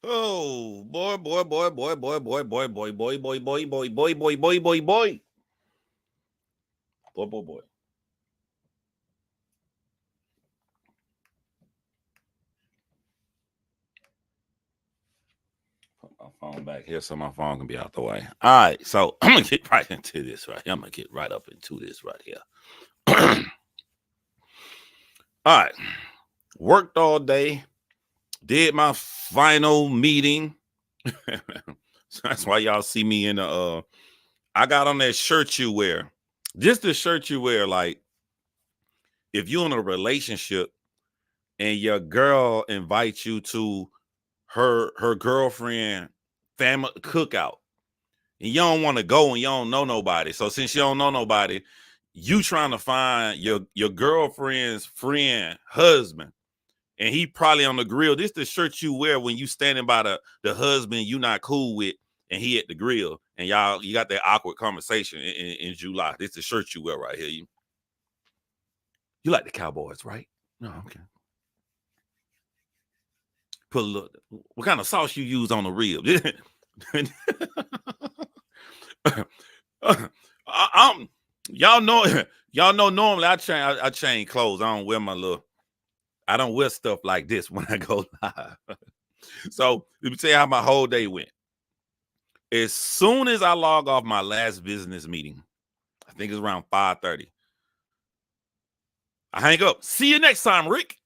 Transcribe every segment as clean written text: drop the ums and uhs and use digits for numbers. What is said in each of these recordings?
Oh boy, boy, boy, boy, boy, boy, boy, boy, boy, boy, boy, boy, boy, boy, boy, boy, boy, boy, boy, boy. Put my phone back here so my phone can be out the way. All right, so I'm gonna get right into this right here. I'm gonna get right up into this right here. All right, worked all day, did my final meeting. So that's why y'all see me in the I got on that shirt you wear. Just the shirt you wear, like if you're in a relationship and your girl invites you to her girlfriend family cookout, and you don't want to go and you don't know nobody. So since you don't know nobody, you trying to find your girlfriend's friend husband, and he probably on the grill. This the shirt you wear when you standing by the husband you not cool with, and he at the grill, and you got that awkward conversation in July. This the shirt you wear right here. You like the Cowboys, right? No, okay. Put a little. What kind of sauce you use on the rib? I'm y'all know y'all know normally I change clothes. I don't wear my little. I don't wear stuff like this when I go live. So let me tell you how my whole day went. As soon as I log off my last business meeting, I think it's around 5:30. I hang up. See you next time, Rick.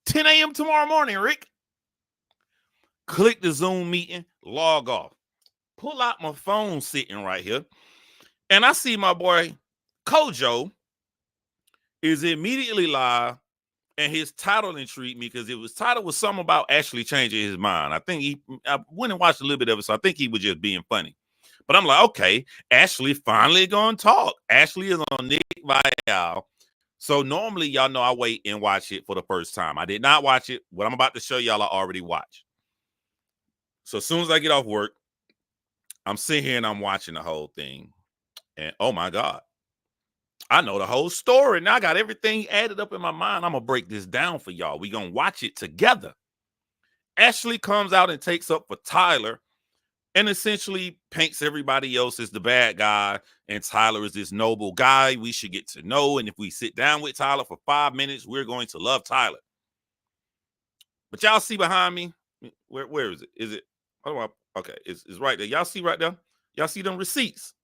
10 a.m. tomorrow morning, Rick. Click the Zoom meeting, log off. Pull out my phone sitting right here. And I see my boy Kojo is immediately live, and his title intrigued me because title was something about Ashley changing his mind. I went and watched a little bit of it, so I think he was just being funny. But I'm like, okay, Ashley finally gonna talk. Ashley is on Nick Viall. So normally, y'all know I wait and watch it for the first time. I did not watch it. What I'm about to show y'all, I already watched. So as soon as I get off work, I'm sitting here and I'm watching the whole thing. And oh my God, I know the whole story. Now I got everything added up in my mind. I'm going to break this down for y'all. We're going to watch it together. Ashley comes out and takes up for Tyler and essentially paints everybody else as the bad guy. And Tyler is this noble guy we should get to know. And if we sit down with Tyler for 5 minutes, we're going to love Tyler. But y'all see behind me? Where is it? Is it? Okay, it's right there. Y'all see right there? Y'all see them receipts?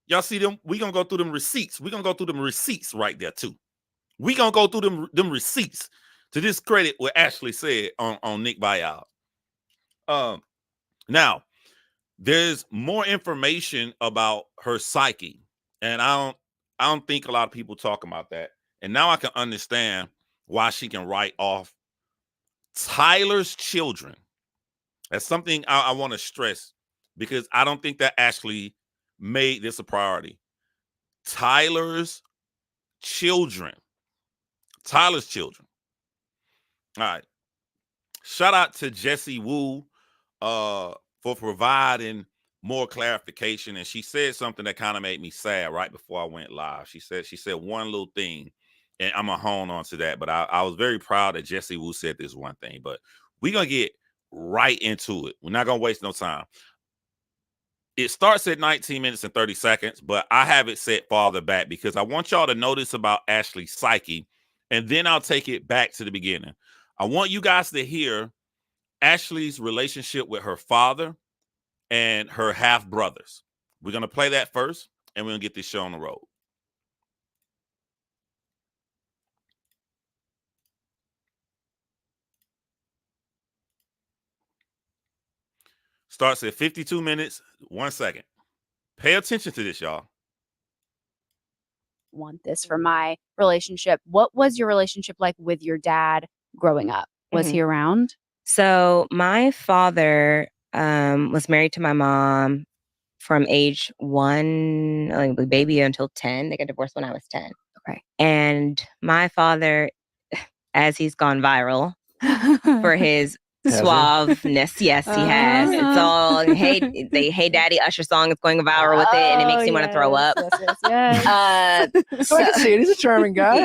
Y'all see them? We're going to go through them receipts. We're going to go through them receipts right there, too. We're going to go through them receipts to discredit what Ashley said on Nick Viall. Now, there's more information about her psyche, and I don't think a lot of people talk about that. And now I can understand why she can write off Tyler's children. That's something I want to stress because I don't think that Ashley made this a priority. Tyler's children. Tyler's children. All right. Shout out to Jessie Wu for providing more clarification. And she said something that kind of made me sad right before I went live. She said one little thing, and I'm going to hone on to that. But I was very proud that Jessie Wu said this one thing. But we're going to get right into it. We're not going to waste no time. It starts at 19 minutes and 30 seconds, but I have it set farther back because I want y'all to notice about Ashley's psyche, and then I'll take it back to the beginning. I want you guys to hear Ashley's relationship with her father and her half brothers. We're going to play that first, and we're going to get this show on the road. Starts at 52 minutes, 1 second. Pay attention to this, y'all. Want this for my relationship. What was your relationship like with your dad growing up? Was he around? So my father was married to my mom from age 1, like baby, until 10. They got divorced when I was 10. Okay. And my father, as he's gone viral for his suaveness. Yes, he has. It's all hey daddy Usher song is going viral with it, and it makes you want to throw up. Yes. So I can see it. He's a charming guy.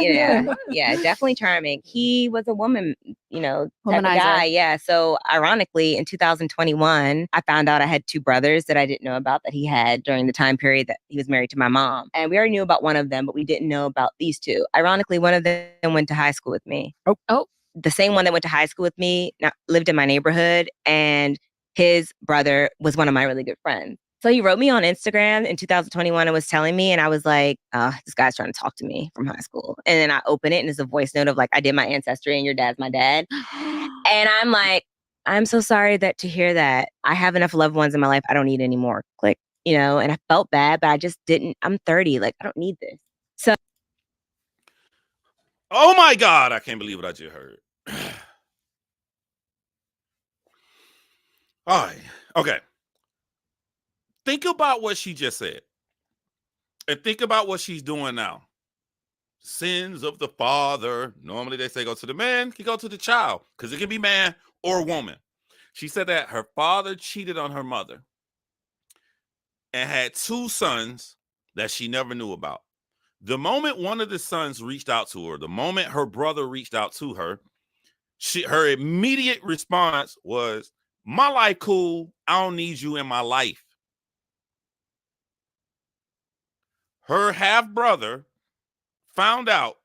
Yeah, definitely charming. He was a woman, type of Womanizer. guy. Yeah. So ironically, in 2021, I found out I had two brothers that I didn't know about that he had during the time period that he was married to my mom. And we already knew about one of them, but we didn't know about these two. Ironically, one of them went to high school with me. Oh. The same one that went to high school with me lived in my neighborhood, and his brother was one of my really good friends. So he wrote me on Instagram in 2021 and was telling me, and I was like, this guy's trying to talk to me from high school. And then I open it and it's a voice note of like, I did my ancestry and your dad's my dad. And I'm like, I'm so sorry to hear that. I have enough loved ones in my life. I don't need any more. Click, and I felt bad, but I just didn't. I'm 30. Like, I don't need this. So. Oh my God, I can't believe what I just heard. All right. Okay. Think about what she just said. And think about what she's doing now. Sins of the father. Normally they say go to the man, can go to the child, because it can be man or woman. She said that her father cheated on her mother and had two sons that she never knew about. The moment one of the sons reached out to her, the moment her brother reached out to her, her immediate response was, my life cool. I don't need you in my life. Her half brother found out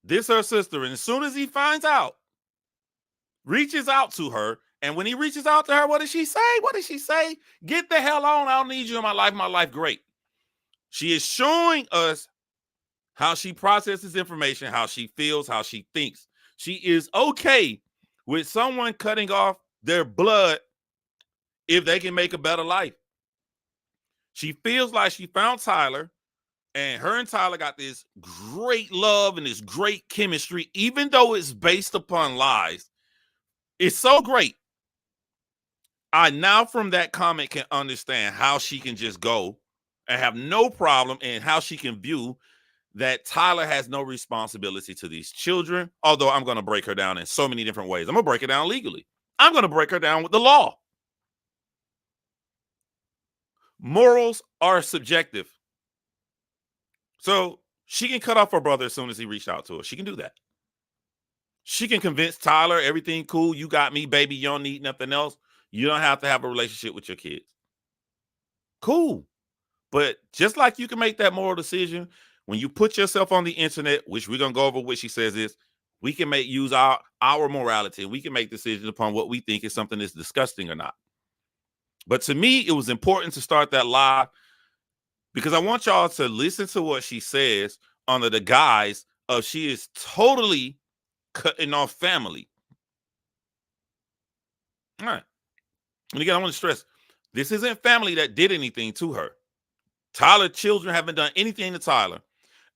this her sister, and as soon as he finds out, reaches out to her. And when he reaches out to her, what does she say? What does she say? Get the hell on. I don't need you in my life. My life great. She is showing us how she processes information, how she feels, how she thinks. She is okay with someone cutting off their blood if they can make a better life. She feels like she found Tyler, and her and Tyler got this great love and this great chemistry, even though it's based upon lies. It's so great. I now from that comment can understand how she can just go and have no problem, and how she can view that Tyler has no responsibility to these children, although I'm going to break her down in so many different ways. I'm going to break her down legally. I'm going to break her down with the law. Morals are subjective. So she can cut off her brother as soon as he reached out to her. She can do that. She can convince Tyler, everything cool. You got me, baby. You don't need nothing else. You don't have to have a relationship with your kids. Cool. But just like you can make that moral decision, when you put yourself on the internet, which we're going to go over what she says is, we can use our morality. We can make decisions upon what we think is something that's disgusting or not. But to me, it was important to start that live because I want y'all to listen to what she says under the guise of she is totally cutting off family. All right. And again, I want to stress, this isn't family that did anything to her. Tyler's children haven't done anything to Tyler.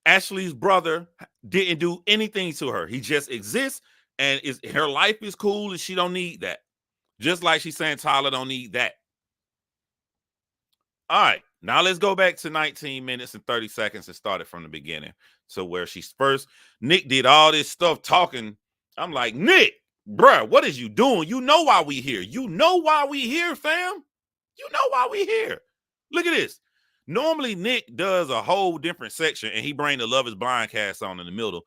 Ashley's brother didn't do anything to her. He just exists, and her life is cool, and she don't need that. Just like she's saying Tyler don't need that. All right, now let's go back to 19 minutes and 30 seconds and start it from the beginning. So where she's first, Nick did all this stuff talking. I'm like, Nick, bruh, what is you doing? You know why we here. You know why we here, fam. You know why we here. Look at this. Normally, Nick does a whole different section, and he bring the Love is Blind cast on in the middle.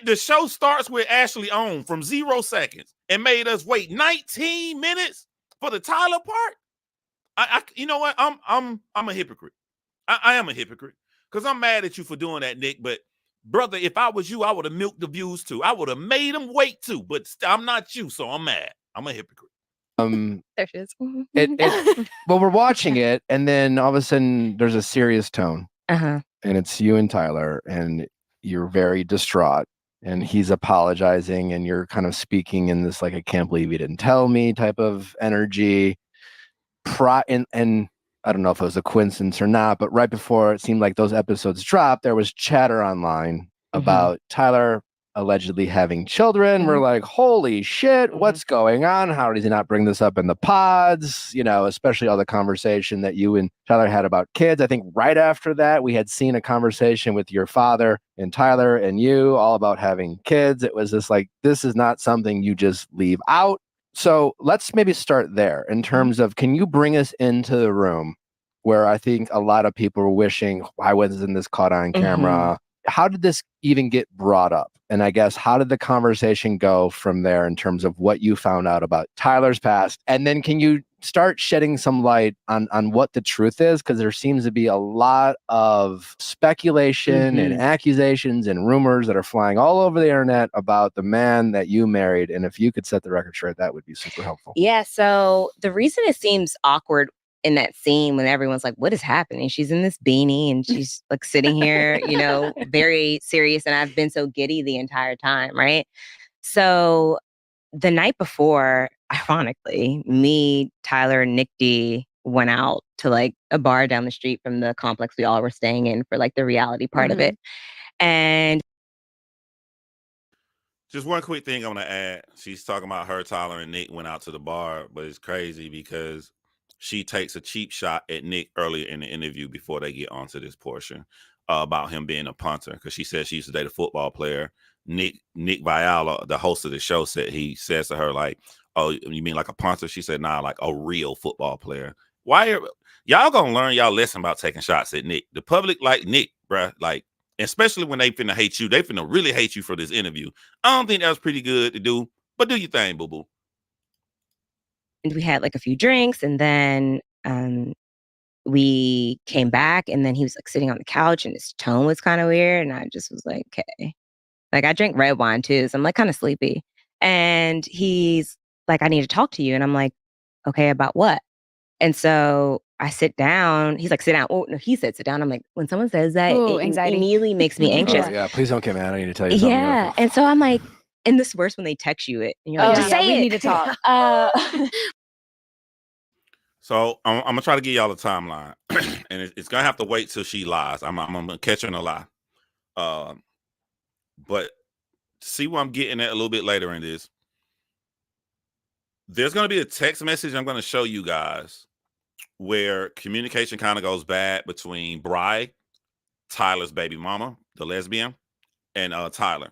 The show starts with Ashley on from 0 seconds and made us wait 19 minutes for the Tyler part. You know what? I'm a hypocrite. I am a hypocrite because I'm mad at you for doing that, Nick. But brother, if I was you, I would have milked the views too. I would have made them wait too. But I'm not you, so I'm mad. I'm a hypocrite. There she is. Well, we're watching it, and then all of a sudden there's a serious tone, and it's you and Tyler, and you're very distraught, and he's apologizing, and you're kind of speaking in this like, I can't believe you didn't tell me type of energy. And I don't know if it was a coincidence or not, but right before it seemed like those episodes dropped, there was chatter online about Tyler allegedly having children. We're like, holy shit, what's going on? How does he not bring this up in the pods? Especially all the conversation that you and Tyler had about kids. I think right after that, we had seen a conversation with your father and Tyler and you all about having kids. It was just like, this is not something you just leave out. So let's maybe start there in terms of, can you bring us into the room where I think a lot of people were wishing, why wasn't this caught on camera? How did this even get brought up? And I guess, how did the conversation go from there in terms of what you found out about Tyler's past? And then can you start shedding some light on what the truth is? Because there seems to be a lot of speculation and accusations and rumors that are flying all over the internet about the man that you married. And if you could set the record straight, that would be super helpful. Yeah. So the reason it seems awkward in that scene when everyone's like, what is happening? She's in this beanie and she's like sitting here, you know, very serious. And I've been so giddy the entire time. Right. So the night before, ironically, me, Tyler, and Nick D went out to like a bar down the street from the complex we all were staying in for like the reality part of it. And just one quick thing I want to add. She's talking about her, Tyler, and Nick went out to the bar, but it's crazy because she takes a cheap shot at Nick earlier in the interview before they get onto this portion about him being a punter, because she said she used to date a football player. Nick Viall, the host of the show, he says to her, like, oh, you mean like a punter? She said, nah, like a real football player. Why are y'all gonna learn y'all lesson about taking shots at Nick? The public like Nick, bruh, like, especially when they finna hate you, they finna really hate you for this interview. I don't think that was pretty good to do, but do your thing, boo-boo. And we had like a few drinks, and then we came back, and then he was like sitting on the couch and his tone was kind of weird. And I just was like, okay. Like, I drink red wine too, so I'm like kind of sleepy. And he's like, I need to talk to you. And I'm like, okay, about what? And so I sit down. He's like, sit down. Oh, no, he said sit down. I'm like, when someone says that, Ooh, it anxiety. immediately makes me anxious. Yeah, please don't get mad. I need to tell you something. Yeah. And so I'm like, and this worse when they text you it. And you're like, just say we it. need to talk. So I'm gonna try to give y'all a timeline, and it's gonna have to wait till she lies. I'm gonna catch her in a lie. But see what I'm getting at a little bit later in this. There's gonna be a text message I'm gonna show you guys where communication kind of goes bad between Bri, Tyler's baby mama, the lesbian, and Tyler.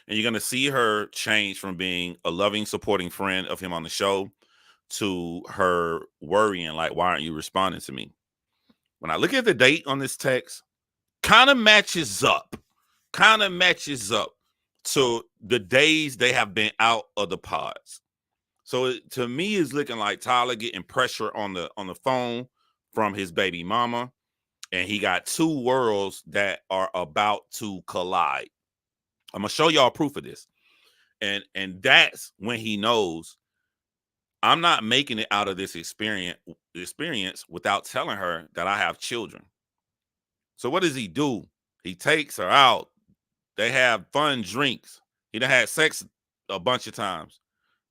And you're gonna see her change from being a loving, supporting friend of him on the show to her worrying, like, why aren't you responding to me? When I look at the date on this text, kind of matches up to the days they have been out of the pods. So to me, it's looking like Tyler getting pressure on the phone from his baby mama, and he got two worlds that are about to collide. I'm gonna show y'all proof of this, and that's when he knows I'm not making it out of this experience without telling her that I have children. So what does he do? He takes her out. They have fun drinks. He done had sex a bunch of times.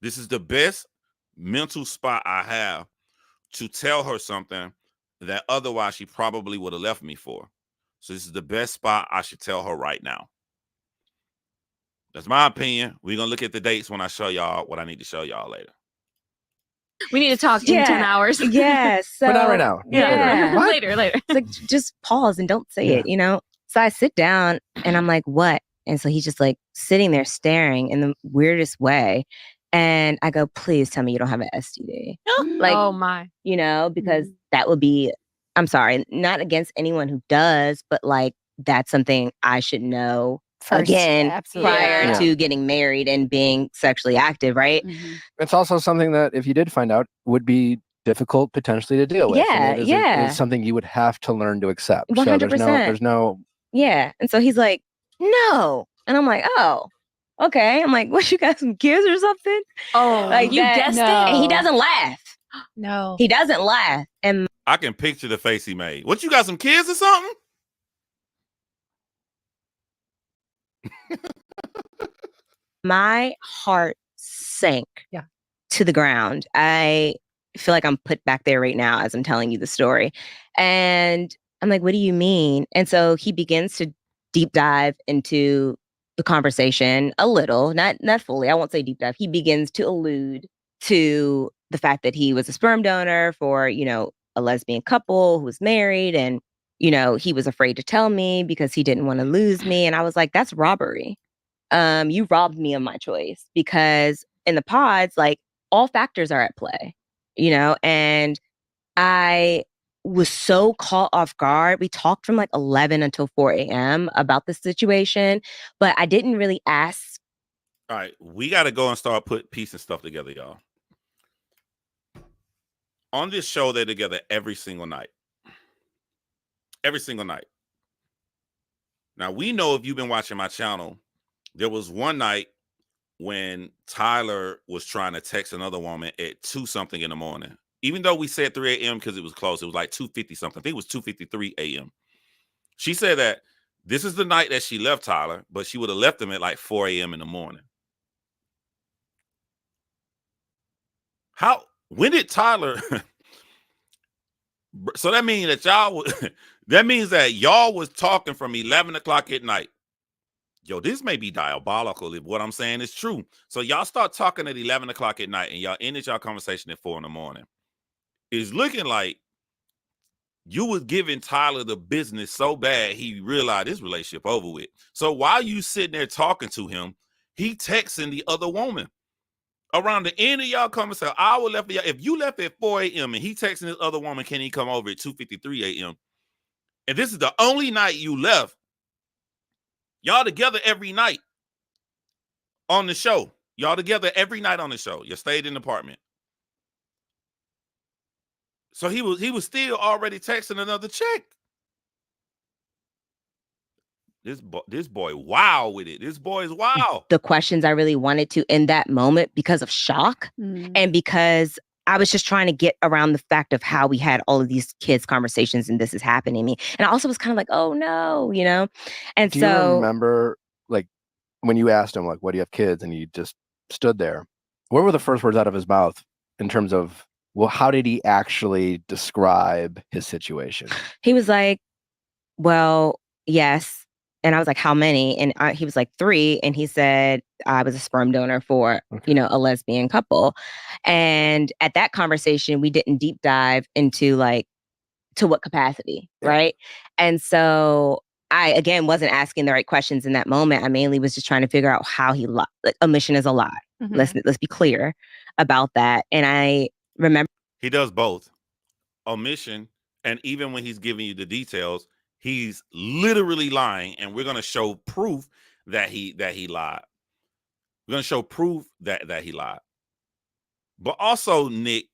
This is the best mental spot I have to tell her something that otherwise she probably would have left me for. So this is the best spot I should tell her right now. That's my opinion. We're going to look at the dates when I show y'all what I need to show y'all later. We need to talk in 10 hours. Yeah. So, but not right now. Yeah. Later. It's like, just pause and don't say it, you know? So I sit down and I'm like, what? And so he's just like sitting there staring in the weirdest way. And I go, please tell me you don't have an STD. Like, oh my. You know, because that would be, I'm sorry, not against anyone who does, but like, that's something I should know First, again prior Yeah. to getting married and being sexually active, right? It's also something that if you did find out would be difficult potentially to deal with. Yeah, And it's something you would have to learn to accept. 100%. So there's no. Yeah. And so he's like, no. And I'm like, oh, okay. I'm like, what, you got some kids or something? Oh, like you that, guessed no. it? And he doesn't laugh. No. He doesn't laugh. And I can picture the face he made. What, you got some kids or something? my heart sank to the ground. I feel like I'm put back there right now as I'm telling you the story. And I'm like, what do you mean? And so he begins to deep dive into the conversation a little, not fully. I won't say deep dive. He begins to allude to the fact that he was a sperm donor for, you know, a lesbian couple who was married. And, you know, he was afraid to tell me because he didn't want to lose me. And I was like, that's robbery. You robbed me of my choice because in the pods, like all factors are at play, and I was so caught off guard. We talked from like 11 until 4 a.m. about the situation, but I didn't really ask. All right, we got to go and start piecing stuff together, y'all. On this show, they're together every single night. Every single night. Now, we know if you've been watching my channel, there was one night when Tyler was trying to text another woman at 2-something in the morning. Even though we said 3 a.m. because it was close, it was like 2:50 something. I think it was 2:53 a.m. She said that this is the night that she left Tyler, but she would have left him at like 4 a.m. in the morning. When did Tyler? So that means that y'all was talking from 11 o'clock at night. Yo, this may be diabolical if what I'm saying is true. So y'all start talking at 11 o'clock at night and y'all ended y'all conversation at 4 in the morning. It's looking like you was giving Tyler the business so bad he realized this relationship over with. So while you sitting there talking to him, he texting the other woman. Around the end of y'all conversation, hour left. If you left at 4 a.m. and he texting this other woman, can he come over at 2:53 a.m.? And this is the only night you left. Y'all together every night on the show. Y'all together every night on the show. You stayed in the apartment. So he was still already texting another chick. This boy wow with it. This boy is wow. The questions I really wanted to in that moment because of shock and because I was just trying to get around the fact of how we had all of these kids conversations and this is happening to me. And I also was kind of like, oh no, And do you remember like when you asked him like, what do you have kids? And he just stood there. What were the first words out of his mouth in terms of, well, how did he actually describe his situation? He was like, well, yes. And I was like, how many? And he was like 3. And he said, I was a sperm donor for, a lesbian couple. And at that conversation, we didn't deep dive into like, to what capacity, right? And so I, again, wasn't asking the right questions in that moment. I mainly was just trying to figure out how he lied. Like, omission is a lie. Let's be clear about that. And I remember. He does both. Omission, and even when he's giving you the details, he's literally lying, and we're going to show proof that he lied. We're going to show proof that he lied. But also, Nick,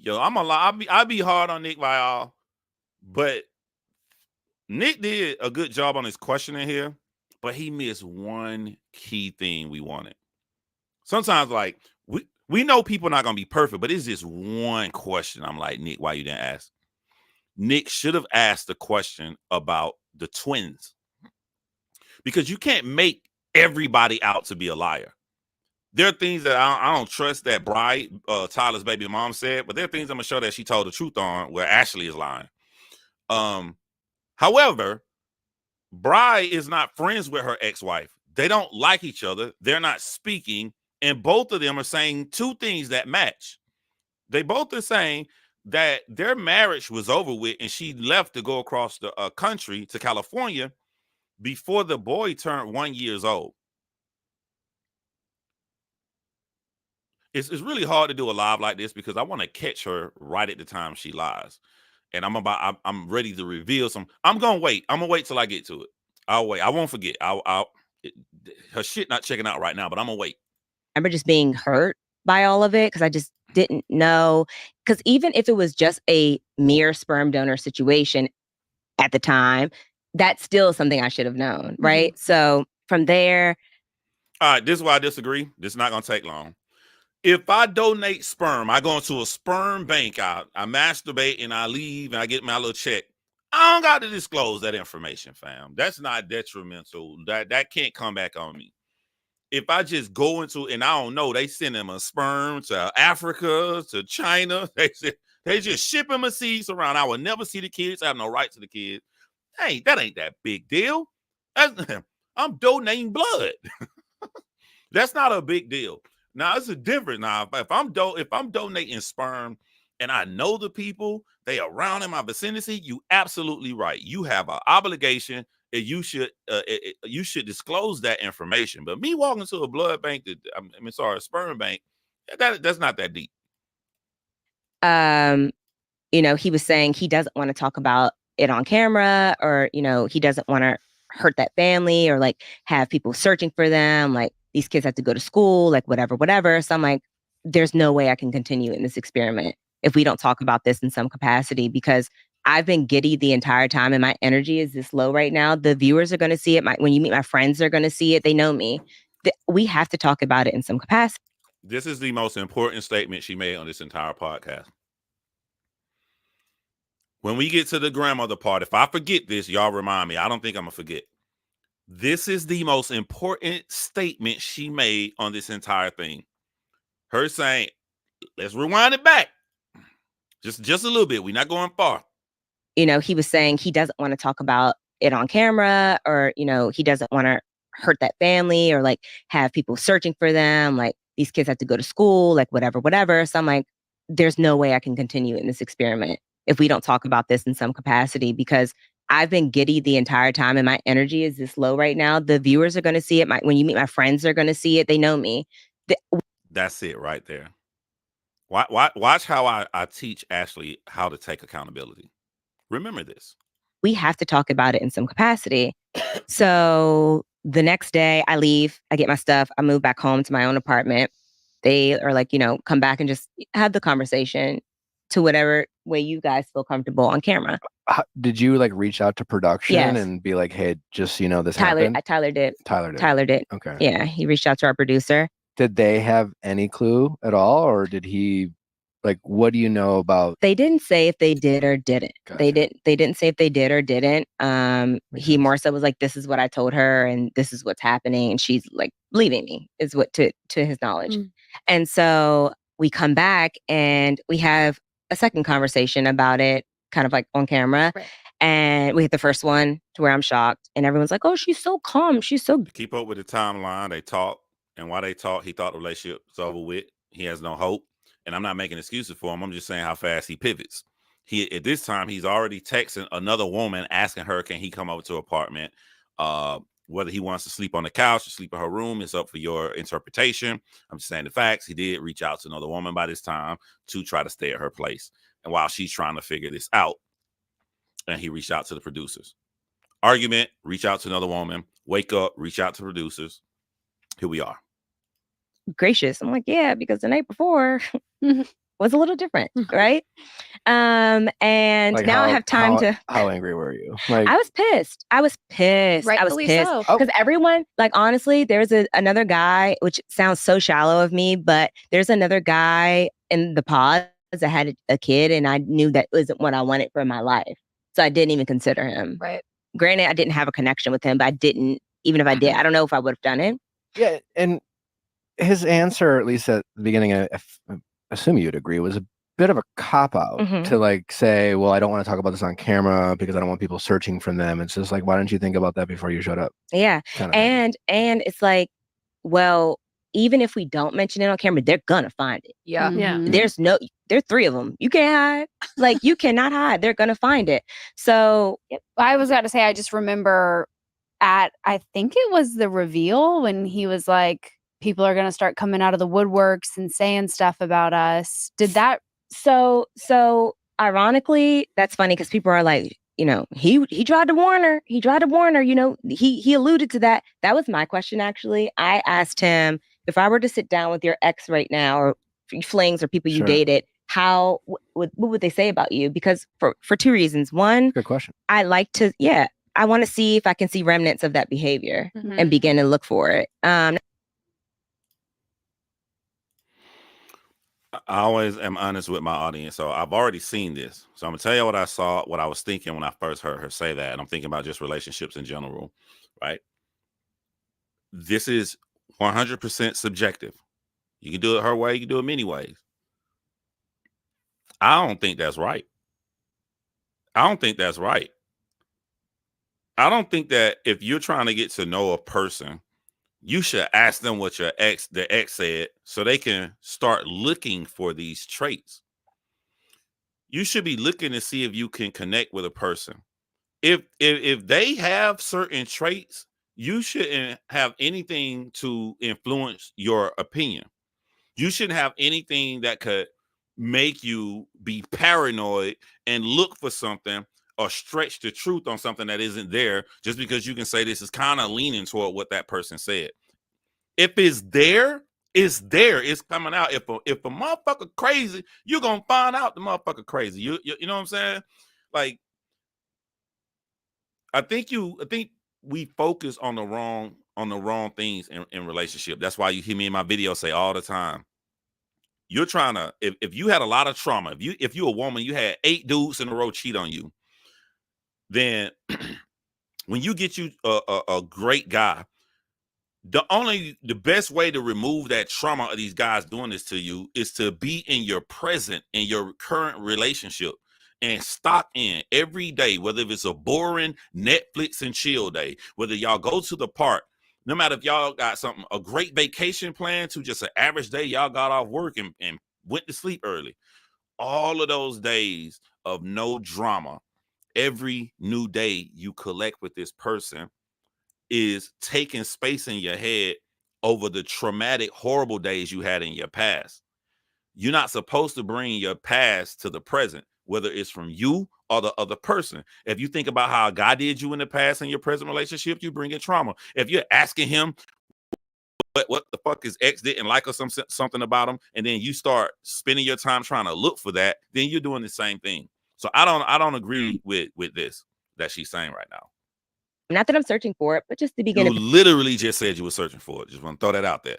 I'm a lie. I'll be hard on Nick Viall, but Nick did a good job on his questioning here, but he missed one key thing we wanted. Sometimes, like, we know people are not going to be perfect, but it's just one question. I'm like, Nick, why you didn't ask? Nick should have asked the question about the twins, because you can't make everybody out to be a liar. There are things that I don't trust that Bride, Tyler's baby mom, said, but there are things I'm gonna show that she told the truth on where Ashley is lying. However, Bride is not friends with her ex-wife. They don't like each other. They're not speaking, and both of them are saying two things that match. They both are saying that their marriage was over with and she left to go across the country to California before the boy turned 1 year old. It's really hard to do a live like this because I want to catch her right at the time she lies. And I'm ready to reveal some. I'm gonna wait till I get to it. I'll wait. I won't forget. Her shit not checking out right now, but I'm gonna wait. I remember just being hurt by all of it because I just didn't know. Because even if it was just a mere sperm donor situation at the time, that's still something I should have known, right? So from there. All right, this is why I disagree. This is not going to take long. If I donate sperm, I go into a sperm bank, I masturbate and I leave and I get my little check. I don't got to disclose that information, fam. That's not detrimental. That can't come back on me. If I just go into, and I don't know, they send them a sperm to Africa, to China. They just ship them a seeds around. I will never see the kids. I have no right to the kids. Hey, that ain't that big deal. I'm donating blood. That's not a big deal. Now it's a difference. Now, if I'm donating sperm and I know the people, they around in my vicinity, you absolutely right. You have an obligation you should disclose that information. But me walking to a blood bank, a sperm bank, that's not that deep. He was saying he doesn't want to talk about it on camera, or he doesn't want to hurt that family, or like have people searching for them. Like, these kids have to go to school, like whatever. So I'm like, there's no way I can continue in this experiment if we don't talk about this in some capacity, because I've been giddy the entire time and my energy is this low right now. The viewers are going to see it. When you meet my friends, they're going to see it. They know me. We have to talk about it in some capacity. This is the most important statement she made on this entire podcast. When we get to the grandmother part, if I forget this, y'all remind me. I don't think I'm going to forget. This is the most important statement she made on this entire thing. Her saying, let's rewind it back. Just a little bit. We're not going far. He was saying he doesn't want to talk about it on camera, or, he doesn't want to hurt that family, or like have people searching for them. Like, these kids have to go to school, like whatever. So I'm like, there's no way I can continue in this experiment if we don't talk about this in some capacity, because I've been giddy the entire time and my energy is this low right now. The viewers are going to see it. When you meet my friends, they're going to see it. They know me. That's it right there. Watch how I teach Ashley how to take accountability. Remember this. We have to talk about it in some capacity. So the next day I leave, I get my stuff, I move back home to my own apartment. They are like, come back and just have the conversation to whatever way you guys feel comfortable on camera. Did you like reach out to production and be like, hey, just so you know, this happened? Tyler did. Tyler did. Okay. Yeah, he reached out to our producer. Did they have any clue at all, or did he? Like, what do you know about? They didn't say if they did or didn't. Gotcha. They didn't say if they did or didn't. He more so was like, this is what I told her and this is what's happening. And she's like leaving me, is what to his knowledge. And so we come back and we have a second conversation about it, kind of like on camera. Right. And we hit the first one to where I'm shocked. And everyone's like, oh, she's so calm. She's so... Keep up with the timeline. They talk. And while they talk, he thought the relationship was over with. He has no hope. And I'm not making excuses for him. I'm just saying how fast he pivots. At this time, he's already texting another woman, asking her, can he come over to her apartment? Whether he wants to sleep on the couch or sleep in her room is up for your interpretation. I'm just saying the facts. He did reach out to another woman by this time to try to stay at her place. And while she's trying to figure this out, and he reached out to the producers. Argument, reach out to another woman, wake up, reach out to producers. Here we are. Gracious. I'm like, yeah, because the night before was a little different, right? And like now I have time to... How angry were you? Like, I was pissed. Rightfully so. Because everyone, like, honestly, there's another guy, which sounds so shallow of me, but there's another guy in the pod that had a kid, and I knew that wasn't what I wanted for my life. So I didn't even consider him. Right. Granted, I didn't have a connection with him, but I didn't, even if I did, I don't know if I would have done it. Yeah, and his answer, at least at the beginning, I assume you'd agree, was a bit of a cop-out to like say, well, I don't want to talk about this on camera because I don't want people searching for them. It's just like, why didn't you think about that before you showed up? Yeah. And it's like, well, even if we don't mention it on camera, they're gonna find it. Yeah. Yeah. There's three of them. You can't hide. Like, you cannot hide. They're gonna find it. So I was about to say, I just remember I think it was the reveal when he was like, people are going to start coming out of the woodworks and saying stuff about us. Did that? So ironically, that's funny because people are like, he tried to warn her. He tried to warn her. He alluded to that. That was my question, actually. I asked him, if I were to sit down with your ex right now, or flings or people you dated, what would they say about you? Because for two reasons. One, good question. I like to, I want to see if I can see remnants of that behavior and begin to look for it. I always am honest with my audience. So I've already seen this. So I'm going to tell you what I saw, what I was thinking when I first heard her say that. And I'm thinking about just relationships in general, right? This is 100% subjective. You can do it her way. You can do it many ways. I don't think that's right. I don't think that if you're trying to get to know a person, you should ask them what the ex said so they can start looking for these traits. You should be looking to see if you can connect with a person if they have certain traits, you shouldn't have anything to influence your opinion. You shouldn't have anything that could make you be paranoid and look for something or stretch the truth on something that isn't there just because you can say this is kind of leaning toward what that person said. If it's there, it's there. It's coming out. If a motherfucker crazy, you're gonna find out the motherfucker crazy. You know what I'm saying? Like, I think we focus on the wrong things in relationship. That's why you hear me in my video say all the time. You're trying to, if you had a lot of trauma, if you a woman, you had 8 dudes in a row cheat on you, then when you get you a great guy, the best way to remove that trauma of these guys doing this to you is to be in your present, in your current relationship, and stock in every day, whether if it's a boring Netflix and chill day, whether y'all go to the park, no matter if y'all got a great vacation plan to just an average day, y'all got off work and went to sleep early. All of those days of no drama, every new day you collect with this person is taking space in your head over the traumatic, horrible days you had in your past. You're not supposed to bring your past to the present, whether it's from you or the other person. If you think about how God did you in the past in your present relationship, you bring in trauma. If you're asking him what the fuck his ex didn't like or something about him, and then you start spending your time trying to look for that, then you're doing the same thing. So I don't agree with this that she's saying right now. Not that I'm searching for it, but just to begin. You literally just said you were searching for it. Just want to throw that out there.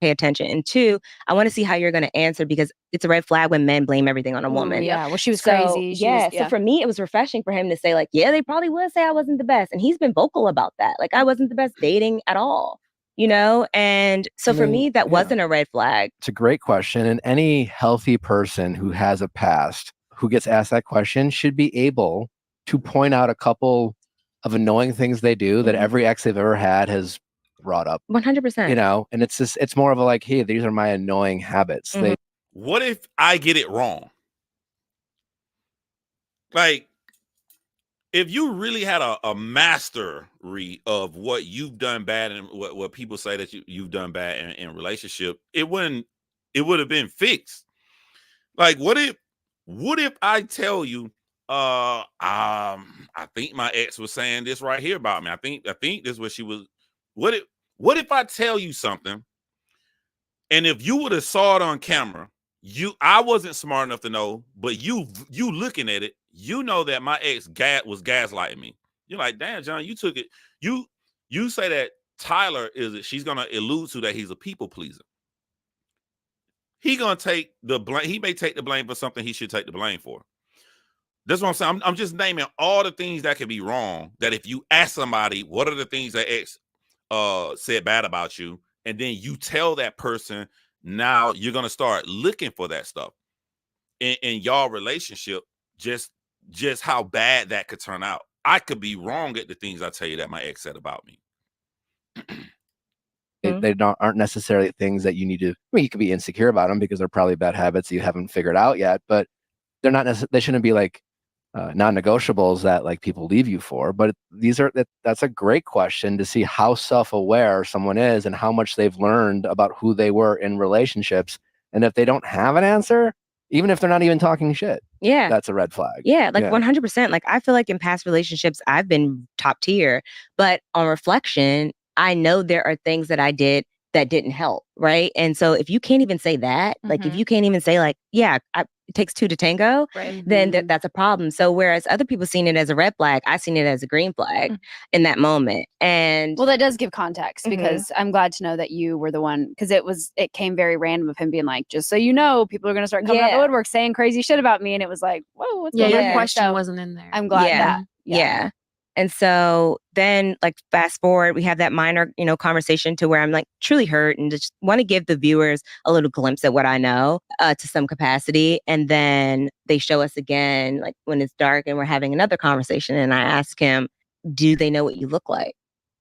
Pay attention. And 2, I want to see how you're going to answer, because it's a red flag when men blame everything on a woman. Yeah, well, she was crazy. So for me, it was refreshing for him to say, like, yeah, they probably would say I wasn't the best. And he's been vocal about that. Like, I wasn't the best dating at all, you know? And so for me, that wasn't a red flag. It's a great question. And any healthy person who has a past who gets asked that question should be able to point out a couple of annoying things they do that every ex they've ever had has brought up. 100%. You know, and it's more of a like, hey, these are my annoying habits. What if I get it wrong? Like, if you really had a mastery of what you've done bad and what people say that you've done bad in relationship, it would have been fixed. Like, what if I tell you, I think my ex was saying this right here about me. I think this is what she was. What if I tell you something, and if you would have saw it on camera, I wasn't smart enough to know, but you looking at it, you know that my ex was gaslighting me. You're like, damn, John, you took it. You say that Tyler she's gonna allude to that he's a people pleaser. He gonna take the blame. He may take the blame for something he should take the blame for. That's what I'm saying. I'm just naming all the things that could be wrong. That if you ask somebody, what are the things that ex said bad about you, and then you tell that person, now you're gonna start looking for that stuff in y'all relationship. Just how bad that could turn out. I could be wrong at the things I tell you that my ex said about me. They aren't necessarily things that you need to. I mean, you could be insecure about them because they're probably bad habits you haven't figured out yet, but they're not. They shouldn't be like non-negotiables that like people leave you for. But that's a great question to see how self-aware someone is and how much they've learned about who they were in relationships. And if they don't have an answer, even if they're not even talking shit, that's a red flag. Yeah, like 100%. Like, I feel like in past relationships, I've been top tier, but on reflection, I know there are things that I did that didn't help, right? And so if you can't even say that, like if you can't even say like, it takes 2 to tango, then that's a problem. So whereas other people seen it as a red flag, I seen it as a green flag in that moment. And well, that does give context, because I'm glad to know that you were the one, because it came very random of him being like, just so you know, people are going to start coming out of the woodwork saying crazy shit about me. And it was like, whoa, what's going on? Your question wasn't in there. I'm glad that. Yeah. And so then, like, fast forward, we have that minor, conversation to where I'm like truly hurt and just want to give the viewers a little glimpse at what I know to some capacity. And then they show us again, like when it's dark and we're having another conversation. And I ask him, do they know what you look like?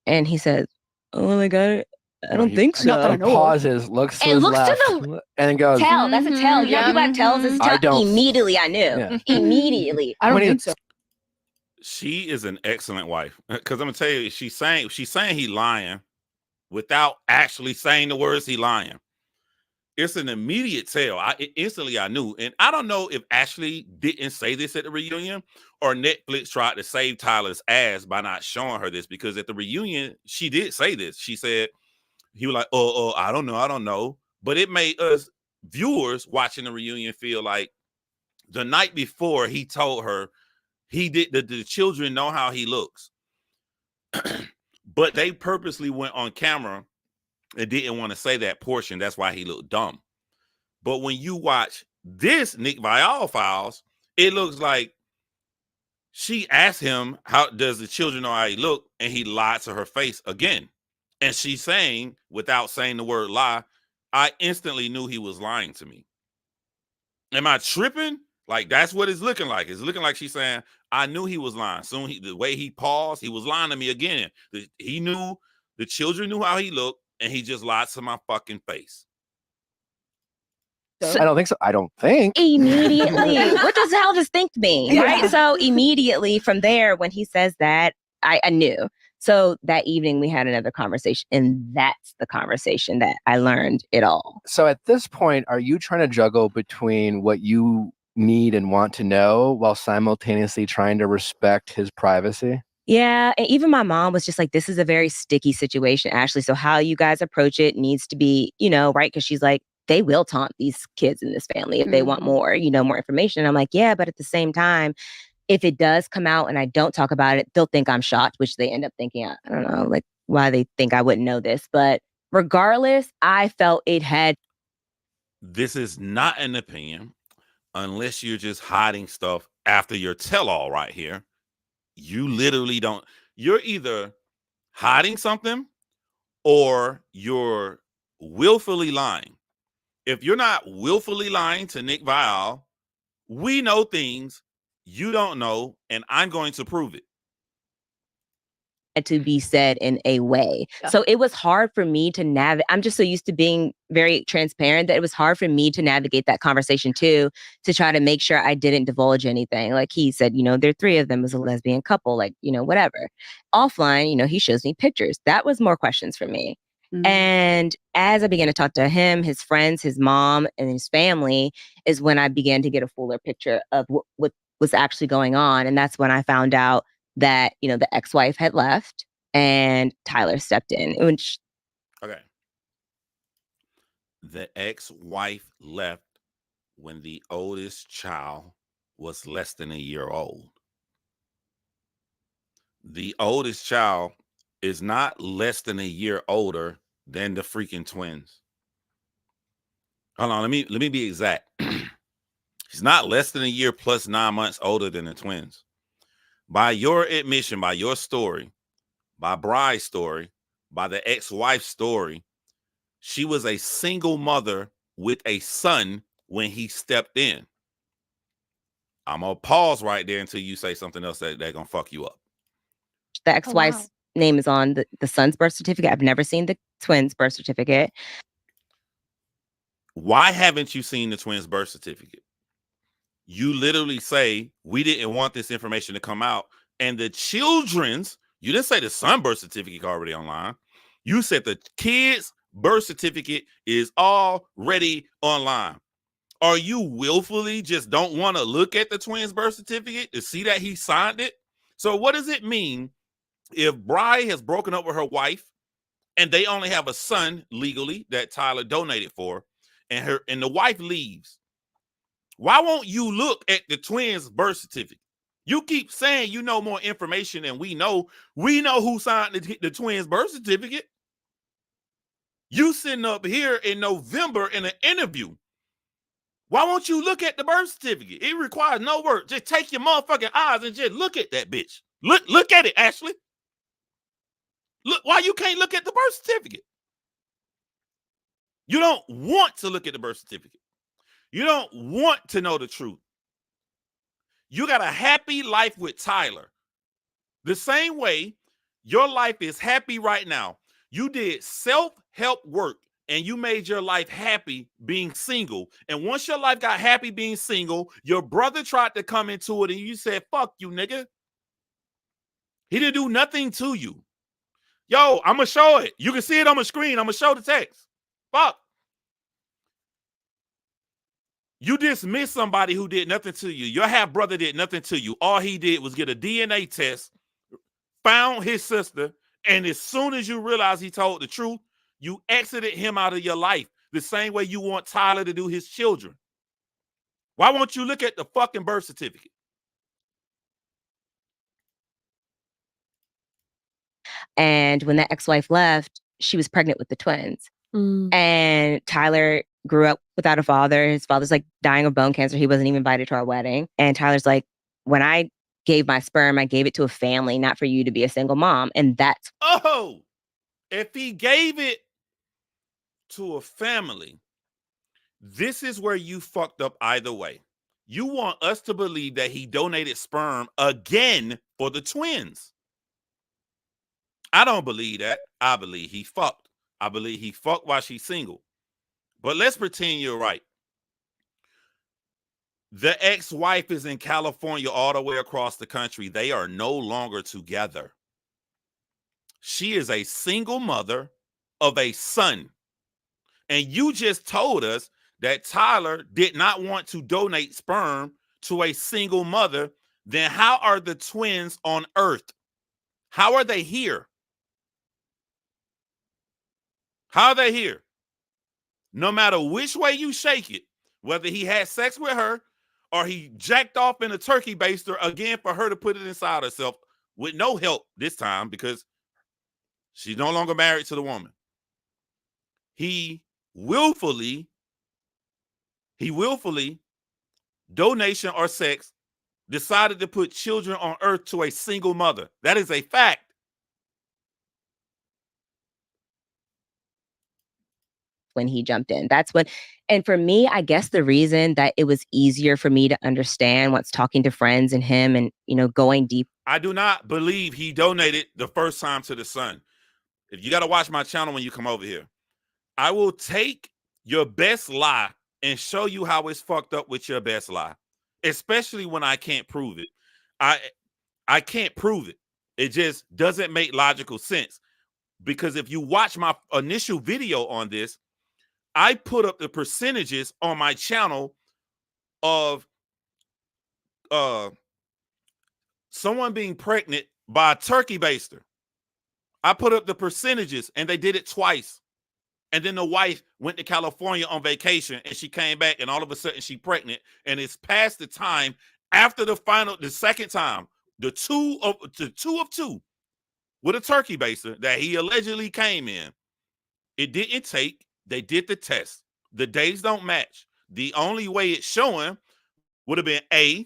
And he says, oh my God, I don't think so. He pauses, looks to his left, and then goes, tell. That's a tell. You know, people have tells. It's tell. Immediately I knew. Immediately. I don't think so. She is an excellent wife. Because I'm gonna tell you, she's saying he lying without actually saying the words he lying. It's an immediate tell. Instantly I knew. And I don't know if Ashley didn't say this at the reunion or Netflix tried to save Tyler's ass by not showing her this, because at the reunion, she did say this. She said, he was like, I don't know. But it made us viewers watching the reunion feel like the night before he told her the children know how he looks. But they purposely went on camera and didn't want to say that portion. That's why he looked dumb. But when you watch this Nick Viall files, it looks like she asked him, how does the children know how he look? And he lied to her face again. And she's saying, without saying the word lie, I instantly knew he was lying to me. Am I tripping? Like, that's what it's looking like. It's looking like she's saying, I knew he was lying. Soon the way he paused, he was lying to me again. He knew, the children knew how he looked, and he just lied to my fucking face. I don't think so. I don't think. Immediately. What does hell just think me? Right? So immediately from there, when he says that, I knew. So that evening we had another conversation, and that's the conversation that I learned it all. So at this point, are you trying to juggle between what you need and want to know while simultaneously trying to respect his privacy? Yeah. And even my mom was just like, this is a very sticky situation, Ashley. So how you guys approach it needs to be, right? Because she's like, they will taunt these kids in this family if they want more, more information. And I'm like, yeah, but at the same time, if it does come out and I don't talk about it, they'll think I'm shocked, which they end up thinking, I don't know, like why they think I wouldn't know this. But regardless, I felt it had. This is not an opinion unless you're just hiding stuff after your tell-all right here. You literally don't. You're either hiding something or you're willfully lying. If you're not willfully lying to Nick Viall, we know things you don't know, and I'm going to prove it. To be said in a way. Yeah. So it was hard for me to navigate. I'm just so used to being very transparent that it was hard for me to navigate that conversation too, to try to make sure I didn't divulge anything. Like he said, there are 3 of them as a lesbian couple, like, whatever. Offline, he shows me pictures. That was more questions for me. Mm-hmm. And as I began to talk to him, his friends, his mom, and his family, is when I began to get a fuller picture of what was actually going on. And that's when I found out that, the ex-wife had left and Tyler stepped in. Okay. The ex-wife left when the oldest child was less than a year old. The oldest child is not less than a year older than the freaking twins. Hold on, let me be exact. He's not less than a year plus 9 months older than the twins. By your admission, by your story, by Bry's story, by the ex-wife's story, she was a single mother with a son when he stepped in. I'm going to pause right there until you say something else that's going to fuck you up. The ex-wife's name is on the son's birth certificate. I've never seen the twins' birth certificate. Why haven't you seen the twins' birth certificate? You literally say, we didn't want this information to come out. And the children's, you didn't say the son birth certificate already online. You said the kid's birth certificate is already online. Are you willfully just don't want to look at the twins' birth certificate to see that he signed it? So what does it mean if Bri has broken up with her wife and they only have a son legally that Tyler donated for, and the wife leaves? Why won't you look at the twins' birth certificate? You keep saying you know more information than we know. We know who signed the twins' birth certificate. You sitting up here in November in an interview. Why won't you look at the birth certificate? It requires no work. Just take your motherfucking eyes and just look at that bitch. Look at it, Ashley. Look, why you can't look at the birth certificate? You don't want to look at the birth certificate. You don't want to know the truth. You got a happy life with Tyler. The same way your life is happy right now. You did self-help work and you made your life happy being single. And once your life got happy being single, your brother tried to come into it and you said, fuck you, nigga. He didn't do nothing to you. Yo, I'm going to show it. You can see it on my screen. I'm going to show the text. Fuck. You dismiss somebody who did nothing to you. Your half brother did nothing to you. All he did was get a DNA test, found his sister, and as soon as you realize he told the truth, you exited him out of your life the same way you want Tyler to do his children. Why won't you look at the fucking birth certificate? And when that ex-wife left, she was pregnant with the twins. And Tyler grew up without a father. His father's like dying of bone cancer. He wasn't even invited to our wedding. And Tyler's like, when I gave my sperm, I gave it to a family, not for you to be a single mom. And that's... Oh, if he gave it to a family, this is where you fucked up either way. You want us to believe that he donated sperm again for the twins. I don't believe that. I believe he fucked. I believe he fucked while she's single. But let's pretend you're right. The ex-wife is in California all the way across the country. They are no longer together. She is a single mother of a son. And you just told us that Tyler did not want to donate sperm to a single mother. Then how are the twins on Earth? How are they here? How are they here? No matter which way you shake it, whether he had sex with her or he jacked off in a turkey baster again for her to put it inside herself with no help this time because she's no longer married to the woman. He willfully, donation or sex, decided to put children on Earth to a single mother. That is a fact. When he jumped in. That's what, and for me, I guess the reason that it was easier for me to understand once talking to friends and him and, you know, going deep. I do not believe he donated the first time to the son. If you got to watch my channel when you come over here, I will take your best lie and show you how it's fucked up with your best lie, especially when I can't prove it. I can't prove it. It just doesn't make logical sense because if you watch my initial video on this, I put up the percentages on my channel of someone being pregnant by a turkey baster. I put up the percentages and they did it twice. And then the wife went to California on vacation and she came back and all of a sudden she's pregnant and it's past the time after the second time, the two of two with a turkey baster that he allegedly came in. It didn't take. They did the test. The days don't match. The only way it's showing would have been A,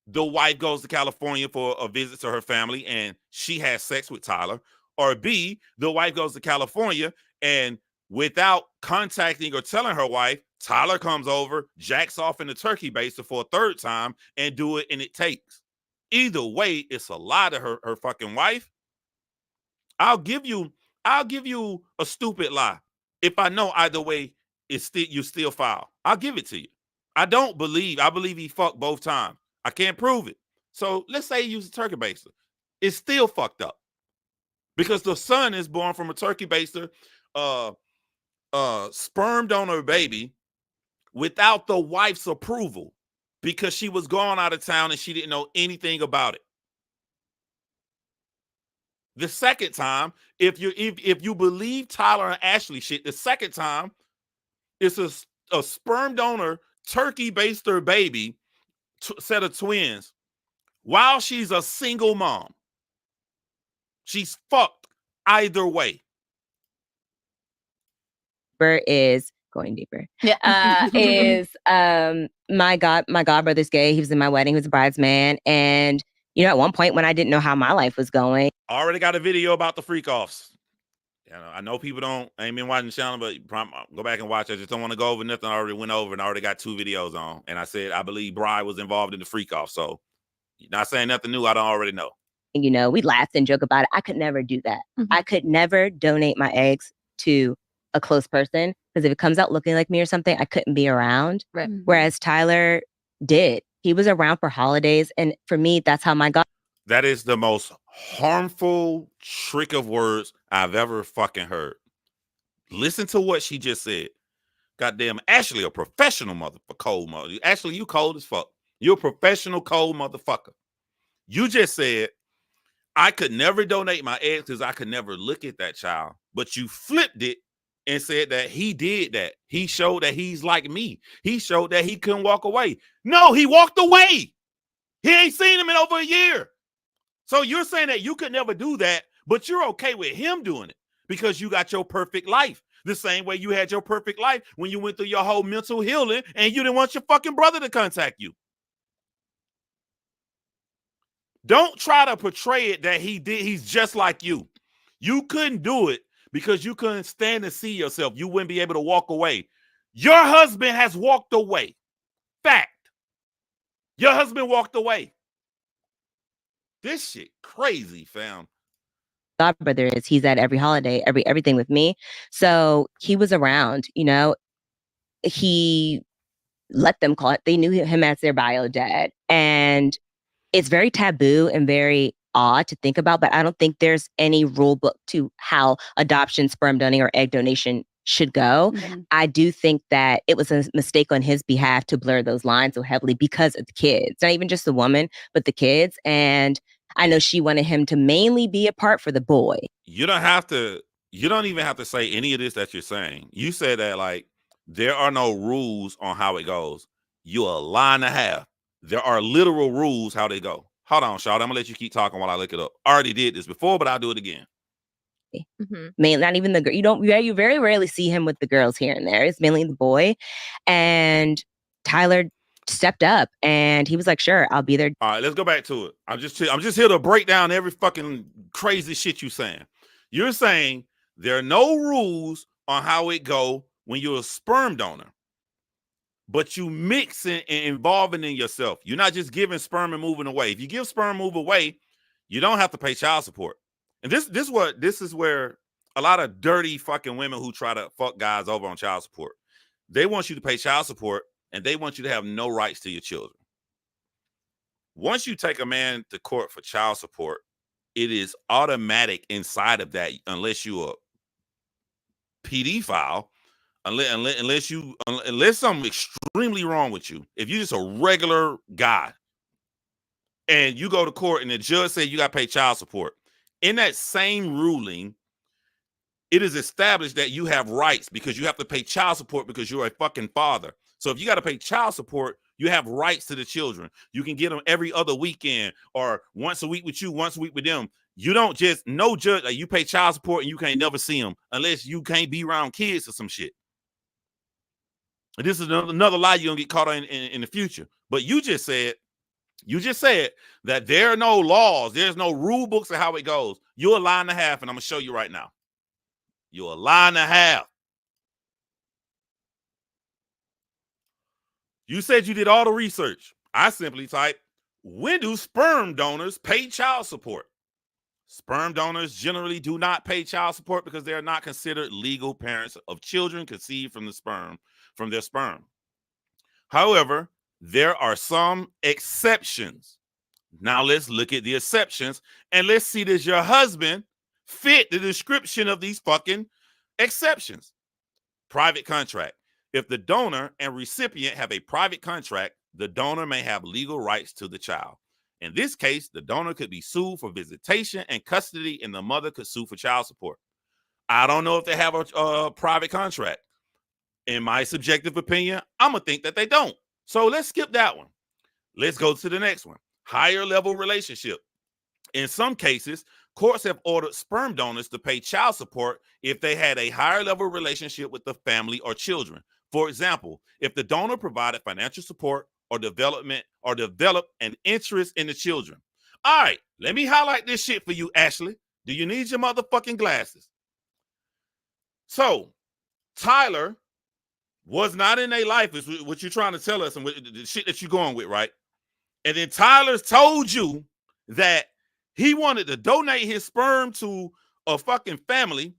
the wife goes to California for a visit to her family and she has sex with Tyler, or B, the wife goes to California and without contacting or telling her wife, Tyler comes over, jacks off in the turkey baster for a third time and do it and it takes. Either way, it's a lie to her fucking wife. I'll give you a stupid lie. If I know either way, you still foul. I'll give it to you. I believe he fucked both times. I can't prove it. So let's say he used a turkey baster. It's still fucked up. Because the son is born from a turkey baster, sperm donor baby without the wife's approval because she was gone out of town and she didn't know anything about it. The second time, if you believe Tyler and Ashley shit, the second time, it's a sperm donor turkey baster baby set of twins while she's a single mom. She's fucked either way. Is going deeper. Yeah. Is my godbrother's gay. He was in my wedding. He was a bridesman. And, you know, at one point when I didn't know how my life was going. I already got a video about the freak offs. You know, I know people ain't been watching the channel, but go back and watch. I just don't want to go over nothing I already went over and I already got 2 videos on. And I said, I believe Bri was involved in the freak off. So you're not saying nothing new I don't already know. You know, we laughed and joked about it. I could never do that. Mm-hmm. I could never donate my eggs to a close person because if it comes out looking like me or something, I couldn't be around. Right. Whereas Tyler did. He was around for holidays. And for me, that's how my God. That is the most harmful trick of words I've ever fucking heard. Listen to what she just said. Goddamn, Ashley, a professional motherfucker, cold mother. Ashley, you cold as fuck. You're a professional cold motherfucker. You just said, I could never donate my eggs because I could never look at that child. But you flipped it and said that he did that. He showed that he's like me. He showed that he couldn't walk away. No, he walked away. He ain't seen him in over a year. So you're saying that you could never do that, but you're okay with him doing it because you got your perfect life. The same way you had your perfect life when you went through your whole mental healing and you didn't want your fucking brother to contact you. Don't try to portray it that he's just like you. You couldn't do it because you couldn't stand to see yourself. You wouldn't be able to walk away. Your husband has walked away. Fact. Your husband walked away. This shit crazy, fam. God brother is he's at every holiday, everything with me. So he was around, you know, he let them call it. They knew him as their bio dad. And it's very taboo and very odd to think about, but I don't think there's any rule book to how adoption, sperm donating, or egg donation should go. Mm-hmm. I do think that it was a mistake on his behalf to blur those lines so heavily because of the kids, not even just the woman, but the kids. And I know she wanted him to mainly be a part for the boy. You don't even have to say any of this that you're saying. You said that like there are no rules on how it goes. You're a lie and a half. There are literal rules how they go. Hold on, Shaw. I'm gonna let you keep talking while I look it up. I already did this before, but I'll do it again. Mm-hmm. Mainly, not even the girl. You very rarely see him with the girls here and there. It's mainly the boy. And Tyler stepped up and he was like, sure, I'll be there. All right, let's go back to it. I'm just here to break down every fucking crazy shit you're saying. You're saying there are no rules on how it go when you're a sperm donor, but you mixing and involving in yourself. You're not just giving sperm and moving away. If you give sperm, move away, you don't have to pay child support. And this is where a lot of dirty fucking women who try to fuck guys over on child support, they want you to pay child support and they want you to have no rights to your children. Once you take a man to court for child support, it is automatic inside of that, unless you're a pedophile, unless something extremely wrong with you. If you're just a regular guy and you go to court and the judge said you got to pay child support, in that same ruling, it is established that you have rights because you have to pay child support because you're a fucking father. So if you got to pay child support, you have rights to the children. You can get them every other weekend or once a week with you, once a week with them. You don't just, no judge, like you pay child support and you can't never see them unless you can't be around kids or some shit. And this is another lie you're going to get caught on in the future. But you just said that there are no laws. There's no rule books of how it goes. You're a lie and a half, and I'm going to show you right now. You're a lie and a half. You said you did all the research. I simply typed, when do sperm donors pay child support? Sperm donors generally do not pay child support because they are not considered legal parents of children conceived from their sperm. However, there are some exceptions. Now let's look at the exceptions and let's see, does your husband fit the description of these fucking exceptions? Private contract. If the donor and recipient have a private contract, the donor may have legal rights to the child. In this case, the donor could be sued for visitation and custody, and the mother could sue for child support. I don't know if they have a private contract. In my subjective opinion, I'm going to think that they don't. So let's skip that one. Let's go to the next one. Higher level relationship. In some cases, courts have ordered sperm donors to pay child support if they had a higher level relationship with the family or children. For example, if the donor provided financial support or developed an interest in the children. All right, let me highlight this shit for you, Ashley. Do you need your motherfucking glasses? So, Tyler was not in their life, is what you're trying to tell us and the shit that you're going with, right? And then Tyler told you that he wanted to donate his sperm to a fucking family,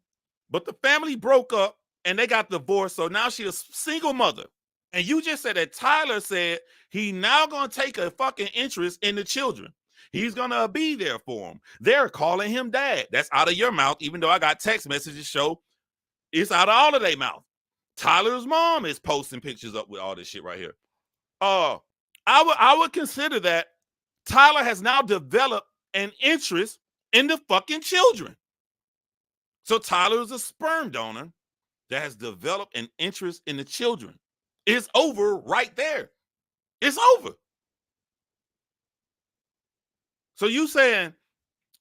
but the family broke up and they got divorced. So now she's a single mother. And you just said that Tyler said he now going to take a fucking interest in the children. He's gonna be there for him. They're calling him dad. That's out of your mouth, even though I got text messages show it's out of all of their mouth. Tyler's mom is posting pictures up with all this shit right here. I would consider that Tyler has now developed an interest in the fucking children. So Tyler is a sperm donor that has developed an interest in the children. It's over right there. It's over. So you saying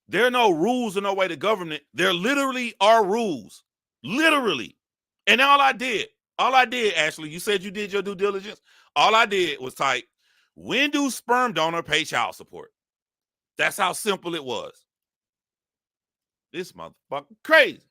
there are no rules or no way to govern it. There literally are rules. Literally. And all I did, Ashley, you said you did your due diligence. All I did was type, when do sperm donor pay child support? That's how simple it was. This motherfucker crazy.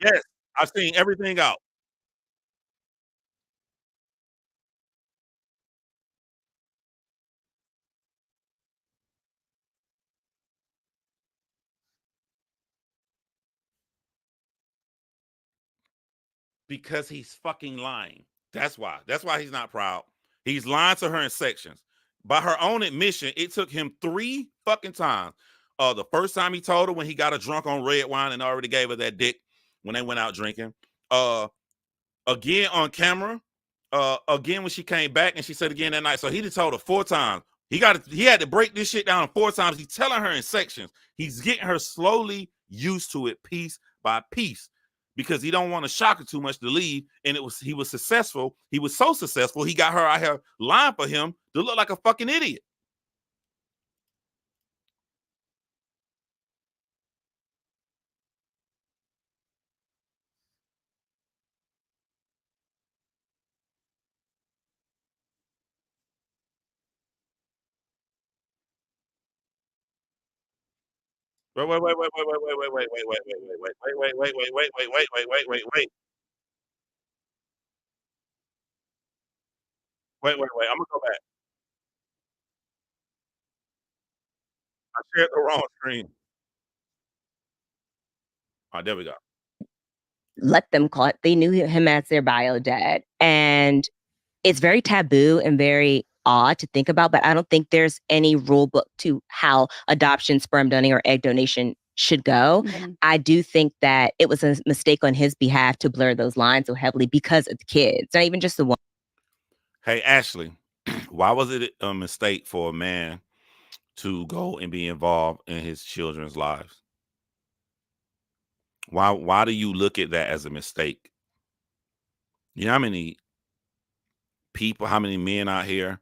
Yes, I've seen everything out. Because he's fucking lying. That's why. That's why he's not proud. He's lying to her in sections. By her own admission, it took him 3 fucking times. The first time he told her when he got her drunk on red wine and already gave her that dick when they went out drinking. Again on camera. Again when she came back and she said again that night. So he just told her 4 times. He had to break this shit down 4 times. He's telling her in sections. He's getting her slowly used to it piece by piece. Because he don't want to shock her too much to leave, and he was successful. He was so successful, he got her out here lying for him to look like a fucking idiot. Wait. Wait. I'm gonna go back. I shared the wrong screen. All right, there we go. Let them call it. They knew him as their bio dad. And it's very taboo and very odd to think about, but I don't think there's any rule book to how adoption, sperm donation, or egg donation should go. Mm-hmm. I do think that it was a mistake on his behalf to blur those lines so heavily because of the kids, not even just the one. Hey, Ashley, why was it a mistake for a man to go and be involved in his children's lives? Why do you look at that as a mistake? You know how many people, how many men out here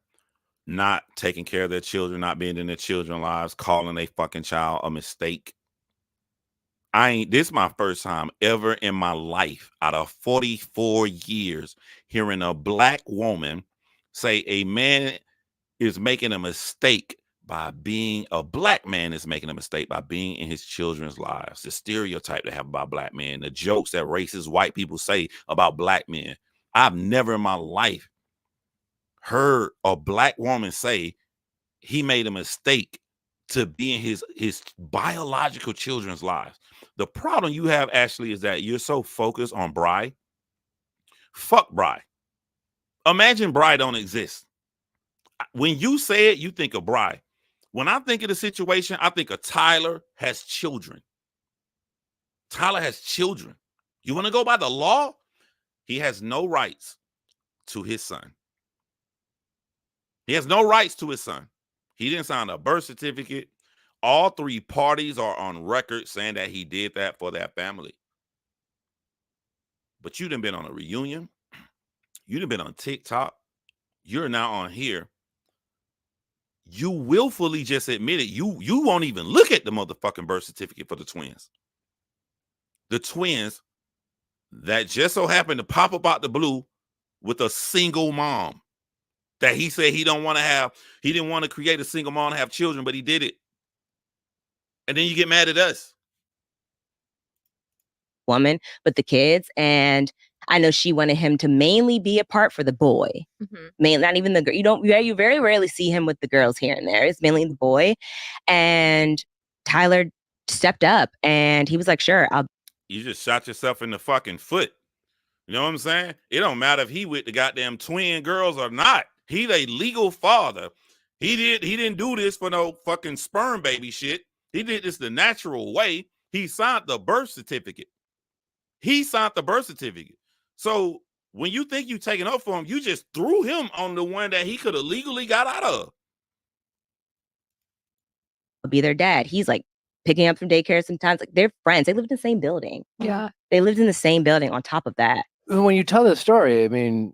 not taking care of their children, not being in their children's lives, calling a fucking child a mistake? This is my first time ever in my life out of 44 years hearing a black woman say a man is making a mistake by being a black man is making a mistake by being in his children's lives. The stereotype they have about black men, the jokes that racist white people say about black men. I've never in my life heard a black woman say he made a mistake to be in his biological children's lives. The problem you have, Ashley, is that you're so focused on Bri. Fuck Bri. Imagine Bri don't exist. When you say it, you think of Bri. When I think of the situation, I think of Tyler has children. Tyler has children. You want to go by the law? He has no rights to his son. He has no rights to his son. He didn't sign a birth certificate. All 3 parties are on record saying that he did that for that family. But you done been on a reunion. You done been on TikTok. You're now on here. You willfully just admitted you won't even look at the motherfucking birth certificate for the twins. The twins that just so happened to pop up out the blue with a single mom that he said he didn't want to create a single mom to have children, but he did it. And then you get mad at us. Woman, but the kids. And I know she wanted him to mainly be a part for the boy. Mainly, not even the girl. You very rarely see him with the girls here and there. It's mainly the boy. And Tyler stepped up and he was like, sure, You just shot yourself in the fucking foot. You know what I'm saying? It don't matter if he with the goddamn twin girls or not. He's a legal father. He didn't do this for no fucking sperm baby shit. He did this the natural way. He signed the birth certificate. So when you think you taking up for him, you just threw him on the one that he could have legally got out of. Be their dad. He's like picking up from daycare sometimes. Like they're friends. They lived in the same building. Yeah. They lived in the same building on top of that. When you tell this story, I mean,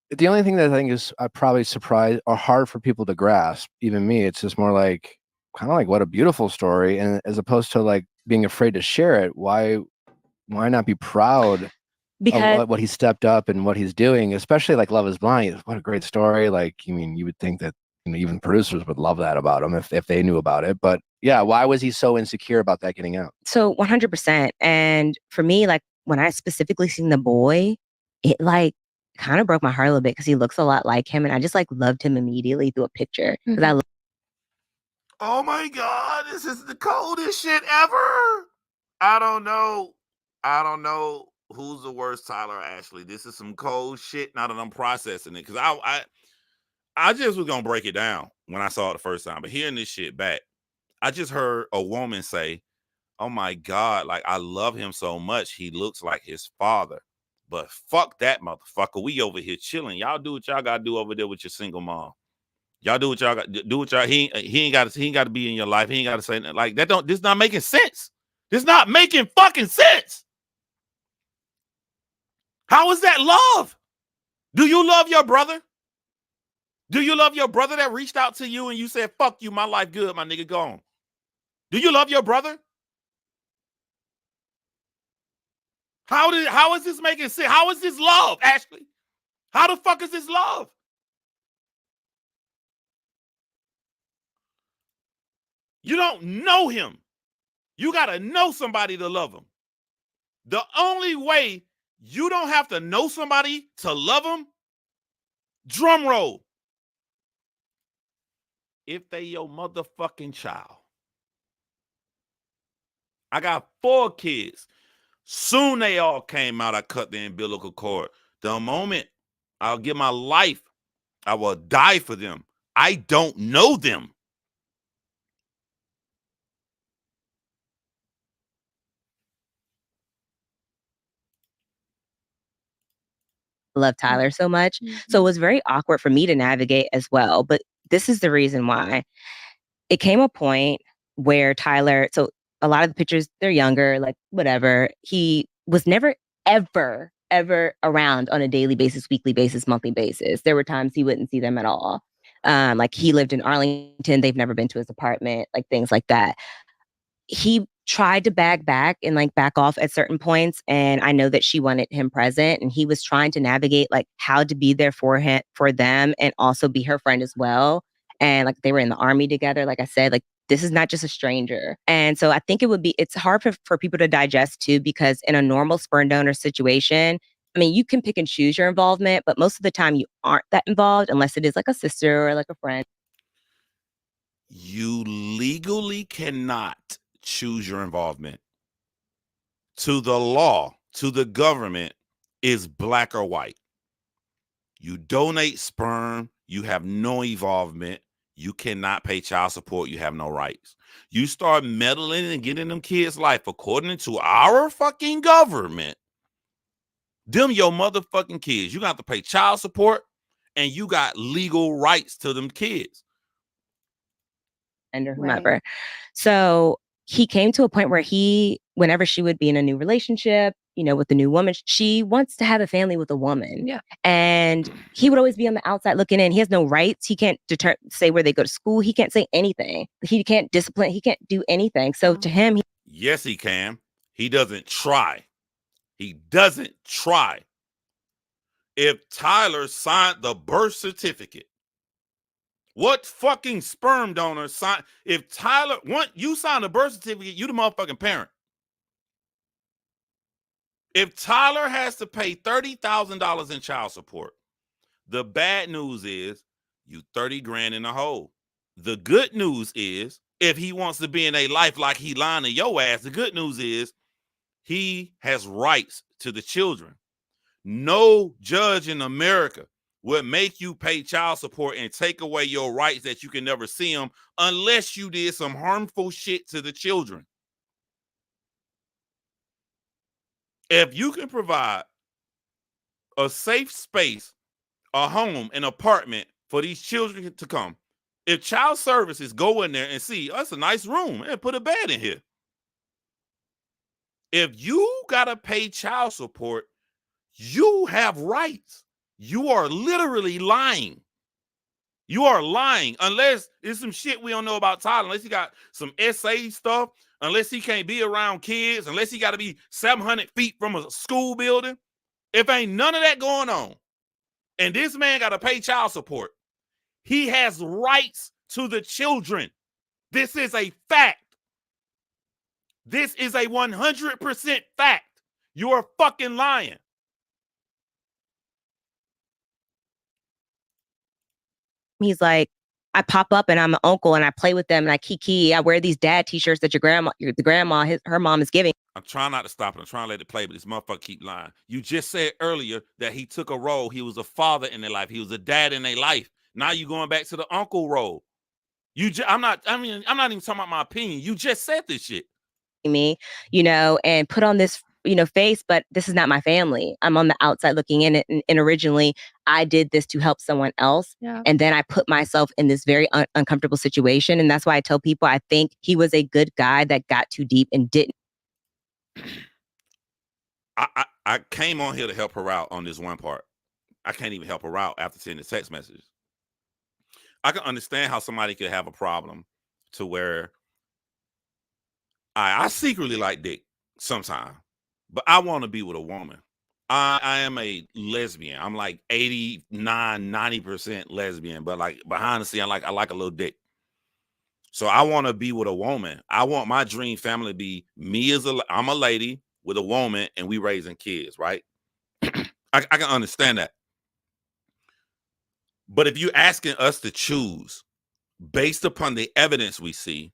the only thing that I think is probably surprised or hard for people to grasp, even me, it's just more like kind of like what a beautiful story. And as opposed to like being afraid to share it, why not be proud of what he stepped up and what he's doing, especially like Love is Blind. What a great story. Like, I mean, you would think that even producers would love that about him if they knew about it. But yeah, why was he so insecure about that getting out? So 100%. And for me, like when I specifically seen the boy, it like kind of broke my heart a little bit because he looks a lot like him. And I just like loved him immediately through a picture. Oh my God, this is the coldest shit ever. I don't know who's the worst, Tyler or Ashley. This is some cold shit now that I'm processing it. Because I just was going to break it down when I saw it the first time. But hearing this shit back, I just heard a woman say, oh my God, like I love him so much. He looks like his father. But fuck that motherfucker. We over here chilling. Y'all do what y'all got to do over there with your single mom. Y'all do what y'all got do. What y'all he ain't got to be in your life. He ain't got to say nothing. Like that. This not making sense. This not making fucking sense. How is that love? Do you love your brother? Do you love your brother that reached out to you and you said, fuck you, my life good, my nigga, gone? Do you love your brother? How is this making sense? How is this love, Ashley? How the fuck is this love? You don't know him. You got to know somebody to love him. The only way you don't have to know somebody to love him, drum roll, if they your motherfucking child. I got 4 kids. Soon they all came out. I cut the umbilical cord. The moment I'll give my life, I will die for them. I don't know them. Love Tyler so much. So it was very awkward for me to navigate as well. But this is the reason why. It came a point where Tyler, so a lot of the pictures, they're younger, like whatever. He was never, ever around on a daily basis, weekly basis, monthly basis. There were times he wouldn't see them at all. Like he lived in Arlington. They've never been to his apartment, like things like that. He tried to back and like back off at certain points. And I know that she wanted him present and he was trying to navigate like how to be there for him, for them, and also be her friend as well. And like they were in the army together. Like I said, like this is not just a stranger. And so I think it's hard for people to digest too, because in a normal sperm donor situation, I mean, you can pick and choose your involvement, but most of the time you aren't that involved unless it is like a sister or like a friend. You legally cannot choose your involvement. To the law, to the government, is black or white. You donate sperm, you have no involvement. You cannot pay child support. You have no rights. You start meddling and getting them kids' life according to our fucking government. Them your motherfucking kids. You got to pay child support and you got legal rights to them kids. And or whomever. Right. So he came to a point where whenever she would be in a new relationship, with a new woman, she wants to have a family with a woman. Yeah. And he would always be on the outside looking in. He has no rights. He can't say where they go to school. He can't say anything. He can't discipline. He can't do anything. So to him, yes, he can. He doesn't try. He doesn't try. If Tyler signed the birth certificate, what fucking sperm donor signed? If Tyler, you signed a birth certificate, you the motherfucking parent. If Tyler has to pay $30,000 in child support, the bad news is you 30 grand in the hole. The good news is if he wants to be in a life like he lying to your ass, the good news is he has rights to the children. No judge in America would make you pay child support and take away your rights that you can never see them unless you did some harmful shit to the children. If you can provide a safe space, a home, an apartment for these children to come, if child services go in there and see, oh, that's a nice room, and put a bed in here. If you gotta pay child support, you have rights. You are literally lying. You are lying unless it's some shit we don't know about Tyler, unless he got some SA stuff, unless he can't be around kids, unless he got to be 700 feet from a school building. If ain't none of that going on, and this man got to pay child support, he has rights to the children. This is a fact. This is a 100% fact. You are fucking lying. He's like, I pop up and I'm an uncle and I play with them and I kiki. I wear these dad t-shirts that her mom is giving. I'm trying not to stop it. I'm trying to let it play, but this motherfucker keep lying. You just said earlier that he took a role. He was a father in their life. He was a dad in their life. Now you going back to the uncle role. I'm not even talking about my opinion. You just said this shit. Me, and put on this, face, but this is not my family. I'm on the outside looking in it. And originally I did this to help someone else. Yeah. And then I put myself in this very uncomfortable situation. And that's why I tell people, I think he was a good guy that got too deep and didn't. I came on here to help her out on this one part. I can't even help her out after sending the text messages. I can understand how somebody could have a problem to where I secretly like dick sometimes, but I want to be with a woman. I am a lesbian. I'm like 89, 90% lesbian, but like behind the scene, I like a little dick. So I want to be with a woman. I want my dream family to be me I'm a lady with a woman and we raising kids, right? I can understand that. But if you're asking us to choose based upon the evidence we see,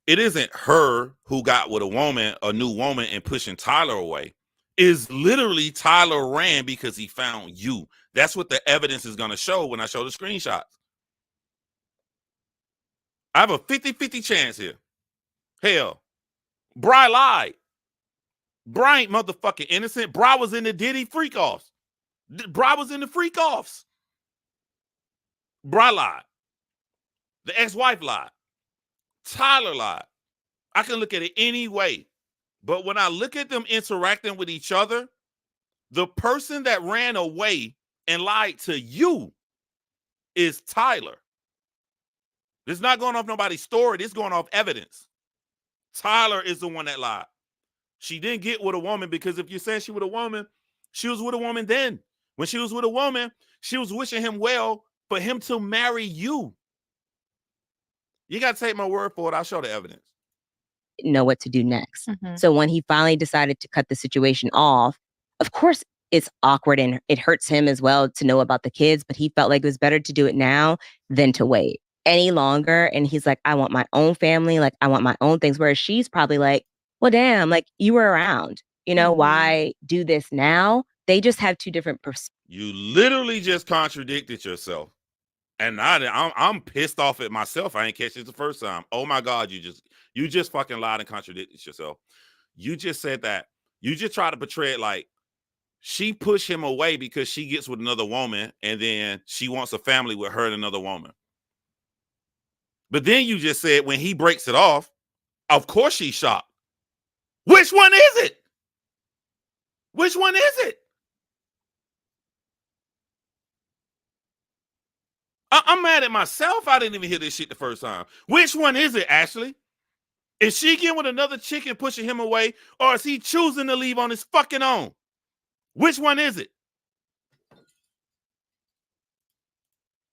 it isn't her who got with a new woman and pushing Tyler away. Is literally Tyler ran because he found you. That's what the evidence is going to show when I show the screenshots. I have a 50-50 chance here. Hell, Bri lied. Bri ain't motherfucking innocent. Bri was in the Diddy freak-offs. Bri was in the freak-offs. Bri lied. The ex-wife lied. Tyler lied. I can look at it any way. But when I look at them interacting with each other, the person that ran away and lied to you is Tyler. This is not going off nobody's story. This is going off evidence. Tyler is the one that lied. She didn't get with a woman because if you're saying she was with a woman, she was with a woman then. When she was with a woman, she was wishing him well for him to marry you. You got to take my word for it. I'll show the evidence. Know what to do next. Mm-hmm. So when he finally decided to cut the situation off, of course it's awkward and it hurts him as well to know about the kids, but he felt like it was better to do it now than to wait any longer. And he's like, I want my own family. Like, I want my own things. Whereas she's probably like, well, damn, like you were around, why do this now? They just have two different perspectives. You literally just contradicted yourself. And I'm pissed off at myself. I ain't catch it the first time. Oh my God, you just fucking lied and contradicted yourself. You just said that. You just try to portray it like she pushed him away because she gets with another woman and then she wants a family with her and another woman. But then you just said when he breaks it off, of course she's shocked. Which one is it? Which one is it? I'm mad at myself. I didn't even hear this shit the first time. Which one is it, Ashley? Is she getting with another chick and pushing him away, or is he choosing to leave on his fucking own? Which one is it?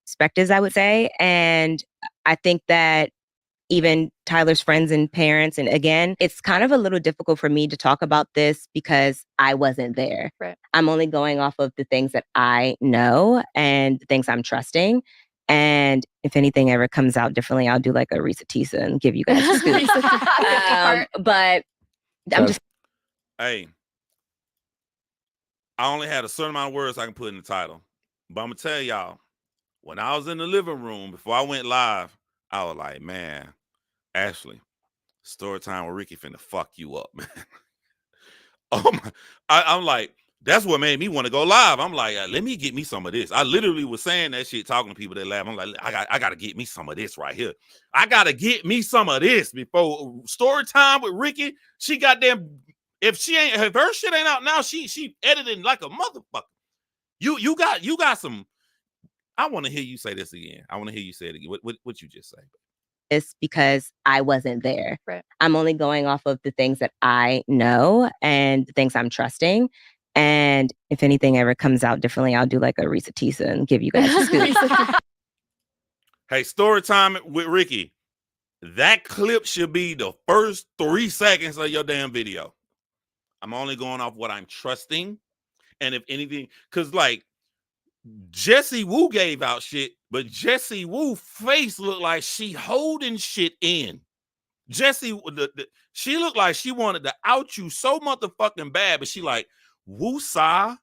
Perspectives, I would say. And I think that even Tyler's friends and parents. And again, it's kind of a little difficult for me to talk about this because I wasn't there. Right. I'm only going off of the things that I know and the things I'm trusting. And if anything ever comes out differently, I'll do like a Risa Tisa and give you guys a scoop. But I'm just. Hey, I only had a certain amount of words I can put in the title. But I'm going to tell y'all, when I was in the living room before I went live, I was like, man, Ashley, story time with Ricky finna fuck you up, man. Oh my, I'm like, that's what made me want to go live. I'm like, let me get me some of this. I literally was saying that shit, talking to people that laugh. I'm like, I got to get me some of this right here. I got to get me some of this before story time with Ricky. She goddamn, if her shit ain't out now, she editing like a motherfucker. You got some. I want to hear you say this again. I want to hear you say it again. What you just say? This because I wasn't there. Right. I'm only going off of the things that I know and the things I'm trusting. And if anything ever comes out differently, I'll do like a Risa Tisa and give you guys a scoop. Hey, story time with Ricky. That clip should be the first 3 seconds of your damn video. I'm only going off what I'm trusting. And if anything, because like Jessie Woo gave out shit, but Jessie Woo face looked like she holding shit in. Jessie, she looked like she wanted to out you so motherfucking bad, but she like, Woo-sa,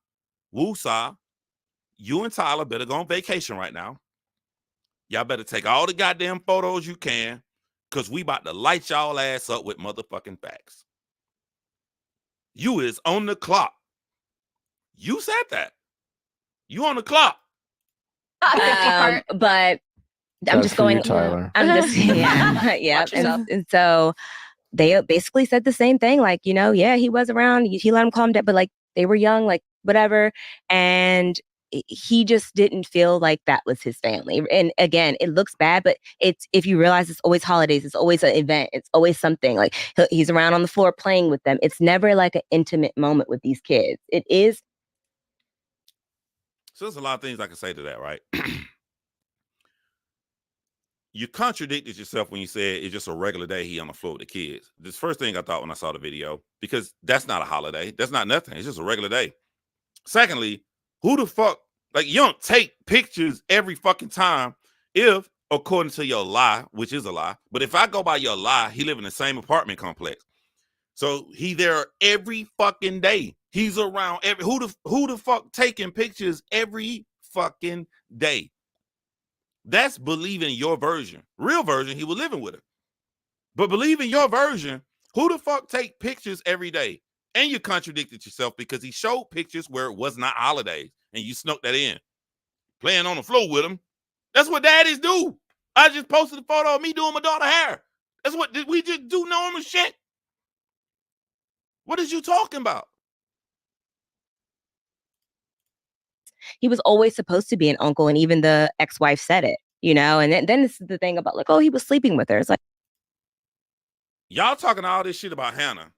you and Tyler better go on vacation right now. Y'all better take all the goddamn photos you can, because we about to light y'all ass up with motherfucking facts. You is on the clock. You said that. You on the clock. But I'm just going. Tyler. I'm just yeah. And so they basically said the same thing. Like, yeah, he was around. He let him calm down, but like they were young, like whatever. And he just didn't feel like that was his family. And again, it looks bad, but it's, if you realize, it's always holidays, it's always an event, it's always something. Like he's around on the floor playing with them. It's never like an intimate moment with these kids. It is. So there's a lot of things I can say to that, right? You contradicted yourself when you said it's just a regular day he on the floor with the kids. This first thing I thought when I saw the video, because that's not a holiday. That's not nothing. It's just a regular day. Secondly, who the fuck, like, you don't take pictures every fucking time if, according to your lie, which is a lie, but if I go by your lie, he live in the same apartment complex. So he there every fucking day. He's around who the fuck taking pictures every fucking day? That's believing your version. Real version, he was living with her. But believing your version, who the fuck take pictures every day? And you contradicted yourself because he showed pictures where it was not holidays and you snuck that in. Playing on the floor with him. That's what daddies do. I just posted a photo of me doing my daughter's hair. That's what we just do, normal shit. What is you talking about? He was always supposed to be an uncle, and even the ex-wife said it, and then this is the thing about like, oh, he was sleeping with her. It's like, y'all talking all this shit about Hannah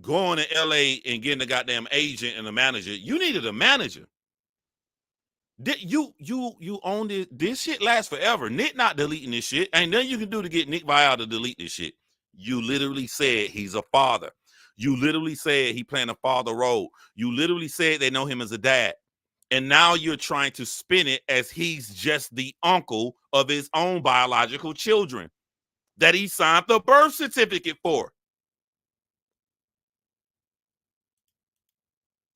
going to LA and getting a goddamn agent and a manager. You needed a manager. You own this shit lasts forever. Nick not deleting this shit. Ain't nothing you can do to get Nick Viall to delete this shit. You literally said he's a father. You literally said he playing a father role. You literally said they know him as a dad. And now you're trying to spin it as he's just the uncle of his own biological children that he signed the birth certificate for.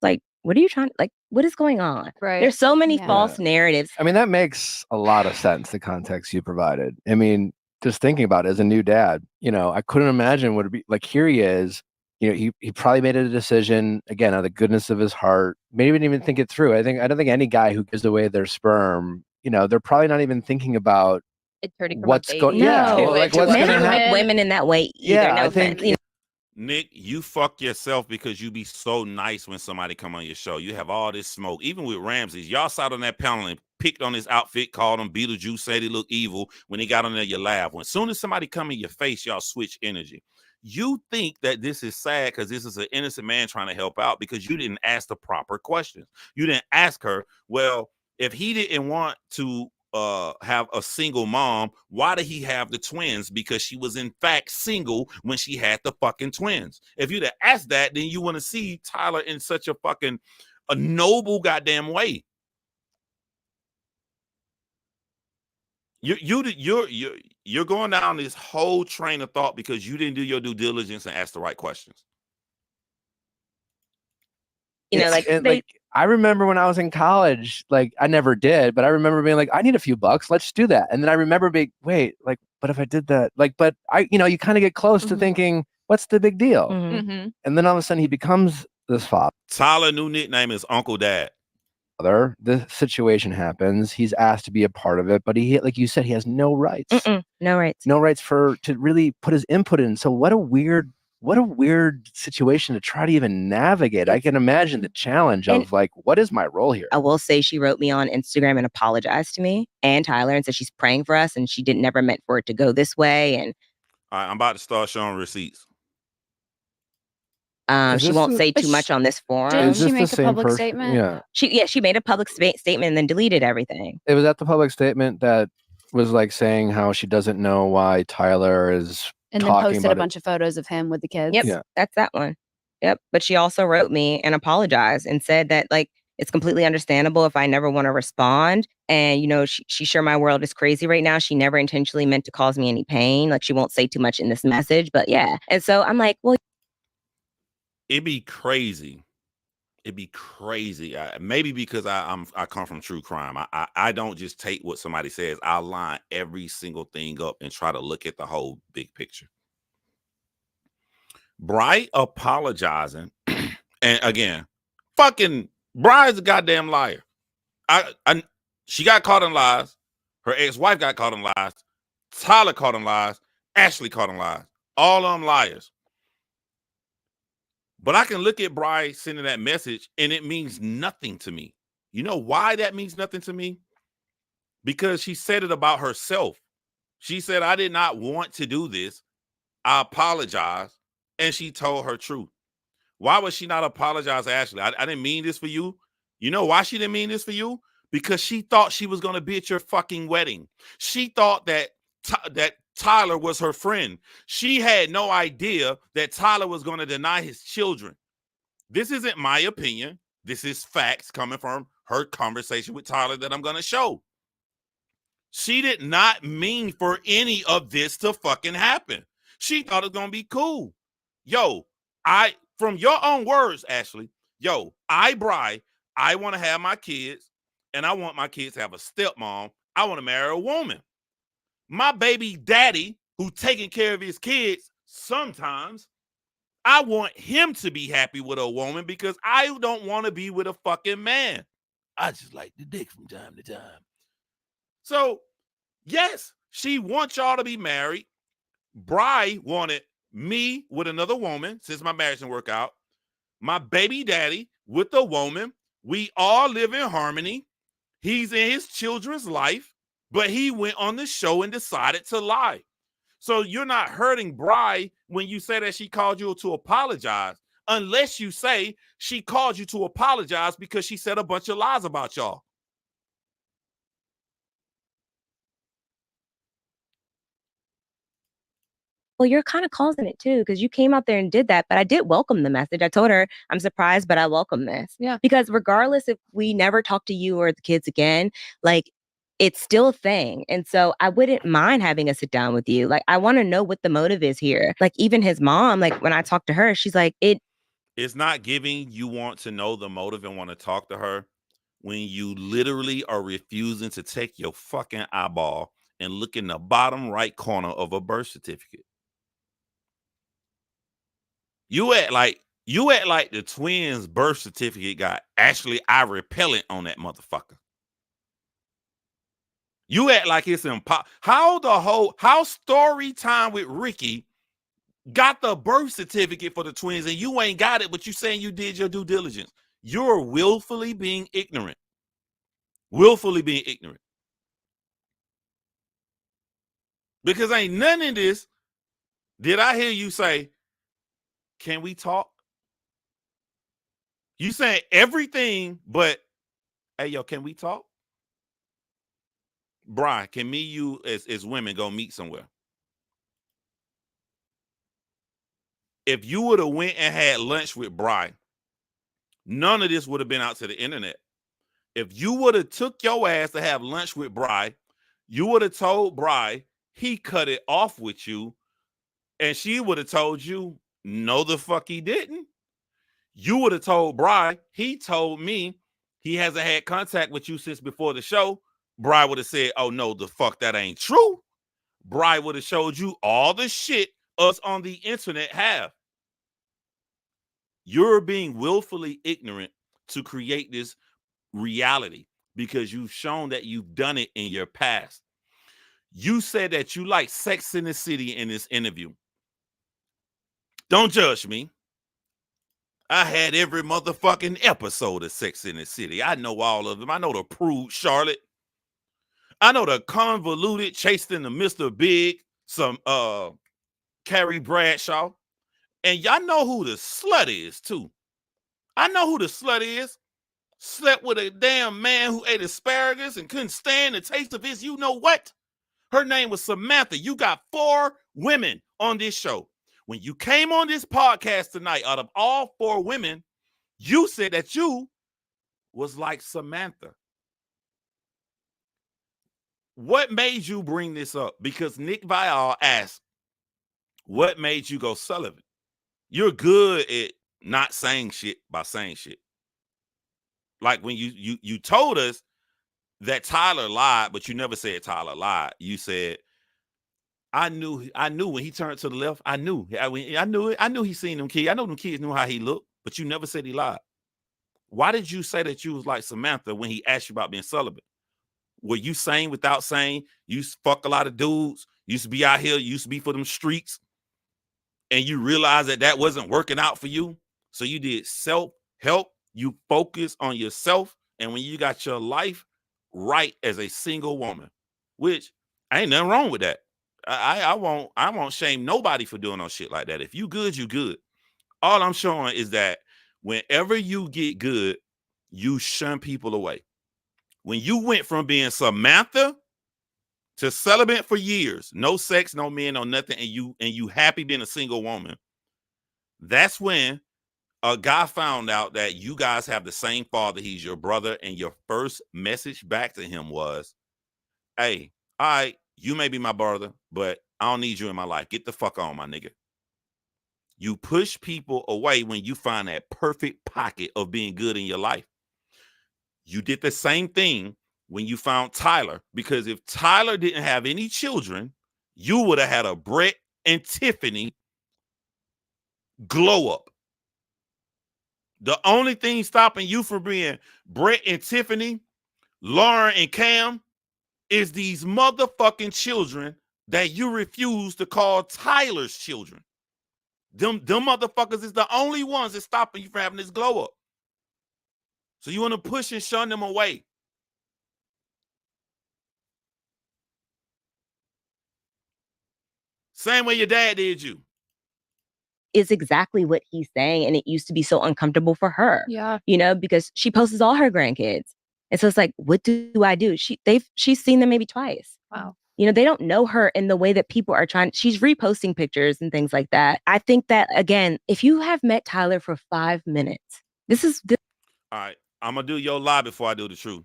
Like, what are you trying? Like, what is going on? Right. There's so many false narratives. I mean, that makes a lot of sense, the context you provided. I mean, just thinking about it as a new dad, I couldn't imagine what it'd be like. Here he is, he probably made a decision, again, out of the goodness of his heart. Maybe didn't even think it through. I don't think any guy who gives away their sperm, they're probably not even thinking about what's going. Yeah, like what's going to happen. Women in that way either. Yeah, no I think. Nick, you fuck yourself because you be so nice when somebody come on your show. You have all this smoke. Even with Ramses, y'all sat on that panel and picked on his outfit, called him Beetlejuice, said he looked evil. When he got on there, you laugh. When soon as somebody come in your face, y'all switch energy. You think that this is sad because this is an innocent man trying to help out because you didn't ask the proper questions. You didn't ask her, well, if he didn't want to have a single mom. Why did he have the twins? Because she was in fact single when she had the fucking twins. If you'd have asked that, then you want to see Tyler in such a fucking a noble goddamn way. You're going down this whole train of thought because you didn't do your due diligence and ask the right questions. You know, like I remember when I was in college, like I never did, but I remember being like, I need a few bucks, let's do that. And then I remember being, wait, like, but if I did that, like, but I, you know, you kind of get close to thinking, what's the big deal? And then all of a sudden he becomes this father. Tyler's new nickname is Uncle Dad. The situation happens. He's asked to be a part of it, but he, like you said, he has no rights. No rights. No rights to really put his input in. So what a weird situation to try to even navigate. I can imagine the challenge of like, what is my role here? I will say she wrote me on Instagram and apologized to me and Tyler and said she's praying for us and she never meant for it to go this way. And all right, I'm about to start showing receipts. She won't say too much on this forum. Didn't she make a public statement? Yeah. She made a public statement and then deleted everything. It was at the public statement that was like saying how she doesn't know why Tyler is and then posted a bunch of photos of him with the kids. Yep, yeah. That's that one. Yep. But she also wrote me and apologized and said that like it's completely understandable if I never want to respond. And, you know, she sure my world is crazy right now. She never intentionally meant to cause me any pain. Like she won't say too much in this message, but yeah. And so I'm like, well, it'd be crazy. It'd be crazy. Maybe because I come from true crime. I don't just take what somebody says. I line every single thing up and try to look at the whole big picture. Bright apologizing, and again, fucking Bride's a goddamn liar. She got caught in lies. Her ex-wife got caught in lies. Tyler caught in lies. Ashley caught in lies. All of them liars. But I can look at Bri sending that message and it means nothing to me. You know why that means nothing to me? Because she said it about herself. She said, I did not want to do this. I apologize. And she told her truth. Why would she not apologize, Ashley? I didn't mean this for you. You know why she didn't mean this for you? Because she thought she was going to be at your fucking wedding. She thought that Tyler was her friend. She had no idea that Tyler was going to deny his children. This isn't my opinion. This is facts coming from her conversation with Tyler that I'm going to show. She did not mean for any of this to fucking happen. She thought it was going to be cool. Yo, from your own words, Ashley, Bri, I want to have my kids and I want my kids to have a stepmom. I want to marry a woman. My baby daddy, who's taking care of his kids sometimes, I want him to be happy with a woman because I don't want to be with a fucking man. I just like the dick from time to time. So, yes, she wants y'all to be married. Bri wanted me with another woman since my marriage didn't work out. My baby daddy with a woman. We all live in harmony. He's in his children's life. But he went on the show and decided to lie. So you're not hurting Bri when you say that she called you to apologize, unless you say she called you to apologize because she said a bunch of lies about y'all. Well, you're kind of causing it too, because you came out there and did that. But I did welcome the message. I told her, I'm surprised, but I welcome this. Yeah. Because regardless if we never talk to you or the kids again, like, it's still a thing. And so I wouldn't mind having a sit down with you. Like, I want to know what the motive is here. Like, even his mom, like, when I talked to her, she's like, it's not giving you want to know the motive and want to talk to her when you literally are refusing to take your fucking eyeball and look in the bottom right corner of a birth certificate. You act like the twins' birth certificate got actually eye repellent on that motherfucker. You act like it's impossible. How story time with Ricky got the birth certificate for the twins and you ain't got it, but you saying you did your due diligence. You're willfully being ignorant. Willfully being ignorant. Because ain't none in this did I hear you say, can we talk? You saying everything but, hey, yo, can we talk? Bri, can me you as women go meet somewhere? If you would have went and had lunch with Bri, none of this would have been out to the internet. If you would have took your ass to have lunch with Bri, you would have told Bri he cut it off with you, and she would have told you, no, the fuck he didn't. You would have told Bri, he told me he hasn't had contact with you since before the show. Bri would have said, oh, no, the fuck, that ain't true. Bri would have showed you all the shit us on the internet have. You're being willfully ignorant to create this reality because you've shown that you've done it in your past. You said that you like Sex in the City in this interview. Don't judge me. I had every motherfucking episode of Sex in the City. I know all of them. I know the prude Charlotte. I know the convoluted Chasing the Mr. Big, some Carrie Bradshaw. And y'all know who the slut is, too. I know who the slut is. Slept with a damn man who ate asparagus and couldn't stand the taste of his, you know what? Her name was Samantha. You got 4 women on this show. When you came on this podcast tonight, out of all 4 women, you said that you was like Samantha. What made you bring this up? Because Nick Viall asked, what made you go Sullivan? You're good at not saying shit by saying shit. Like when you told us that Tyler lied, but you never said Tyler lied. You said, I knew when he turned to the left. I knew it. I knew he seen them kids. I know them kids knew how he looked, but you never said he lied. Why did you say that you was like Samantha when he asked you about being celibate? Were you saying without saying? You used to fuck a lot of dudes. You used to be out here. You used to be for them streets. And you realized that wasn't working out for you. So you did self-help. You focus on yourself. And when you got your life right as a single woman, which ain't nothing wrong with that. I won't shame nobody for doing no shit like that. If you good, you good. All I'm showing is that whenever you get good, you shun people away. When you went from being Samantha to celibate for years, no sex, no men, no nothing, and you happy being a single woman, that's when a guy found out that you guys have the same father. He's your brother, and your first message back to him was, hey, all right, you may be my brother, but I don't need you in my life. Get the fuck on, my nigga. You push people away when you find that perfect pocket of being good in your life. You did the same thing when you found Tyler, because if Tyler didn't have any children, you would have had a Brett and Tiffany glow up. The only thing stopping you from being Brett and Tiffany, Lauren and Cam, is these motherfucking children that you refuse to call Tyler's children. Them motherfuckers is the only ones that's stopping you from having this glow up. So you want to push and shun them away. Same way your dad did you. Is exactly what he's saying. And it used to be so uncomfortable for her. Yeah. You know, because she posts all her grandkids. And so it's like, what do I do? She's seen them maybe twice. Wow. You know, they don't know her in the way that people are trying. She's reposting pictures and things like that. I think that, again, if you have met Tyler for 5 minutes, this is. All right. I'm going to do your lie before I do the truth.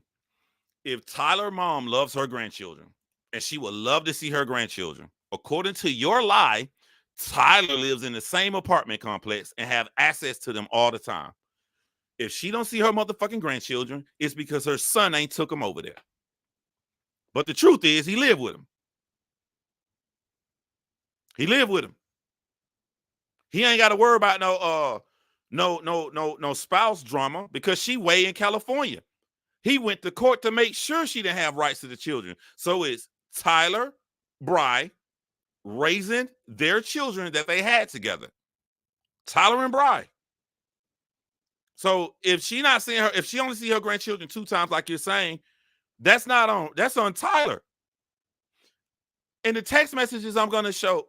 If Tyler's mom loves her grandchildren and she would love to see her grandchildren, according to your lie, Tyler lives in the same apartment complex and have access to them all the time. If she don't see her motherfucking grandchildren, it's because her son ain't took them over there. But the truth is, he lived with him. He lived with him. He ain't got to worry about no spouse drama because she way in California. He went to court to make sure she didn't have rights to the children. So it's Tyler, Bri, raising their children that they had together. Tyler and Bri. So if she not seeing her, if she only see her grandchildren 2 times, like you're saying, that's on Tyler. In the text messages I'm gonna show,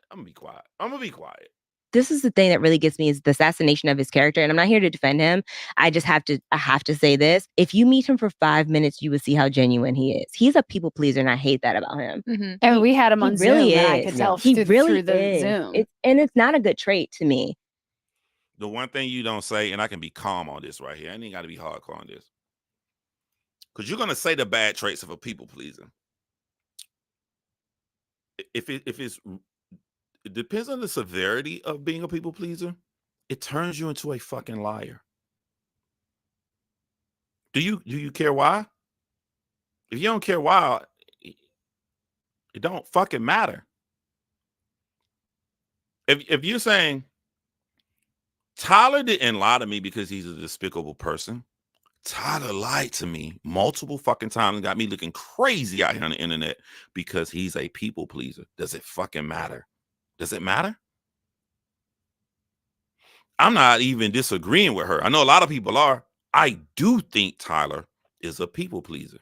I'm gonna be quiet. this is the thing that really gets me is the assassination of his character. And I'm not here to defend him. I have to say this. If you meet him for 5 minutes, you will see how genuine he is. He's a people pleaser, and I hate that about him. Mm-hmm. And we had him on Zoom, and I could tell through the Zoom. And it's not a good trait to me. The one thing you don't say, and I can be calm on this right here. I ain't got to be hardcore on this. Because you're going to say the bad traits of a people pleaser. It depends on the severity of being a people pleaser. It turns you into a fucking liar. Do you care why? If you don't care why, it don't fucking matter. If you're saying Tyler didn't lie to me because he's a despicable person, Tyler lied to me multiple fucking times and got me looking crazy out here on the internet because he's a people pleaser. Does it fucking matter? Does it matter? I'm not even disagreeing with her. I know a lot of people are. I do think Tyler is a people pleaser,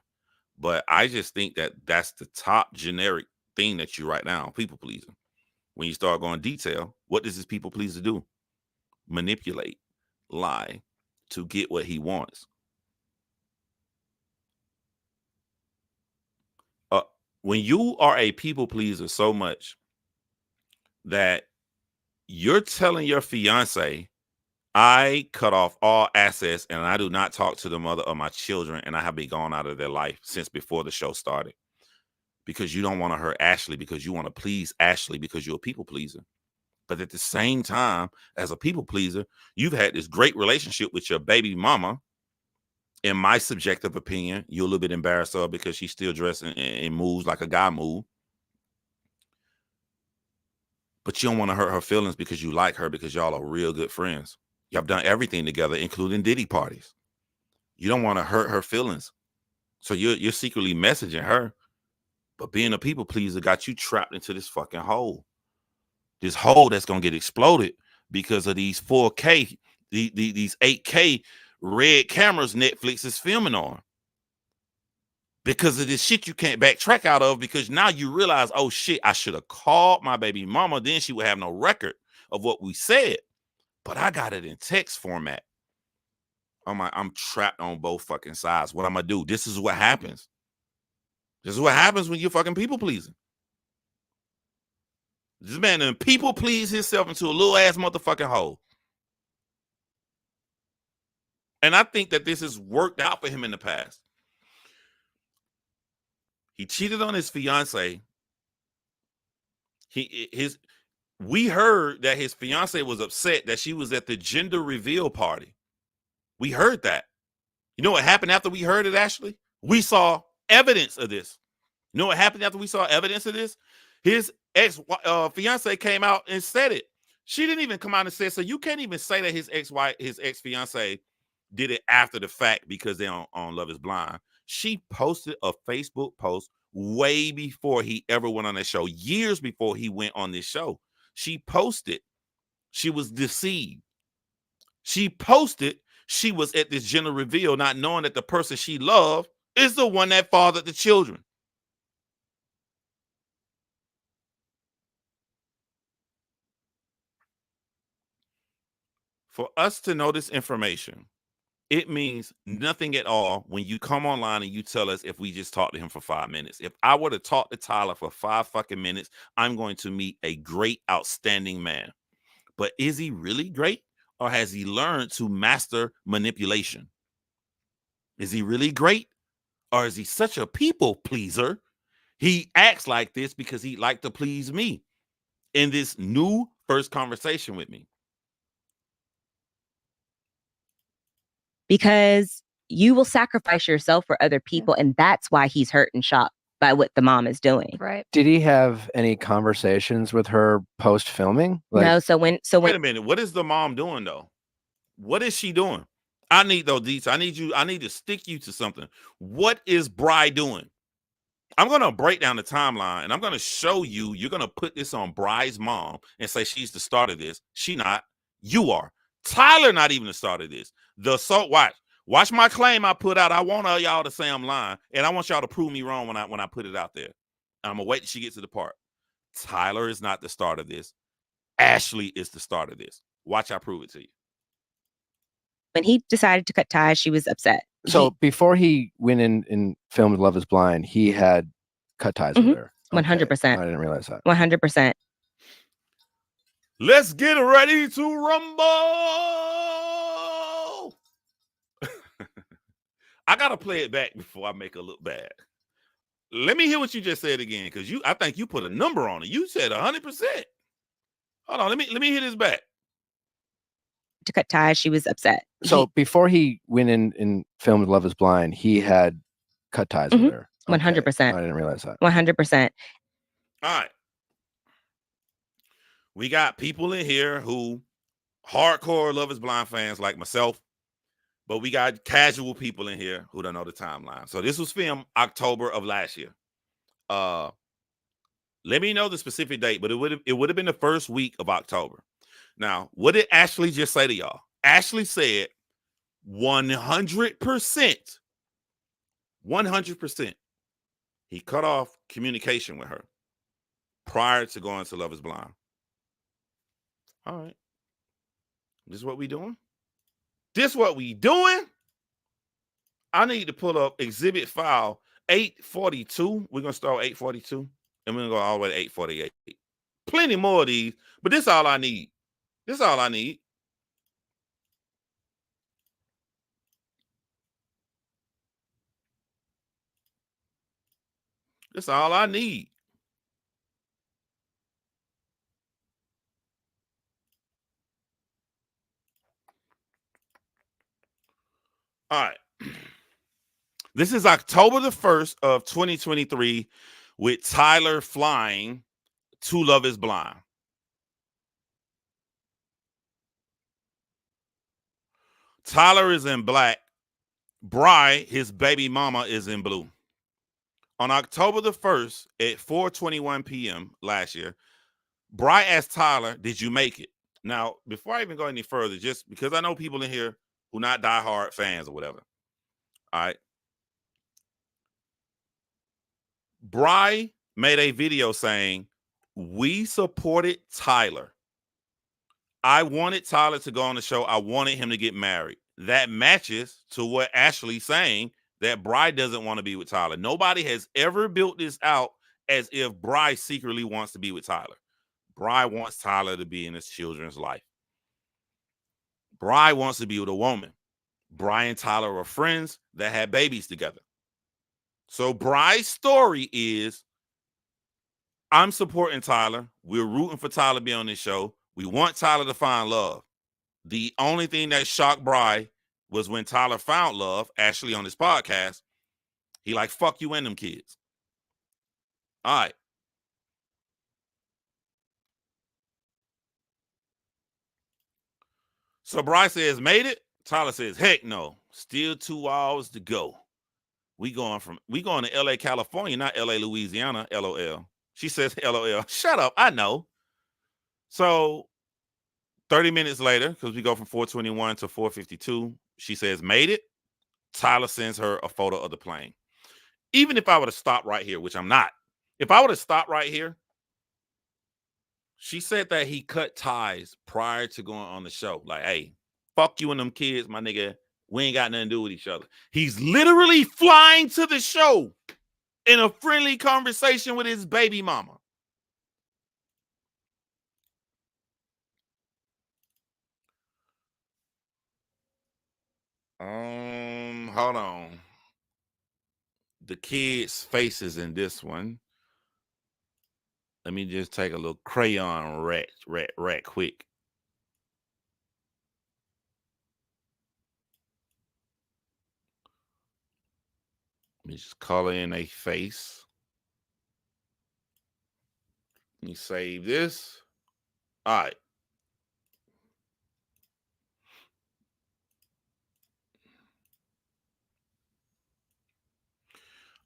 but I just think that that's the top generic thing that you write down, people pleaser. When you start going detail, what does this people pleaser do? Manipulate, lie to get what he wants. When you are a people pleaser so much that you're telling your fiance, I cut off all assets and I do not talk to the mother of my children, and I have been gone out of their life since before the show started, because you don't want to hurt Ashley, because you want to please Ashley, because you're a people pleaser. But at the same time, as a people pleaser, you've had this great relationship with your baby mama. In my subjective opinion, you're a little bit embarrassed of because she's still dressed and moves like a guy move. But you don't want to hurt her feelings because you like her, because y'all are real good friends. Y'all have done everything together, including Diddy parties. You don't want to hurt her feelings. So you're secretly messaging her. But being a people pleaser got you trapped into this fucking hole. This hole that's going to get exploded because of these 4K, these 8K red cameras Netflix is filming on. Because of this shit you can't backtrack out of, because now you realize, oh shit, I should have called my baby mama. Then she would have no record of what we said. But I got it in text format. I'm trapped on both fucking sides. What I'm going to do? This is what happens. This is what happens when you're fucking people pleasing. This man done people please himself into a little ass motherfucking hole. And I think that this has worked out for him in the past. He cheated on his fiance. We heard that his fiance was upset that she was at the gender reveal party. We heard that. You know what happened after we heard it, Ashley? We saw evidence of this. You know what happened after we saw evidence of this? His ex-fiance came out and said it. She didn't even come out and say it. So you can't even say that his ex-fiance did it after the fact because they on Love is Blind. She posted a Facebook post way before he ever went on that show, years before he went on this show. She posted she was deceived. She posted she was at this gender reveal, not knowing that the person she loved is the one that fathered the children. For us to know this information, it means nothing at all when you come online and you tell us if we just talk to him for 5 minutes. If I were to talk to Tyler for 5 fucking minutes, I'm going to meet a great, outstanding man. But is he really great, or has he learned to master manipulation? Is he really great, or is he such a people pleaser? He acts like this because he liked to please me in this new first conversation with me. Because you will sacrifice yourself for other people, and that's why he's hurt and shocked by what the mom is doing. Right. Did he have any conversations with her post filming? No. So when wait a minute, what is the mom doing though? What is she doing? I need those details. I need to stick you to something. What is Bri doing? I'm gonna break down the timeline and I'm gonna show you. You're gonna put this on Bri's mom and say she's the start of this. She not. You are. Tyler not even the start of this. Watch my claim I put out. I want all y'all to say I'm lying, and I want y'all to prove me wrong when I put it out there. I'm gonna wait till she gets to the part. Tyler is not the start of this. Ashley is the start of this. Watch, I prove it to you. When he decided to cut ties, she was upset. So before he went in and filmed Love is Blind, he had cut ties with her. 100%. I didn't realize that. 100%. Let's get ready to rumble. I gotta play it back before I make her look bad. Let me hear what you just said again, because I think you put a number on it. You said 100%. Hold on, let me hear this back. To cut ties, she was upset. So before he went in and filmed Love is Blind, he had cut ties with her. 100%. I didn't realize that. 100%. All right. We got people in here who hardcore Love is Blind fans like myself, but we got casual people in here who don't know the timeline. So this was filmed October of last year. Let me know the specific date, but it would have been the first week of October. Now, what did Ashley just say to y'all? Ashley said 100%. 100%. He cut off communication with her prior to going to Love is Blind. All right. This is what we doing? This what we doing? I need to pull up exhibit file 842. We're going to start 842, and we're going to go all the way to 848. Plenty more of these, but this is all I need. This is all I need. That's all I need. All right. This is October the 1st of 2023 with Tyler flying to Love is Blind. Tyler is in black. Bri, his baby mama, is in blue. On October the 1st at 4:21 p.m. last year, Bri asked Tyler, "Did you make it?" Now, before I even go any further, just because I know people in here who not diehard fans or whatever. All right. Bri made a video saying, "We supported Tyler. I wanted Tyler to go on the show. I wanted him to get married." That matches to what Ashley's saying, that Bri doesn't want to be with Tyler. Nobody has ever built this out as if Bri secretly wants to be with Tyler. Bri wants Tyler to be in his children's life. Bri wants to be with a woman. Bri and Tyler are friends that had babies together. So Bri's story is, I'm supporting Tyler. We're rooting for Tyler to be on this show. We want Tyler to find love. The only thing that shocked Bri was when Tyler found love, Ashley on his podcast. He like, fuck you and them kids. All right. So Bri says, made it. Tyler says, heck no. Still 2 hours to go. We going to LA, California, not LA, Louisiana, LOL. She says, LOL. Shut up. I know. So 30 minutes later, because we go from 4:21 to 4:52, she says, made it. Tyler sends her a photo of the plane. Even if I would have stopped right here, which I'm not, if I would have stopped right here, she said that he cut ties prior to going on the show. Like, hey, fuck you and them kids, my nigga. We ain't got nothing to do with each other. He's literally flying to the show in a friendly conversation with his baby mama. Hold on. The kids' faces in this one. Let me just take a little crayon rat quick. Let me just color in a face. Let me save this. All right.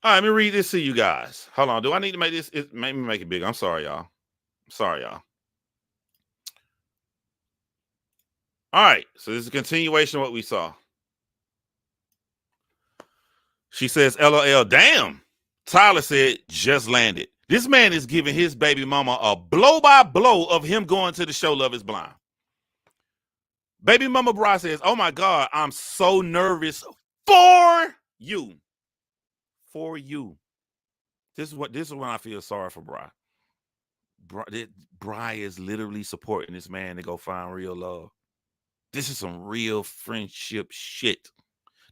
All right, let me read this to you guys. Hold on. Do I need to make this? Make me make it big. I'm sorry, y'all. All right. So this is a continuation of what we saw. She says, LOL, damn. Tyler said, just landed. This man is giving his baby mama a blow-by-blow of him going to the show Love is Blind. Baby mama Bri says, oh my God, I'm so nervous for you. For you. This is when I feel sorry for Bri. Bri is literally supporting this man to go find real love. This is some real friendship shit.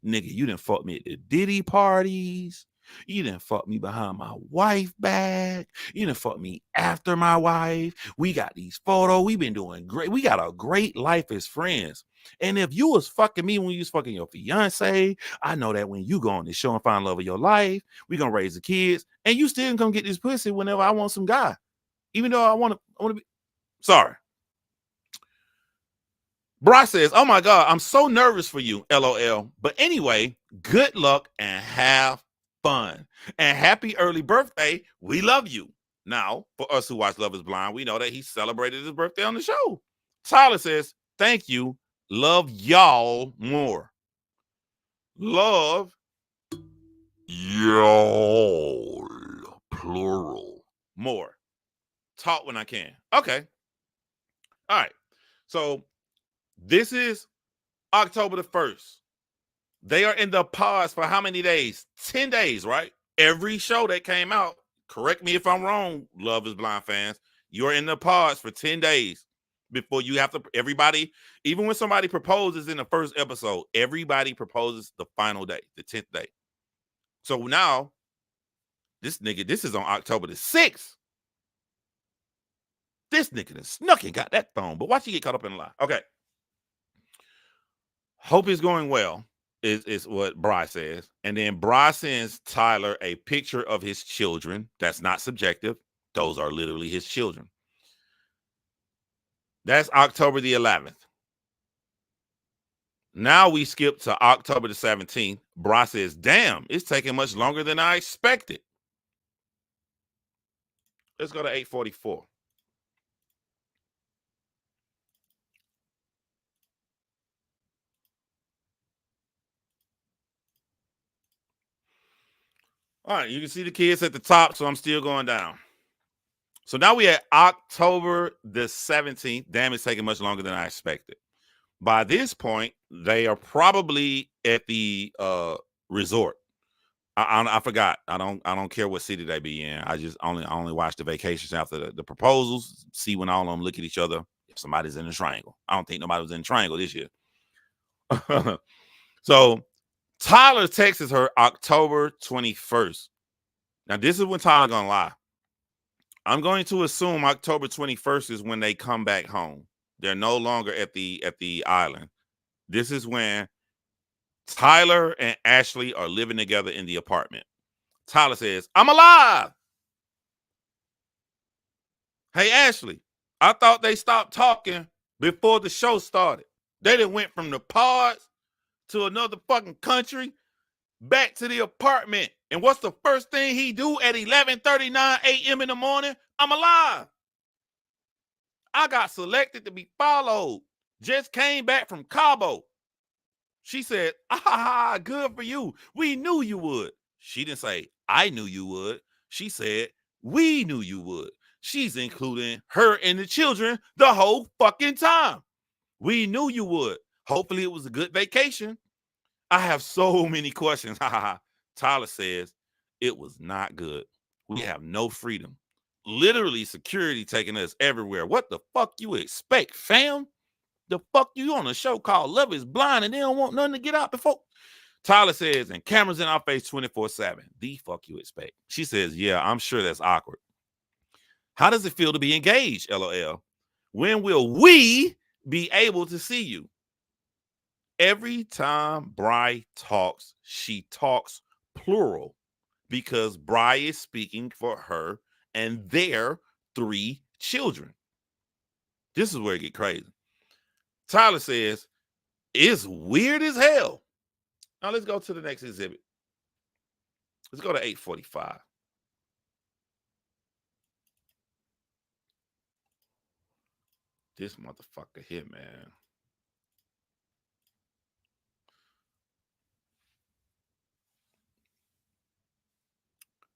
Nigga, you done fucked me at the Diddy parties. You done fucked me behind my wife back. You done fucked me after my wife. We got these photos. We been doing great. We got a great life as friends. And if you was fucking me when you was fucking your fiance, I know that when you go on this show and find love of your life, we gonna raise the kids, and you still gonna get this pussy whenever I want some guy. Even though I want to be sorry. Bri says, oh my God, I'm so nervous for you, LOL. But anyway, good luck and have fun. And happy early birthday. We love you. Now, for us who watch Love is Blind, we know that he celebrated his birthday on the show. Tyler says, thank you. Love y'all more. Love y'all, plural, more. Talk when I can. Okay. All right. So this is October the 1st. They are in the pause for how many days? 10 days, right? Every show that came out, correct me if I'm wrong, Love is Blind fans, you're in the pause for 10 days before you have to, everybody, even when somebody proposes in the first episode, everybody proposes the final day, the 10th day. So now, this is on October the 6th. This nigga done snuck and got that phone, but watch you get caught up in a lie. Okay. Hope it's going well, is what Bri says. And then Bri sends Tyler a picture of his children. That's not subjective. Those are literally his children. That's October the 11th. Now we skip to October the 17th. Bri says, damn, it's taking much longer than I expected. Let's go to 8:44. All right, you can see the kids at the top, so I'm still going down. So now we at October the 17th. Damn, it's taking much longer than I expected. By this point, they are probably at the resort. I forgot. I don't care what city they be in. I only watch the vacations after the proposals, see when all of them look at each other. If somebody's in a triangle. I don't think nobody was in a triangle this year. So Tyler texts her October 21st. Now, this is when Tyler gonna lie. I'm going to assume October 21st is when they come back home. They're no longer at the island. This is when Tyler and Ashley are living together in the apartment. Tyler says, I'm alive. Hey, Ashley, I thought they stopped talking before the show started. They done went from the pods to another fucking country back to the apartment. And what's the first thing he do at 11:39 a.m. in the morning? I'm alive. I got selected to be followed. Just came back from Cabo. She said, good for you. We knew you would. She didn't say, I knew you would. She said, we knew you would. She's including her and the children the whole fucking time. We knew you would. Hopefully it was a good vacation. I have so many questions. Tyler says, it was not good. We have no freedom. Literally security taking us everywhere. What the fuck you expect, fam? The fuck you on a show called Love is Blind and they don't want nothing to get out before? Tyler says, and cameras in our face 24/7. The fuck you expect? She says, yeah, I'm sure that's awkward. How does it feel to be engaged, LOL? When will we be able to see you? Every time Bri talks, she talks plural because Bri is speaking for her and their 3 children. This is where it gets crazy. Tyler says, it's weird as hell. Now let's go to the next exhibit. Let's go to 8:45. This motherfucker here, man.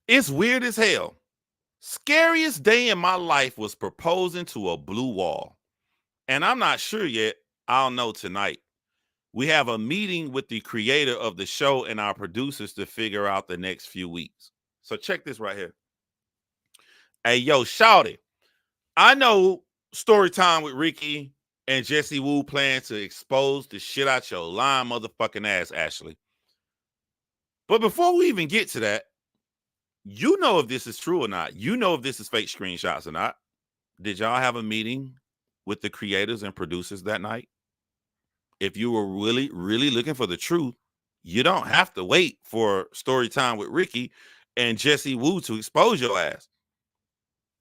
It's weird as hell. Scariest day in my life was proposing to a blue wall. And I'm not sure yet. I'll know tonight. We have a meeting with the creator of the show and our producers to figure out the next few weeks. So check this right here. Hey, yo, shawty. I know story time with Ricky and Jesse Wu plan to expose the shit out your lying motherfucking ass, Ashley. But before we even get to that, you know if this is true or not. You know if this is fake screenshots or not. Did y'all have a meeting with the creators and producers that night? If you were really, really looking for the truth, you don't have to wait for story time with Ricky and Jesse Wu to expose your ass.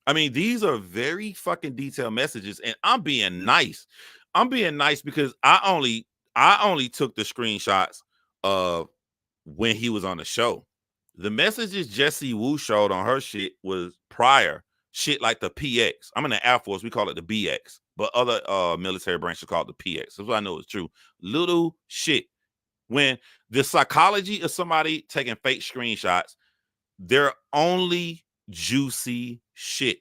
I mean, these are very fucking detailed messages, and I'm being nice. I'm being nice because I only took the screenshots of when he was on the show. The messages Jesse Wu showed on her shit was prior shit like the PX. I'm in the Air Force, we call it the BX, but other military branches call it the PX. That's what I know is true. Little shit. When the psychology of somebody taking fake screenshots, they're only juicy shit.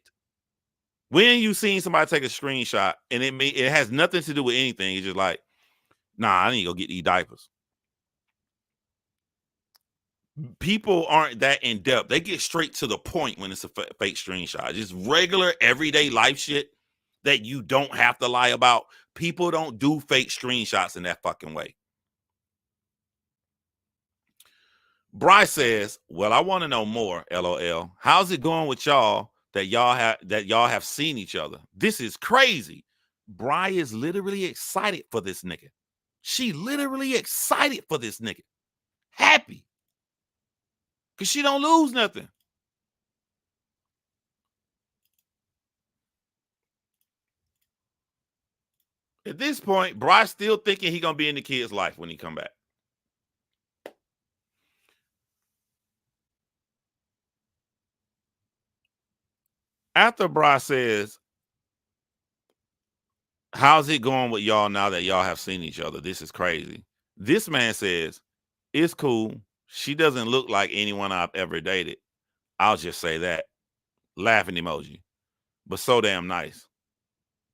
When you seen somebody take a screenshot and it has nothing to do with anything, it's just like, nah, I need to go get these diapers. People aren't that in depth. They get straight to the point when it's a fake screenshot. Just regular everyday life shit that you don't have to lie about. People don't do fake screenshots in that fucking way. Bryce says, well, I want to know more, LOL. How's it going with y'all that y'all have seen each other? This is crazy. Bry is literally excited for this nigga. She literally excited for this nigga. Happy. Because she don't lose nothing. At this point, Bryce still thinking he going to be in the kid's life when he come back. After Bryce says, how's it going with y'all now that y'all have seen each other? This is crazy. This man says, it's cool. She doesn't look like anyone I've ever dated. I'll just say that. Laughing emoji. But so damn nice.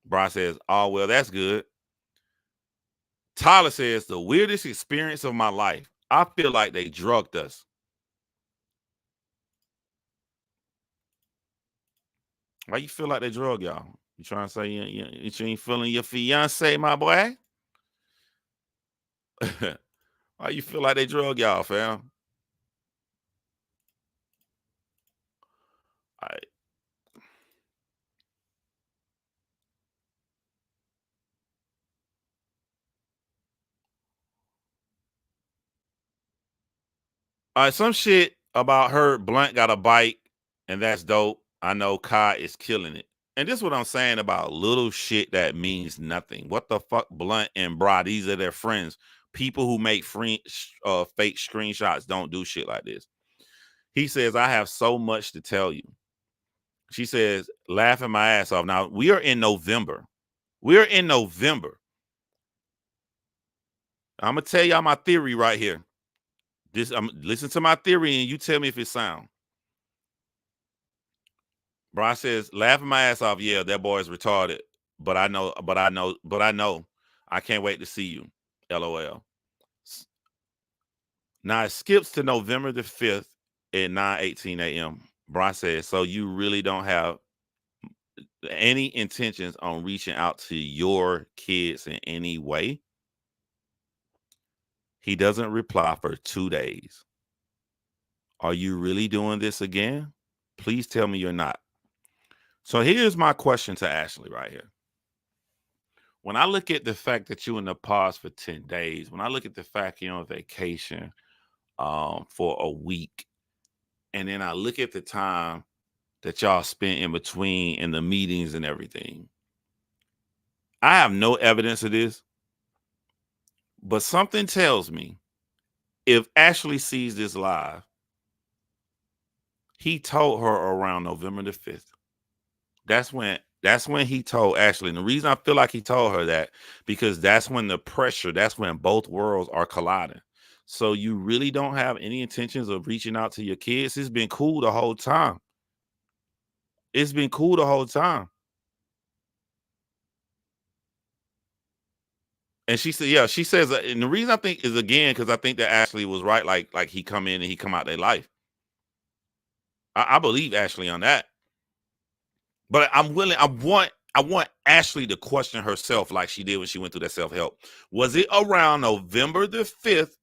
Bryce says, oh, well, that's good. Tyler says, the weirdest experience of my life. I feel like they drugged us. Why you feel like they drug y'all? You trying to say you ain't feeling your fiance, my boy? Why you feel like they drug y'all, fam? All right, some shit about her Blunt got a bike, and that's dope. I know Kai is killing it. And this is what I'm saying about little shit that means nothing. What the fuck, Blunt and Bra, these are their friends. People who make fake screenshots don't do shit like this. He says, I have so much to tell you. She says, laughing my ass off. Now, we are in November. We're in November. I'm going to tell y'all my theory right here. Listen to my theory and you tell me if it's sound. Brian says, laughing my ass off. Yeah, that boy is retarded. But I know. I can't wait to see you. LOL. Now it skips to November the 5th at 9:18 a.m. Brian says, so you really don't have any intentions on reaching out to your kids in any way? He doesn't reply for 2 days. Are you really doing this again? Please tell me you're not. So here's my question to Ashley right here. When I look at the fact that you're in the pause for 10 days, when I look at the fact you're on vacation for a week, and then I look at the time that y'all spent in between and the meetings and everything, I have no evidence of this, but something tells me if Ashley sees this live, he told her around November the 5th. That's when he told Ashley. And the reason I feel like he told her that, because that's when the pressure, that's when both worlds are colliding. So you really don't have any intentions of reaching out to your kids. It's been cool the whole time. It's been cool the whole time. And she said, yeah, she says, and the reason I think is, again, because I think that Ashley was right. Like he come in and he come out their life. I believe Ashley on that. But I'm willing, I want Ashley to question herself like she did when she went through that self-help. Was it around November the 5th,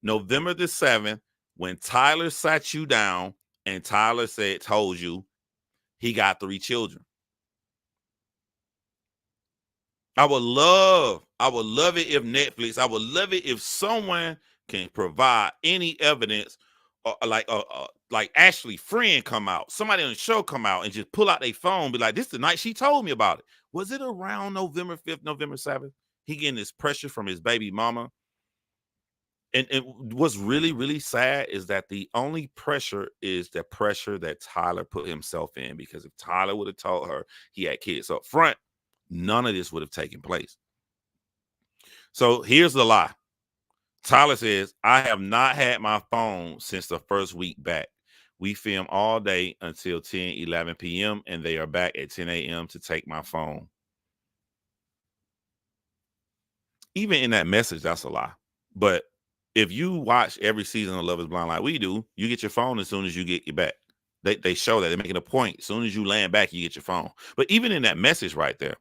November the 7th, when Tyler sat you down and Tyler told you he got 3 children? I would love it if Netflix, I would love it if someone can provide any evidence, like Ashley friend come out, somebody on the show come out and just pull out their phone, be like, this is the night she told me about it. Was it around November 5th, November 7th? He getting this pressure from his baby mama. And what's really, really sad is that the only pressure is the pressure that Tyler put himself in, because if Tyler would have told her he had kids up front, none of this would have taken place. So here's the lie. Tyler says, I have not had my phone since the first week back. We film all day until 10, 11 p.m. and they are back at 10 a.m. to take my phone. Even in that message, that's a lie. But if you watch every season of Love is Blind like we do, you get your phone as soon as you get your back. They show that. They're making a point. As soon as you land back, you get your phone. But even in that message right there,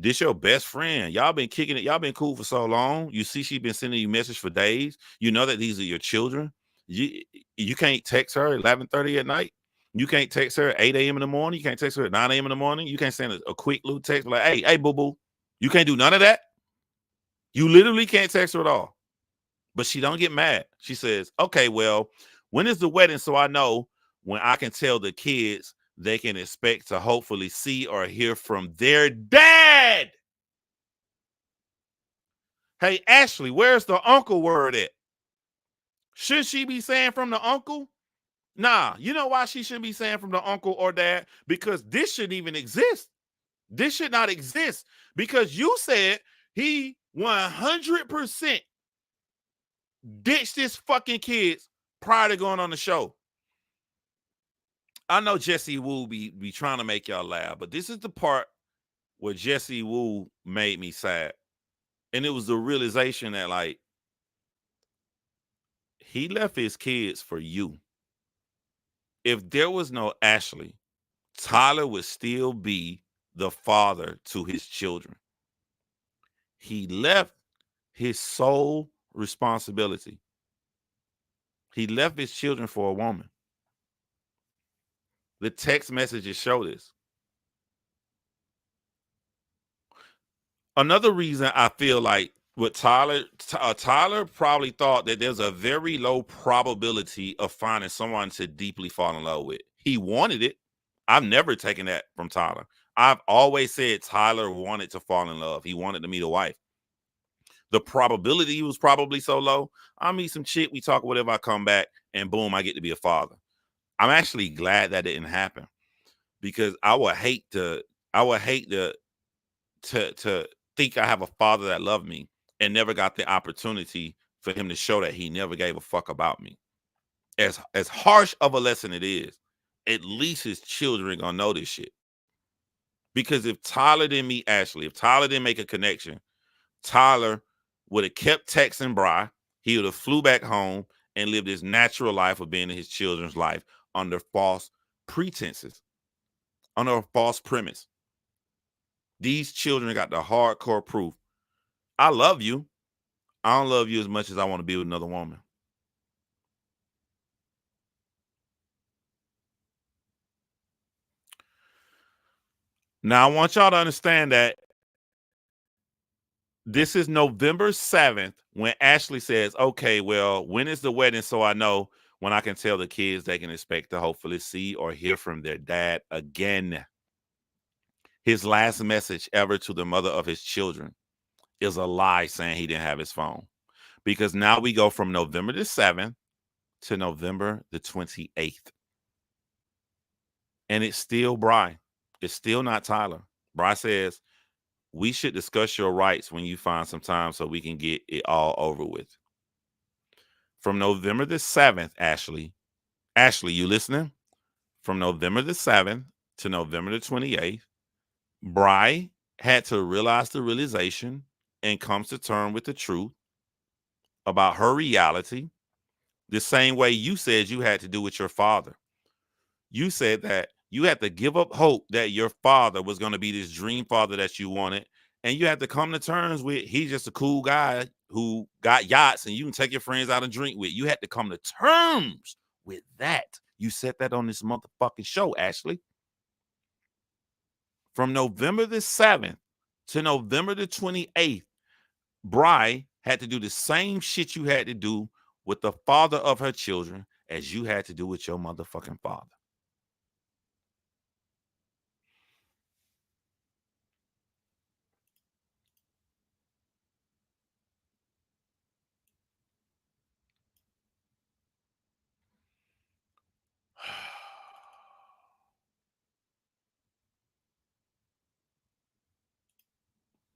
this your best friend. Y'all been kicking it. Y'all been cool for so long. You see she been sending you message for days. You know that these are your children. You can't text her at 11:30 at night. You can't text her at 8 a.m. in the morning. You can't text her at 9 a.m. in the morning. You can't send a quick little text like, hey, boo-boo. You can't do none of that. You literally can't text her at all. But she don't get mad. She says, okay, well, when is the wedding so I know when I can tell the kids they can expect to hopefully see or hear from their dad? Hey, Ashley, where's the uncle word at? Should she be saying from the uncle? Nah, you know why she shouldn't be saying from the uncle or dad? Because this shouldn't even exist. This should not exist, because you said he 100% ditched his fucking kids prior to going on the show. I know Jesse Wu be trying to make y'all laugh, but this is the part where Jesse Wu made me sad. And it was the realization that, like, he left his kids for you. If there was no Ashley, Tyler would still be the father to his children. He left his sole responsibility. He left his children for a woman. The text messages show this. Another reason I feel like with Tyler probably thought that there's a very low probability of finding someone to deeply fall in love with. He wanted it. I've never taken that from Tyler. I've always said Tyler wanted to fall in love. He wanted to meet a wife. The probability was probably so low. I meet some chick, we talk, whatever, I come back, and boom, I get to be a father. I'm actually glad that didn't happen, because I would hate to think I have a father that loved me and never got the opportunity for him to show that he never gave a fuck about me. As harsh of a lesson it is, at least his children gonna know this shit. Because if Tyler didn't meet Ashley, if Tyler didn't make a connection, Tyler would have kept texting Bri. He would have flew back home and lived his natural life of being in his children's life under false pretenses, under a false premise. These children got the hardcore proof. I love you. I don't love you as much as I want to be with another woman. Now, I want y'all to understand that this is November 7th when Ashley says, okay, well, when is the wedding so I know when I can tell the kids they can expect to hopefully see or hear from their dad again. His last message ever to the mother of his children is a lie, saying he didn't have his phone. Because now we go from November the 7th to November the 28th. And it's still Bri. It's still not Tyler. Bri says, we should discuss your rights when you find some time so we can get it all over with. From November the 7th, Ashley, you listening? from November the 7th to November the 28th, Bri had to realize the realization and comes to terms with the truth about her reality, the same way you said you had to do with your father. You said that you had to give up hope that your father was going to be this dream father that you wanted, and you had to come to terms with he's just a cool guy who got yachts and you can take your friends out and drink with. You had to come to terms with that. You said that on this motherfucking show, Ashley. From November the 7th to November the 28th, Bri had to do the same shit you had to do with the father of her children as you had to do with your motherfucking father.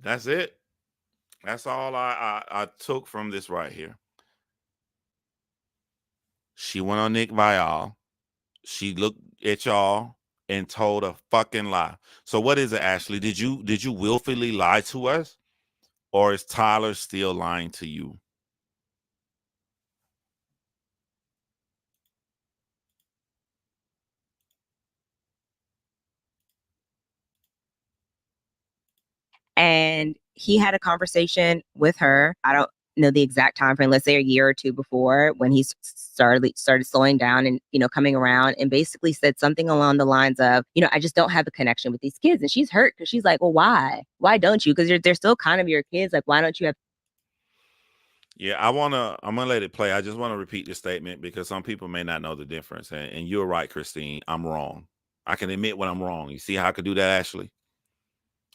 That's it. That's all I took from this right here. She went on Nick Viall. She looked at y'all and told a fucking lie. So what is it, Ashley? Did you willfully lie to us, or is Tyler still lying to you? And he had a conversation with her. I don't know the exact time frame, let's say a year or two before, when he started slowing down and, coming around, and basically said something along the lines of, I just don't have a connection with these kids. And she's hurt because she's like, well, why? Why don't you? Because they're still kind of your kids. Like, why don't you have? Yeah, I'm gonna let it play. I just want to repeat the statement because some people may not know the difference. And you're right, Christine. I'm wrong. I can admit when I'm wrong. You see how I could do that, Ashley?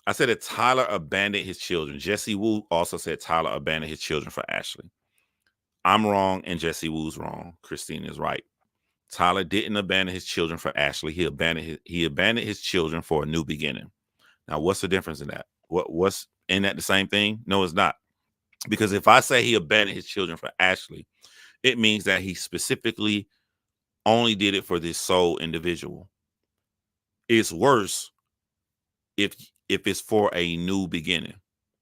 I said that Tyler abandoned his children. Jesse Wu also said Tyler abandoned his children for Ashley. I'm wrong and Jesse Wu's wrong. Christine is right. Tyler didn't abandon his children for Ashley. He abandoned his children for a new beginning. Now, what's the difference in that? What's in that the same thing? No, it's not. Because if I say he abandoned his children for Ashley, it means that he specifically only did it for this sole individual. It's worse if it's for a new beginning.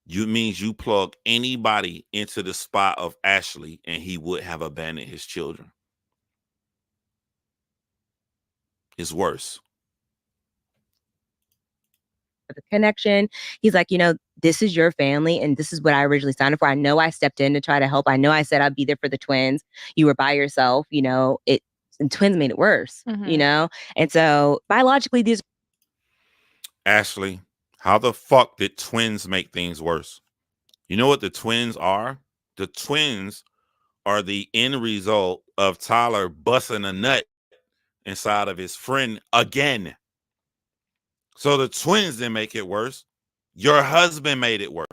You means you plug anybody into the spot of Ashley and he would have abandoned his children. It's worse. The connection. He's like, this is your family and this is what I originally signed up for. I know I stepped in to try to help. I know I said I'd be there for the twins. You were by yourself, and twins made it worse, And so biologically, these. Ashley, how the fuck did twins make things worse? You know what the twins are? The twins are the end result of Tyler busting a nut inside of his friend again. So the twins didn't make it worse. Your husband made it worse.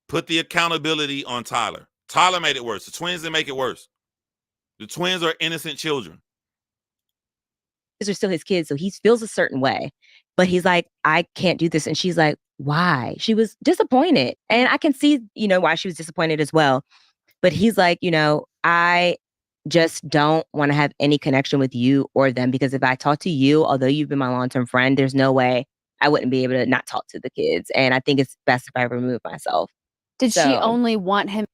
Put the accountability on Tyler. Tyler made it worse. The twins didn't make it worse. The twins are innocent children. These are still his kids, so he feels a certain way. But he's like, I can't do this. And she's like, why? She was disappointed. And I can see, why she was disappointed as well. But he's like, I just don't want to have any connection with you or them, because if I talk to you, although you've been my long-term friend, there's no way I wouldn't be able to not talk to the kids. And I think it's best if I remove myself. Did she only want him?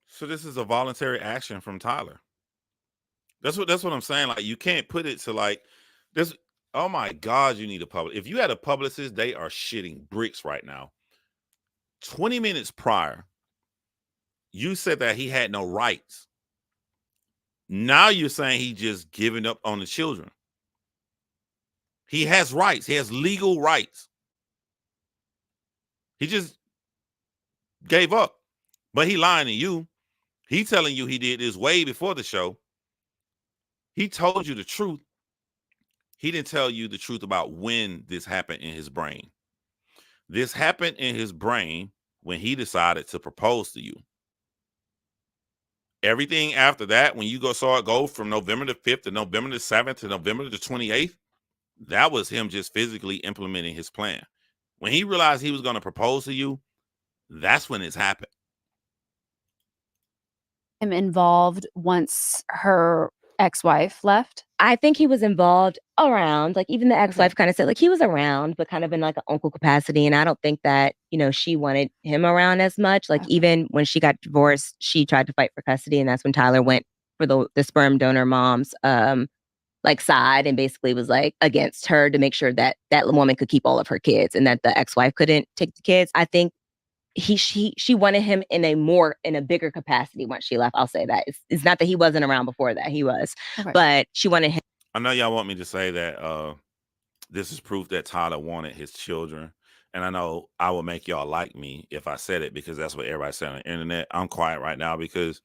So this is a voluntary action from Tyler. That's what I'm saying. Like, you can't put it to like this. Oh my God, you need a publicist. If you had a publicist, they are shitting bricks right now. 20 minutes prior, you said that he had no rights. Now you're saying he just giving up on the children. He has rights. He has legal rights. He just gave up. But he lying to you. He telling you he did this way before the show. He told you the truth. He didn't tell you the truth about when this happened in his brain. This happened in his brain when he decided to propose to you. Everything after that, when you saw it go from November the 5th to November the 7th to November the 28th, that was him just physically implementing his plan. When he realized he was going to propose to you, that's when it's happened. Him involved once her ex-wife left? I think he was involved around, like even the ex-wife kind of said, like he was around, but kind of in like an uncle capacity. And I don't think that, she wanted him around as much. Like even when she got divorced, she tried to fight for custody. And that's when Tyler went for the sperm donor mom's like side and basically was like against her to make sure that that woman could keep all of her kids and that the ex-wife couldn't take the kids. I think she wanted him in a bigger capacity once she left. I'll say that. It's not that he wasn't around before that. He was. Okay. But she wanted him. I know y'all want me to say that this is proof that Tyler wanted his children. And I know I would make y'all like me if I said it because that's what everybody said on the internet. I'm quiet right now because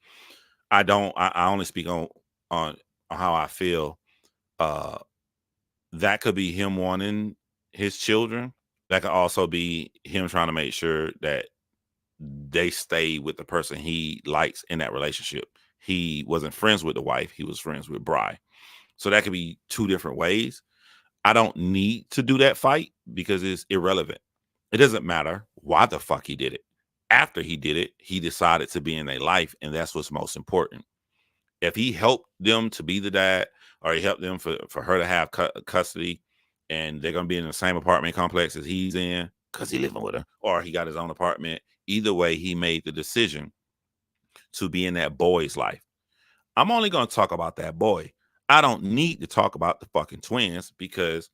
I only speak on how I feel. That could be him wanting his children. That could also be him trying to make sure that they stay with the person he likes in that relationship. He wasn't friends with the wife. He was friends with Bri. So that could be two different ways. I don't need to do that fight because it's irrelevant. It doesn't matter why the fuck he did it. After he did it, he decided to be in their life, and that's what's most important. If he helped them to be the dad, or he helped them for her to have custody, and they're going to be in the same apartment complex as he's in because he's living with her, or he got his own apartment, either way, he made the decision to be in that boy's life. I'm only going to talk about that boy. I don't need to talk about the fucking twins because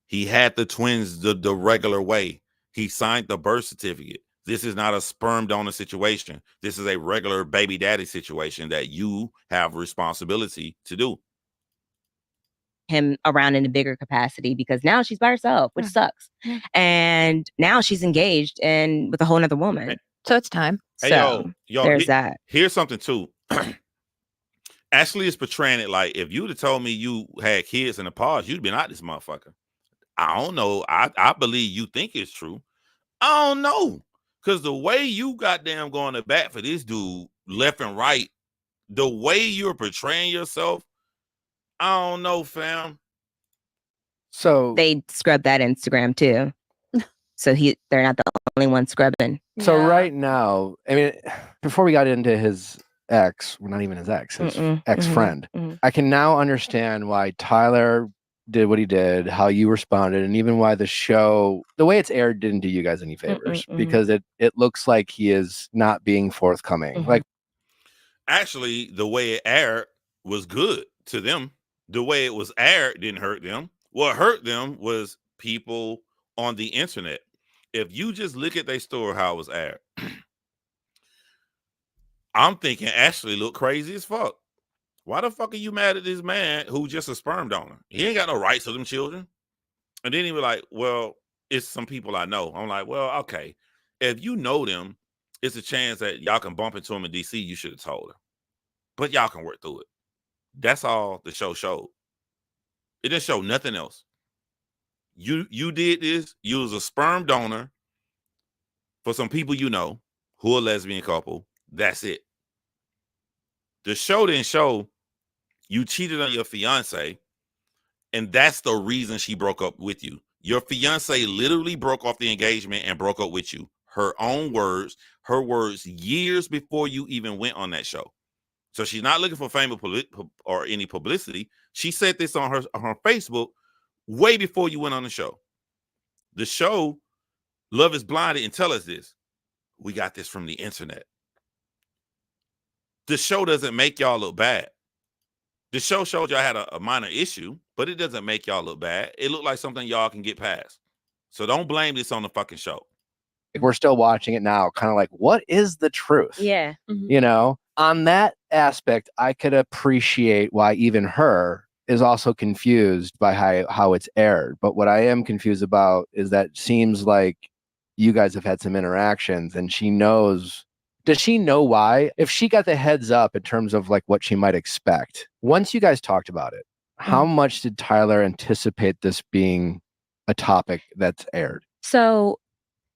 he had the twins the regular way. He signed the birth certificate. This is not a sperm donor situation. This is a regular baby daddy situation that you have responsibility to do. Him around in a bigger capacity because now she's by herself, which sucks. And now she's engaged and with a whole nother woman. So it's time. Hey, so yo, there's that. Here's something too. Ashley is portraying it like if you'd have told me you had kids in the past, you'd been out this motherfucker. I don't know. I believe you think it's true. I don't know. Because the way you goddamn going to bat for this dude left and right, the way you're portraying yourself, I don't know, fam. So they scrub that Instagram too. So they're not the only one scrubbing. So right now, I mean, before we got into his ex, well, not even his ex, his ex-friend, I can now understand why Tyler did what he did, how you responded, and even why the show, the way it's aired, didn't do you guys any favors because it looks like he is not being forthcoming. Like, actually, the way it aired was good to them. The way it was aired didn't hurt them. What hurt them was people on the internet. If you just look at their story, how it was aired, I'm thinking Ashley looked crazy as fuck. Why the fuck are you mad at this man who's just a sperm donor? He ain't got no rights to them children. And then he was like, well, it's some people I know. I'm like, well, okay. If you know them, it's a chance that y'all can bump into them in DC. You should have told her. But y'all can work through it. That's all the show showed. It didn't show nothing else. You did this. You was a sperm donor for some people you know who are a lesbian couple. That's it. The show didn't show you cheated on your fiance, and that's the reason she broke up with you. Your fiance literally broke off the engagement and broke up with you. Her own words, her words years before you even went on that show. So she's not looking for fame or any publicity. She said this on her Facebook way before you went on the show. The show, Love is Blind, didn't tell us this. We got this from the internet. The show doesn't make y'all look bad. The show showed y'all had a minor issue, but it doesn't make y'all look bad. It looked like something y'all can get past. So don't blame this on the fucking show. We're still watching it now, kind of like, what is the truth? Yeah. You know, on that aspect, I could appreciate why even her is also confused by how it's aired. But what I am confused about is that it seems like you guys have had some interactions and she knows. Does she know why? If she got the heads up in terms of like what she might expect, once you guys talked about it, how much did Tyler anticipate this being a topic that's aired? So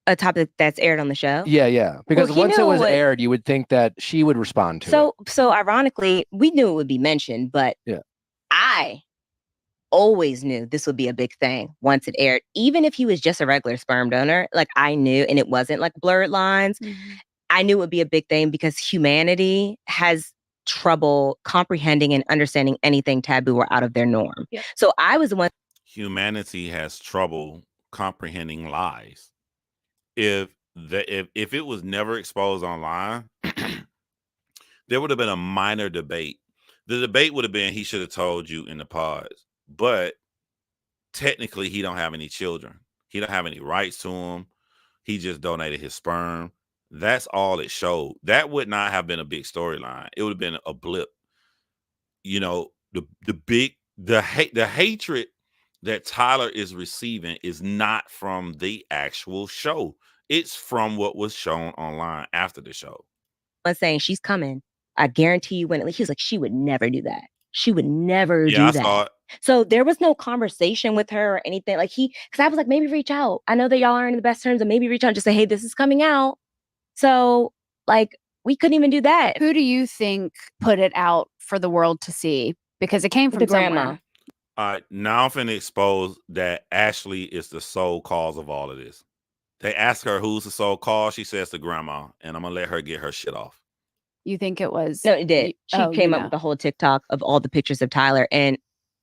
a topic that's aired on the show? Yeah. Because once it was aired, you would think that she would respond to it. So ironically, we knew it would be mentioned, but I always knew this would be a big thing once it aired. Even if he was just a regular sperm donor, like I knew, and it wasn't like blurred lines. I knew it would be a big thing because humanity has trouble comprehending and understanding anything taboo or out of their norm. Yep. So I was the one. Humanity has trouble comprehending lies. If it was never exposed online, there would have been a minor debate. The debate would have been he should have told you in the pods, but technically he don't have any children. He don't have any rights to them. He just donated his sperm. That's all it showed. That would not have been a big storyline. It would have been a blip. You know, the hatred that Tyler is receiving is not from the actual show. It's from what was shown online after the show. I'm saying she's coming. I guarantee you when he was like, she would never do that. She would never do that. Saw it. So there was no conversation with her or anything. Like because I was like, maybe reach out. I know that y'all aren't in the best terms, and maybe reach out and just say, hey, this is coming out. So like we couldn't even do that. Who do you think put it out for the world to see? Because it came from the grandma. Now I'm finna expose that Ashley is the sole cause of all of this. They ask her who's the sole cause. She says the grandma, and I'm gonna let her get her shit off. You think it was? No, it did. She came up with the whole TikTok of all the pictures of Tyler. And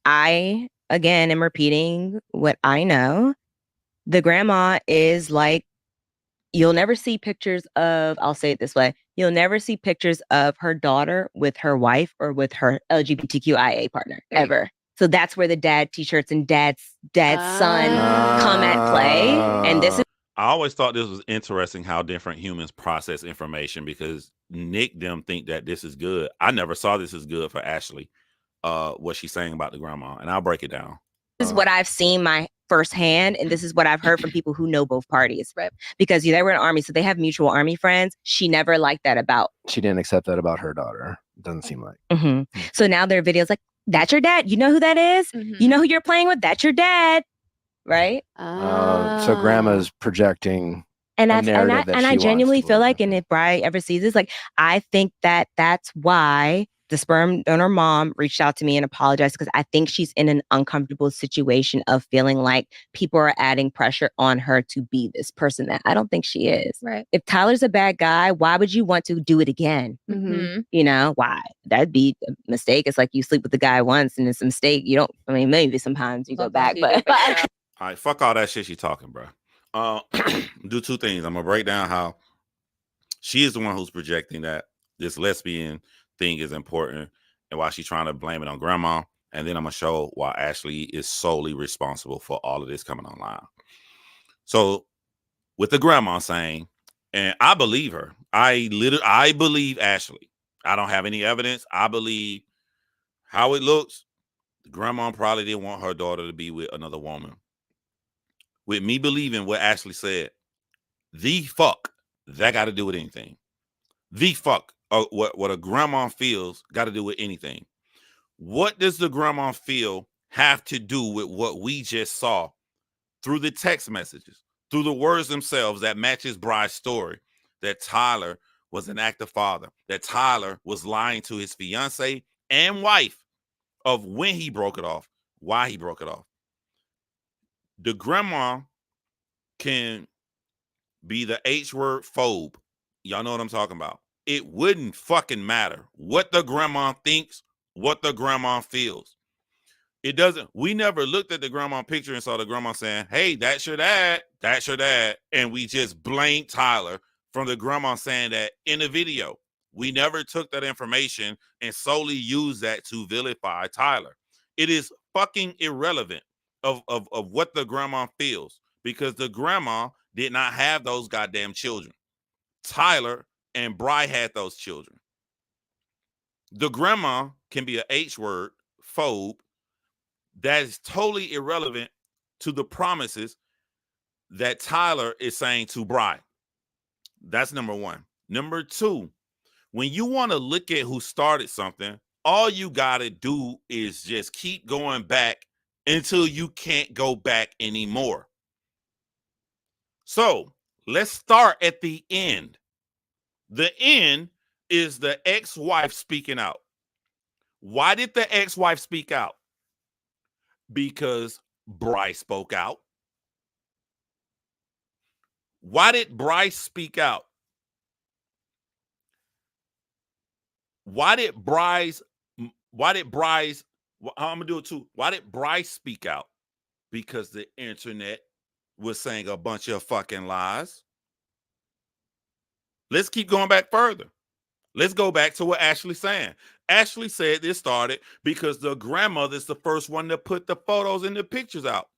I, again, am repeating what I know. The grandma is like, you'll never see pictures of, I'll say it this way, you'll never see pictures of her daughter with her wife or with her LGBTQIA partner, ever. So that's where the dad t-shirts and dad's son come at play. And this is. I always thought this was interesting how different humans process information, because Nick them think that this is good. I never saw this as good for Ashley, what she's saying about the grandma, and I'll break it down. This is what I've seen my firsthand, and this is what I've heard from people who know both parties, right? Because they were in Army, so they have mutual Army friends. She never liked that about. She didn't accept that about her daughter. It doesn't seem like. Mm-hmm. So now there are videos like, that's your dad. You know who that is? Mm-hmm. You know who you're playing with? That's your dad. Right? So grandma's projecting and I genuinely feel like, and if Bri ever sees this, like, I think that that's why the sperm donor mom reached out to me and apologized, because I think she's in an uncomfortable situation of feeling like people are adding pressure on her to be this person that I don't think she is. Right. If Tyler's a bad guy, why would you want to do it again? Mm-hmm. You know, why? That'd be a mistake. It's like you sleep with the guy once and it's a mistake. You don't, I mean, maybe sometimes you go back, but. All right, fuck all that shit she talking, bro. Do two things. I'm gonna break down how she is the one who's projecting that this lesbian thing is important and why she's trying to blame it on grandma. And then I'm gonna show why Ashley is solely responsible for all of this coming online. So with the grandma saying, and I believe her. I believe Ashley. I don't have any evidence. I believe how it looks. The grandma probably didn't want her daughter to be with another woman. With me believing what Ashley said, the fuck that got to do with anything. The fuck what a grandma feels got to do with anything. What does the grandma feel have to do with what we just saw through the text messages, through the words themselves that matches Bri's story, that Tyler was an active father, that Tyler was lying to his fiance and wife of when he broke it off, why he broke it off. The grandma can be the H word phobe. Y'all know what I'm talking about. It wouldn't fucking matter what the grandma thinks, what the grandma feels. It doesn't. We never looked at the grandma picture and saw the grandma saying, hey, that's your dad. That's your dad. And we just blamed Tyler from the grandma saying that in the video. We never took that information and solely used that to vilify Tyler. It is fucking irrelevant of what the grandma feels, because the grandma did not have those goddamn children. Tyler and Bri had those children. The grandma can be a H word phobe. That is totally irrelevant to the promises that Tyler is saying to Bri. That's number one. Number two, when you want to look at who started something, all you got to do is just keep going back until you can't go back anymore. So let's start at the end. The end is the ex-wife speaking out. Why did the ex-wife speak out? Because Bryce spoke out. Why did Bryce speak out? Why did Bryce, I'm gonna do it too. Why did Bryce speak out? Because the internet was saying a bunch of fucking lies. Let's keep going back further. Let's go back to what Ashley's saying. Ashley said this started because the grandmother's the first one to put the photos and the pictures out.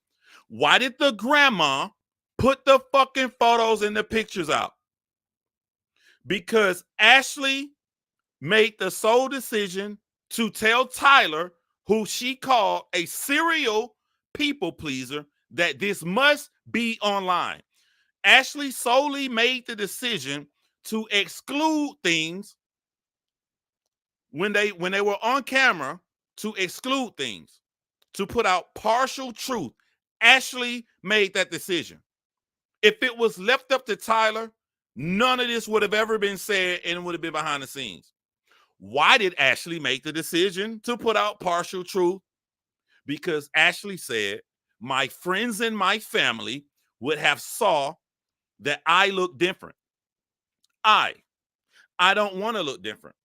Why did the grandma put the fucking photos and the pictures out? Because Ashley made the sole decision to tell Tyler, who she called a serial people pleaser, that this must be online. Ashley solely made the decision to exclude things when they were on camera, to exclude things, to put out partial truth. Ashley made that decision. If it was left up to Tyler, none of this would have ever been said and it would have been behind the scenes. Why did Ashley make the decision to put out partial truth? Because Ashley said, my friends and my family would have saw that I look different. I don't want to look different.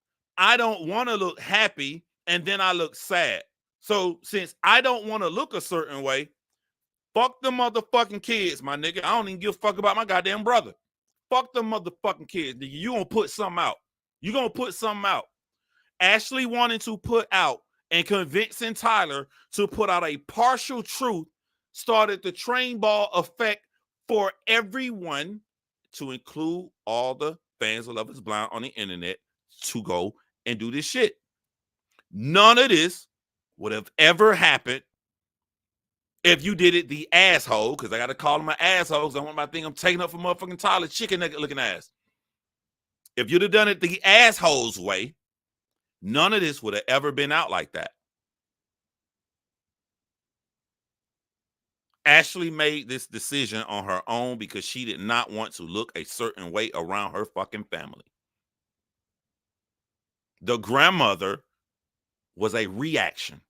I don't want to look happy and then I look sad. So since I don't want to look a certain way, fuck the motherfucking kids, my nigga. I don't even give a fuck about my goddamn brother. Fuck the motherfucking kids, nigga. You gonna put something out. You gonna put something out. Ashley wanting to put out and convincing Tyler to put out a partial truth started the train ball effect for everyone, to include all the fans of Love is Blind on the internet, to go and do this shit. None of this would have ever happened if you did it the asshole, because I got to call him an asshole because I want my thing I'm taking up for motherfucking Tyler chicken nugget looking ass. If you'd have done it the asshole's way, none of this would have ever been out like that. Ashley made this decision on her own because she did not want to look a certain way around her fucking family. The grandmother was a reaction.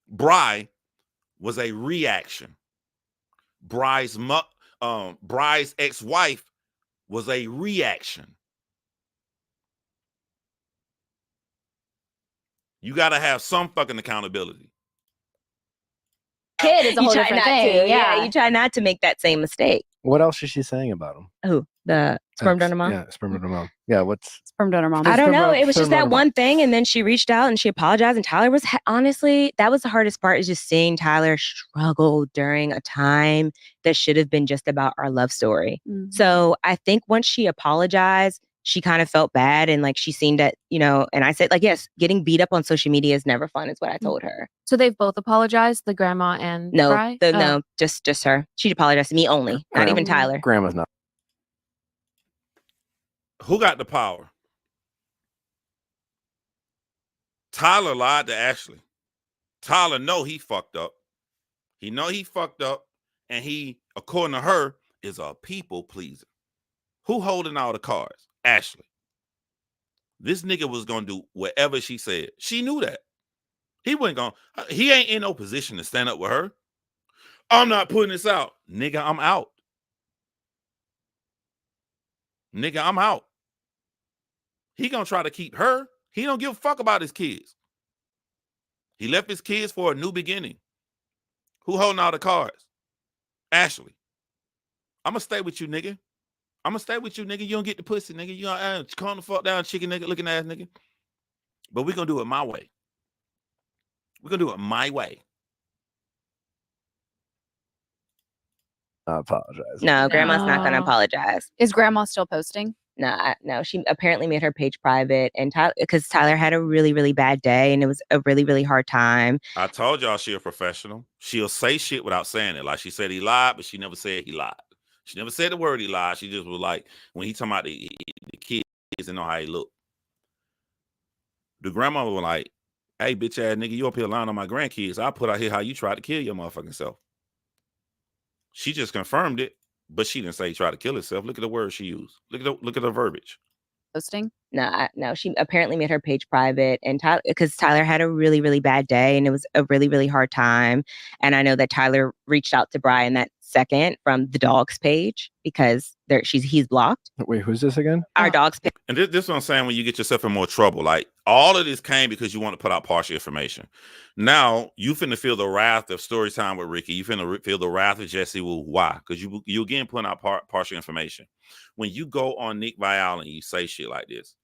Bry was a reaction. Bry's ex-wife was a reaction. You got to have some fucking accountability. Kid is a whole different thing. Yeah, you try not to make that same mistake. What else is she saying about him? Who? The sperm donor mom? Yeah, sperm donor mom. Yeah, what's sperm donor mom? I don't know. It was just that one thing, and then she reached out and she apologized. And Tyler was honestly, that was the hardest part, is just seeing Tyler struggle during a time that should have been just about our love story. Mm-hmm. So I think once she apologized, she kind of felt bad, and like she seemed that, you know, and I said, like, yes, getting beat up on social media is never fun, is what I told her. So they've both apologized, the grandma and Bry? No, just her. She apologized to me only, not even Tyler. Grandma's not. Who got the power? Tyler lied to Ashley. Tyler know he fucked up. He know he fucked up, and he, according to her, is a people pleaser. Who holding all the cards? Ashley. This nigga was gonna do whatever she said. She knew that. He wasn't gonna, he ain't in no position to stand up with her. I'm not putting this out. Nigga, I'm out. Nigga, I'm out. He gonna try to keep her. He don't give a fuck about his kids. He left his kids for a new beginning. Who holding all the cards? Ashley. I'm gonna stay with you, nigga. I'm gonna stay with you, nigga. You don't get the pussy, nigga. You gonna calm the fuck down, chicken nigga, looking ass nigga. But we're gonna do it my way. We're gonna do it my way. I apologize. No, grandma's not gonna apologize. Is grandma still posting? No, she apparently made her page private, and because Tyler had a really, really bad day, and it was a really, really hard time. I told y'all she a professional. She'll say shit without saying it. Like she said he lied, but she never said he lied. She never said the word he lied. She just was like, when he talking about the kids and know how he look. The grandma was like, hey, bitch ass nigga, you up here lying on my grandkids. I put out here how you tried to kill your motherfucking self. She just confirmed it, but she didn't say he tried to kill himself. Look at the words she used. Look at the verbiage. Posting? No, she apparently made her page private, and because Tyler had a really, really bad day, and it was a really, really hard time. And I know that Tyler reached out to Bry in that second from the dog's page because he's blocked. Wait, who's this again? Our dog's page. And this is what I'm saying when you get yourself in more trouble. Like, all of this came because you want to put out partial information. Now, you finna feel the wrath of Storytime with Ricky. You finna feel the wrath of Jesse Wu. Why? Because you again putting out partial information. When you go on Nick Viall and you say shit like this,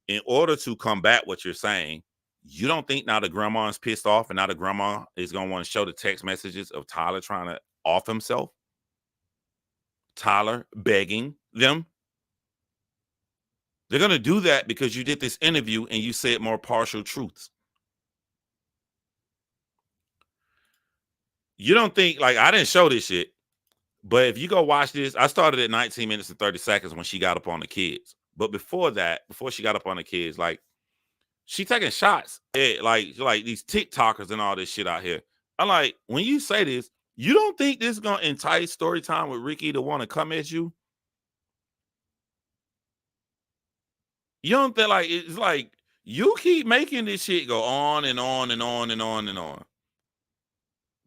in order to combat what you're saying, you don't think now the grandma is pissed off and now the grandma is going to want to show the text messages of Tyler trying to off himself? Tyler begging them? They're going to do that because you did this interview and you said more partial truths. You don't think, like, I didn't show this shit, but if you go watch this, I started at 19 minutes and 30 seconds when she got up on the kids. But before that, before she got up on the kids, like, she taking shots at like these TikTokers and all this shit out here. I'm like, when you say this, you don't think this is going to entice Storytime with Ricky to want to come at you? You don't think, like, it's like you keep making this shit go on and on and on and on and on.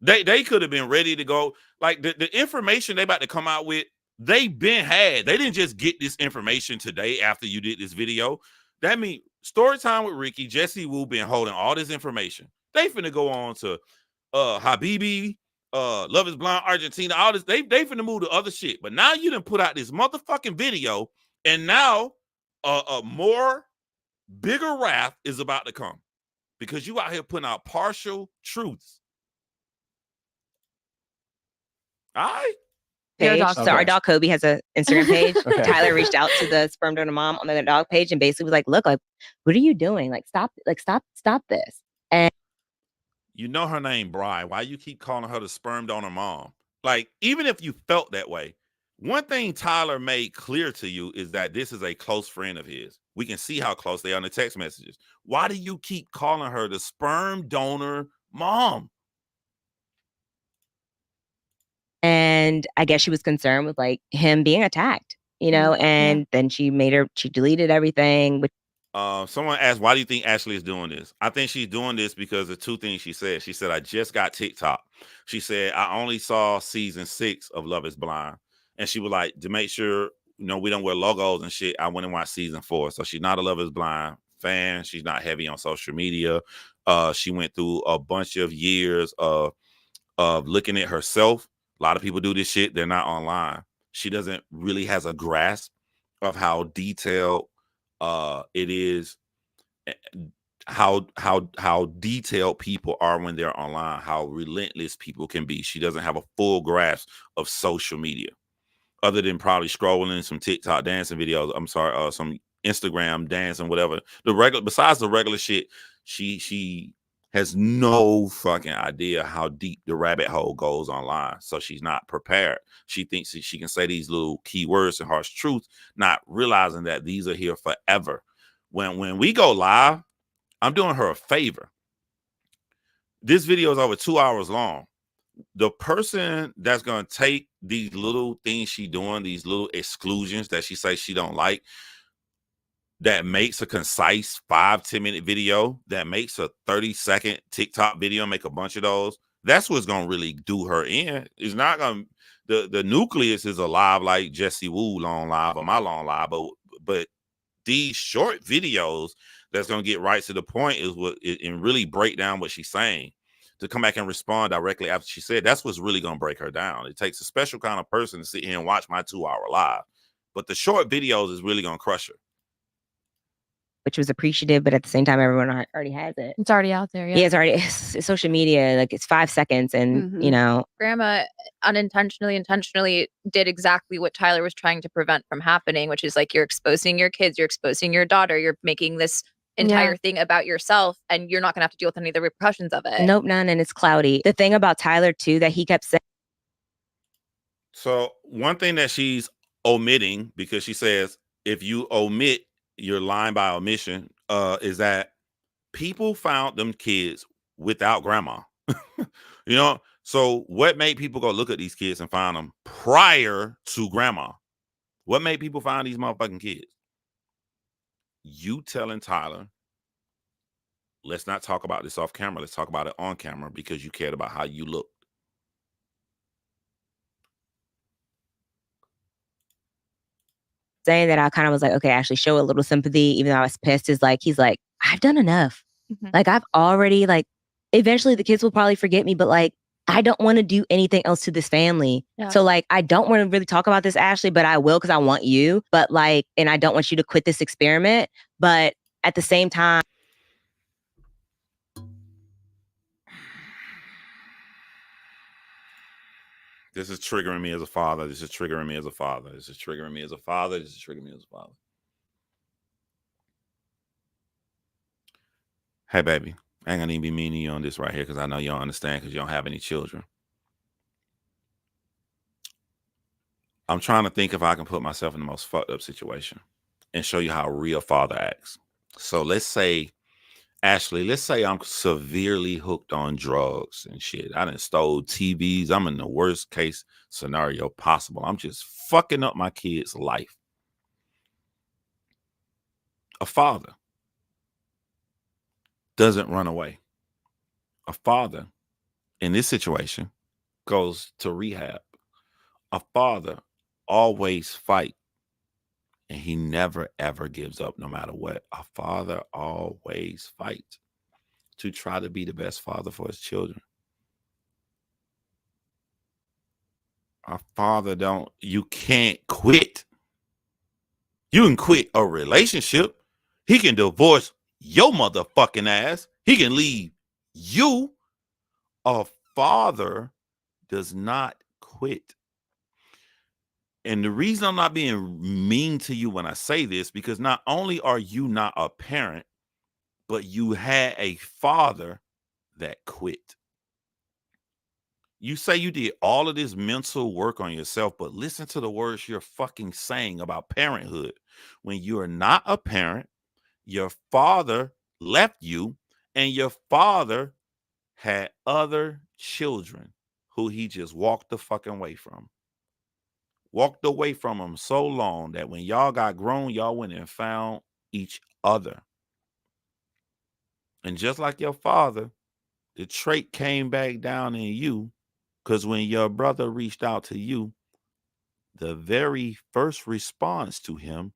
They could have been ready to go. Like, the information they about to come out with, they been had. They didn't just get this information today after you did this video. That means Storytime with Ricky, Jesse Wu been holding all this information. They finna go on to Habibi, Love is Blind, Argentina, all this. They finna move to other shit. But now you done put out this motherfucking video, and now a more bigger wrath is about to come because you out here putting out partial truths. All right. Page. Dog. So Okay. our dog Kobe has an Instagram page. Okay. Tyler reached out to the sperm donor mom on the dog page and basically was like, "Look, like, what are you doing? Like, stop this." And You know her name, Bri. Why you keep calling her the sperm donor mom? Like, even if you felt that way, one thing Tyler made clear to you is that this is a close friend of his. We can see how close they are in the text messages. Why do you keep calling her the sperm donor mom? And I guess she was concerned with like him being attacked, and then she deleted everything. Someone asked, why do you think Ashley is doing this? I think she's doing this because of two things she said. She said, I just got TikTok. She said, I only saw season 6 of Love is Blind. And she was like, to make sure, we don't wear logos and shit, I went and watched season 4. So she's not a Love is Blind fan. She's not heavy on social media. She went through a bunch of years of looking at herself. A lot of people do this shit. They're not online. She doesn't really has a grasp of how detailed it is, how detailed people are when they're online, how relentless people can be. She doesn't have a full grasp of social media, other than probably scrolling some TikTok dancing videos. I'm sorry, some Instagram dancing, whatever. Besides the regular shit, she has no fucking idea how deep the rabbit hole goes online. So she's not prepared. She thinks that she can say these little keywords and harsh truths, not realizing that these are here forever. When we go live, I'm doing her a favor. This video is over 2 hours long. The person that's going to take these little things she doing, these little exclusions that she says she don't like, that makes a concise 5-10 minute video, that makes a 30-second TikTok video, make a bunch of those. That's what's gonna really do her in. It's not gonna, the nucleus is alive like Jesse Wu long live or my long live, but these short videos that's gonna get right to the point is what and really break down what she's saying. To come back and respond directly after she said, that's what's really gonna break her down. It takes a special kind of person to sit here and watch my 2-hour live, but the short videos is really gonna crush her. Which was appreciative, but at the same time, everyone already has it. It's already out there. Yeah, it's social media. Like, it's 5 seconds, and Grandma intentionally did exactly what Tyler was trying to prevent from happening, which is like, you're exposing your kids, you're exposing your daughter, you're making this entire thing about yourself, and you're not gonna have to deal with any of the repercussions of it. Nope, none, and it's cloudy. The thing about Tyler too that he kept saying. So one thing that she's omitting, because she says if you omit, you're lying by omission, is that people found them kids without grandma. So what made people go look at these kids and find them prior to grandma? What made people find these motherfucking kids? You telling Tyler, let's not talk about this off camera, let's talk about it on camera, because you cared about how you looked. saying that, I kind of was like, okay, actually show a little sympathy, even though I was pissed, is like, he's like, I've done enough. Like, I've already, like, eventually the kids will probably forget me, but like, I don't want to do anything else to this family. Yeah. So like, I don't want to really talk about this, Ashley, but I will because I want you. But like, and I don't want you to quit this experiment. But at the same time, this is triggering me as a father. This is triggering me as a father. This is triggering me as a father. This is triggering me as a father. Hey, baby, I ain't gonna even be mean to you on this right here because I know you don't understand because you don't have any children. I'm trying to think if I can put myself in the most fucked up situation and show you how a real father acts. So let's say, Ashley, let's say I'm severely hooked on drugs and shit. I done stole TVs. I'm in the worst case scenario possible. I'm just fucking up my kid's life. A father doesn't run away. A father in this situation goes to rehab. A father always fight, and he never ever gives up no matter what. A father always fights to try to be the best father for his children. A father you can't quit. You can quit a relationship. He can divorce your motherfucking ass. He can leave you. A father does not quit. And the reason I'm not being mean to you when I say this, because not only are you not a parent, but you had a father that quit. You say you did all of this mental work on yourself, but listen to the words you're fucking saying about parenthood. When you are not a parent, your father left you, and your father had other children who he just walked the fucking away from. Walked away from them so long that when y'all got grown, y'all went and found each other. And just like your father, the trait came back down in you, because when your brother reached out to you, the very first response to him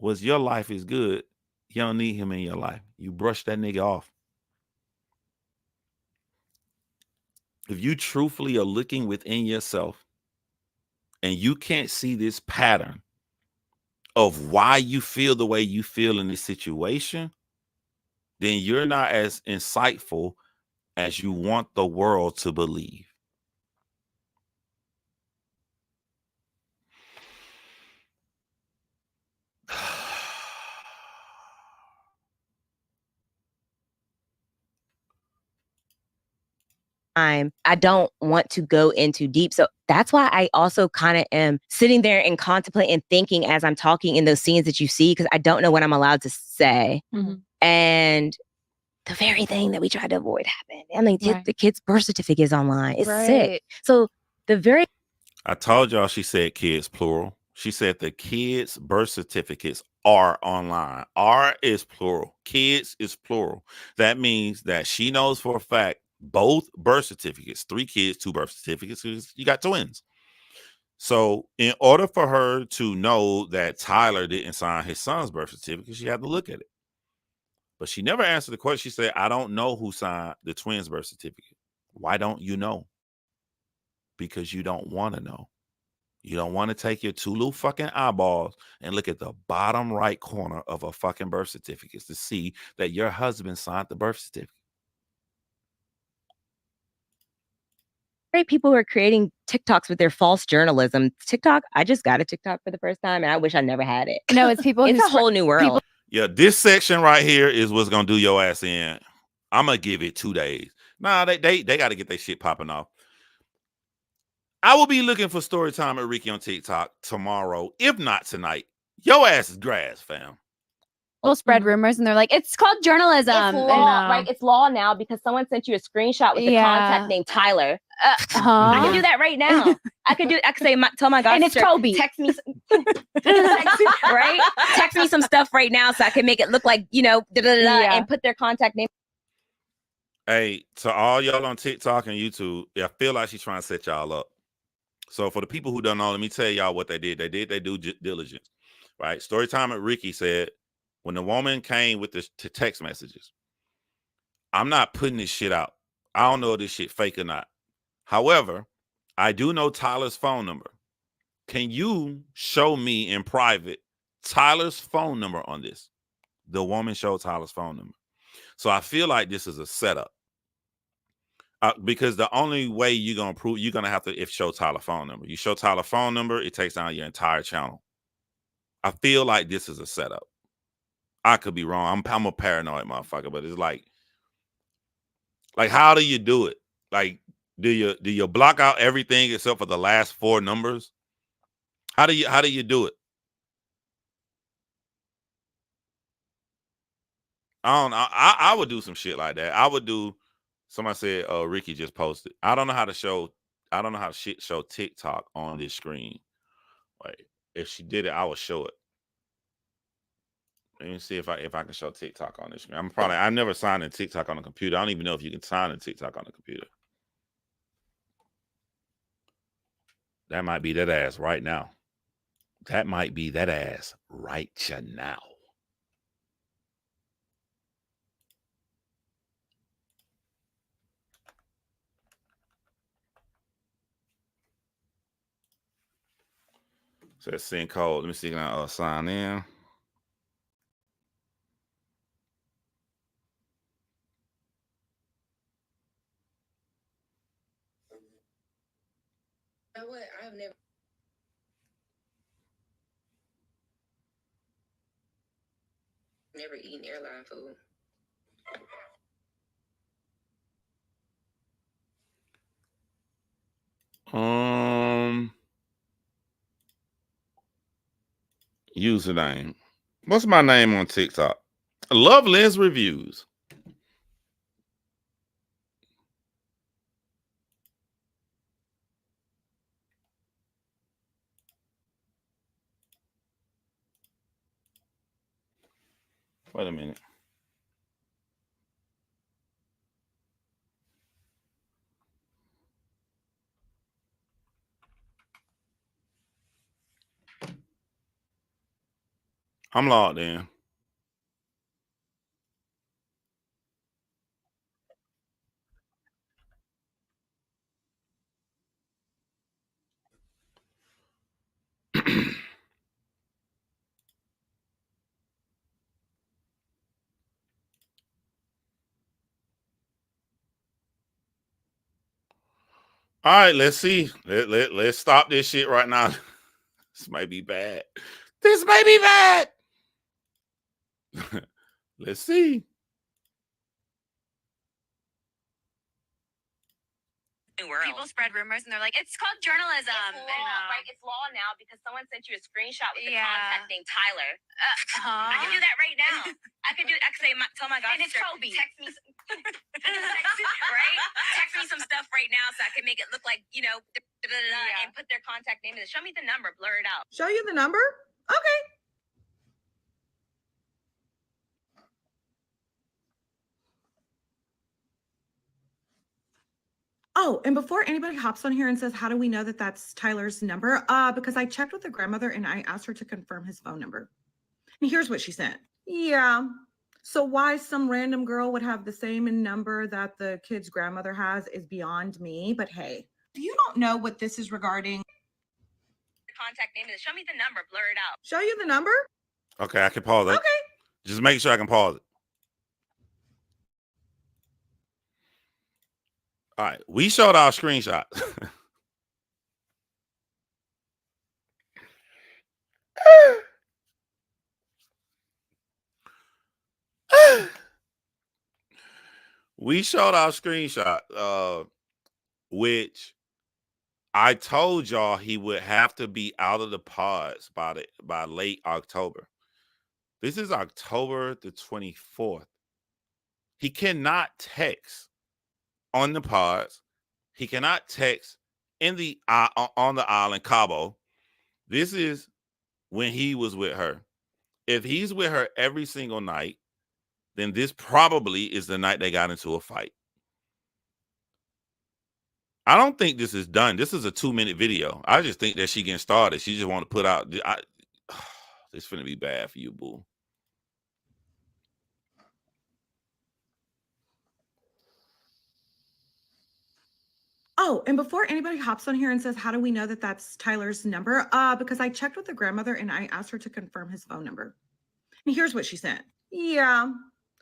was, your life is good. You don't need him in your life. You brush that nigga off. If you truthfully are looking within yourself and you can't see this pattern of why you feel the way you feel in this situation, then you're not as insightful as you want the world to believe. I don't want to go into deep. So that's why I also kind of am sitting there and contemplating and thinking as I'm talking in those scenes that you see, because I don't know what I'm allowed to say. And the very thing that we tried to avoid happened. I mean, the kid's birth certificate is online. It's sick. So I told y'all she said kids plural. She said the kids' birth certificates are online. R is plural. Kids is plural. That means that she knows for a fact both birth certificates, 3 kids, 2 birth certificates, because you got twins. So in order for her to know that Tyler didn't sign his son's birth certificate, she had to look at it. But she never answered the question. She said, I don't know who signed the twins' birth certificate. Why don't you know? Because you don't want to know. You don't want to take your 2 little fucking eyeballs and look at the bottom right corner of a fucking birth certificate to see that your husband signed the birth certificate. great people who are creating TikToks with their false journalism. TikTok, I just got a TikTok for the first time, and I wish I never had it. No, it's people. It's a whole new world. Yeah, this section right here is what's gonna do your ass in. I'm gonna give it 2 days. Nah, they got to get their shit popping off. I will be looking for story time at Ricky on TikTok tomorrow, if not tonight. Your ass is grass, fam. People spread rumors and they're like, it's called journalism. It's law, right? It's law now because someone sent you a screenshot with the contact name Tyler. I can do that right now. I could say, tell my God, and it's Kobe. Text me, right? Text me some stuff right now so I can make it look like, and put their contact name. Hey, to all y'all on TikTok and YouTube, I feel like she's trying to set y'all up. So for the people who don't know, let me tell y'all what they did. They did their due diligence, right? Storytime at Ricky said, when the woman came with the text messages, I'm not putting this shit out. I don't know if this shit fake or not. However, I do know Tyler's phone number. Can you show me in private Tyler's phone number on this? The woman showed Tyler's phone number. So I feel like this is a setup. Because the only way you're going to prove, you're going to have to show Tyler phone number. You show Tyler phone number, it takes down your entire channel. I feel like this is a setup. I could be wrong. I'm a paranoid motherfucker, but it's like how do you do it? Like, do you block out everything except for the last 4 numbers? How do you do it? I don't know. I would do some shit like that. I would do. Somebody said, Ricky just posted. I don't know how to show TikTok on this screen. Like, if she did it, I would show it. Let me see if I can show TikTok on this screen. I've never signed in TikTok on a computer. I don't even know if you can sign in TikTok on a computer. That might be that ass right now. That might be that ass right now. So let's send code. Let me see if I can sign in. I've never eaten airline food. Username. What's my name on TikTok? Loveless Reviews. Wait a minute. I'm logged in. All right, let's see. Let's stop this shit right now. This might be bad. This may be bad. Let's see. People spread rumors and they're like, it's called journalism. It's law now because someone sent you a screenshot with the contact name Tyler. I can do that right now. I can do it. I can say, tell my god, and it's Toby. Text me, right? Text me some stuff right now so I can make it look like, and put their contact name in it. Show me the number, blur it out. Show you the number? Okay. Oh, and before anybody hops on here and says, how do we know that that's Tyler's number? Because I checked with the grandmother and I asked her to confirm his phone number. And here's what she sent. Yeah. So why some random girl would have the same number that the kid's grandmother has is beyond me. But hey, if you don't know what this is regarding. Contact name is. Show me the number, blur it out. Show you the number? Okay, I can pause it. Okay. Just make sure I can pause it. All right, we showed our screenshot. We showed our screenshot, which I told y'all he would have to be out of the pods by late October. This is October the 24th. He cannot text on the pods. He cannot text on the island Cabo. This is when he was with her. If he's with her every single night, then this probably is the night they got into a fight. I don't think this is done. This is a 2-minute video. I just think that she getting started. She just want to put out. This finna be bad for you, boo. Oh, and before anybody hops on here and says, how do we know that that's Tyler's number? Because I checked with the grandmother and I asked her to confirm his phone number. And here's what she sent. Yeah.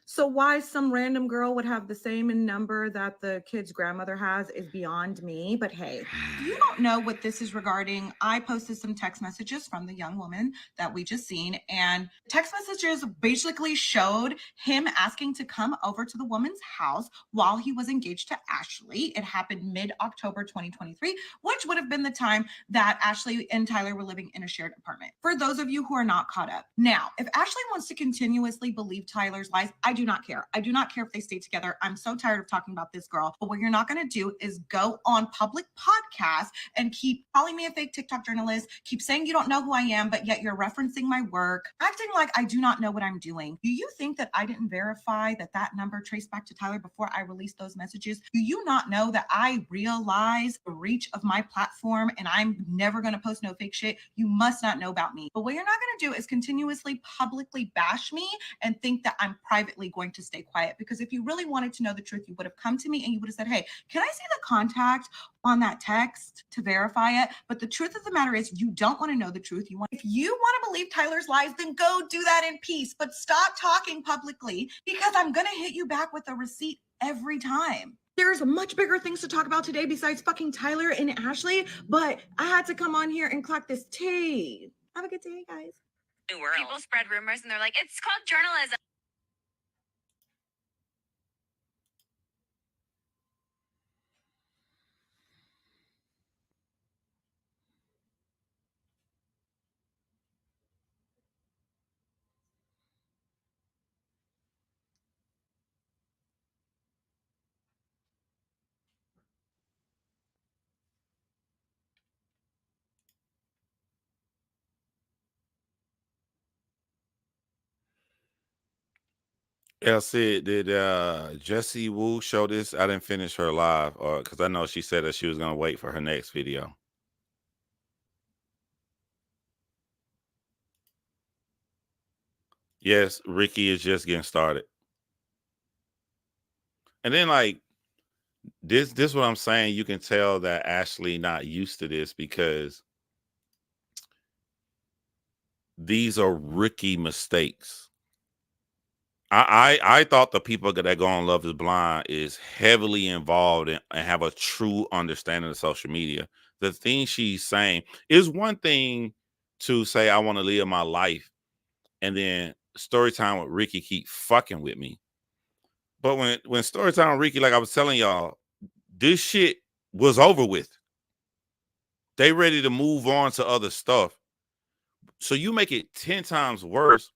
So why some random girl would have the same number that the kid's grandmother has is beyond me. But hey, you don't know what this is regarding. I posted some text messages from the young woman that we just seen. And text messages basically showed him asking to come over to the woman's house while he was engaged to Ashley. It happened mid-October 2023, which would have been the time that Ashley and Tyler were living in a shared apartment. For those of you who are not caught up. Now, if Ashley wants to continuously believe Tyler's lies, I do not care. I do not care if they stay together. I'm so tired of talking about this girl. But what you're not going to do is go on public podcasts and keep calling me a fake TikTok journalist, keep saying you don't know who I am, but yet you're referencing my work, acting like I do not know what I'm doing. Do you think that I didn't verify that number traced back to Tyler before I released those messages? Do you not know that I realize the reach of my platform and I'm never going to post no fake shit? You must not know about me. But what you're not going to do is continuously publicly bash me and think that I'm privately going to stay quiet. Because if you really wanted to know the truth, you would have come to me and you would have said, hey, can I see the contact on that text to verify it? But the truth of the matter is you don't want to know the truth. If you want to believe Tyler's lies, then go do that in peace. But stop talking publicly, because I'm going to hit you back with a receipt every time. There's much bigger things to talk about today besides fucking Tyler and Ashley, but I had to come on here and clock this tea. Have a good day, guys. People spread rumors and they're like, it's called journalism. Yeah, Sid, did Jessie Wu show this? I didn't finish her live, or because I know she said that she was gonna wait for her next video. Yes, Ricky is just getting started. And then like this what I'm saying, you can tell that Ashley not used to this because these are rookie mistakes. I thought the people that go on Love is Blind is heavily involved and have a true understanding of social media. The thing she's saying is one thing to say, I want to live my life, and then story time with Ricky keep fucking with me. But when story time with Ricky, like I was telling y'all, this shit was over with. They ready to move on to other stuff. So you make it 10 times worse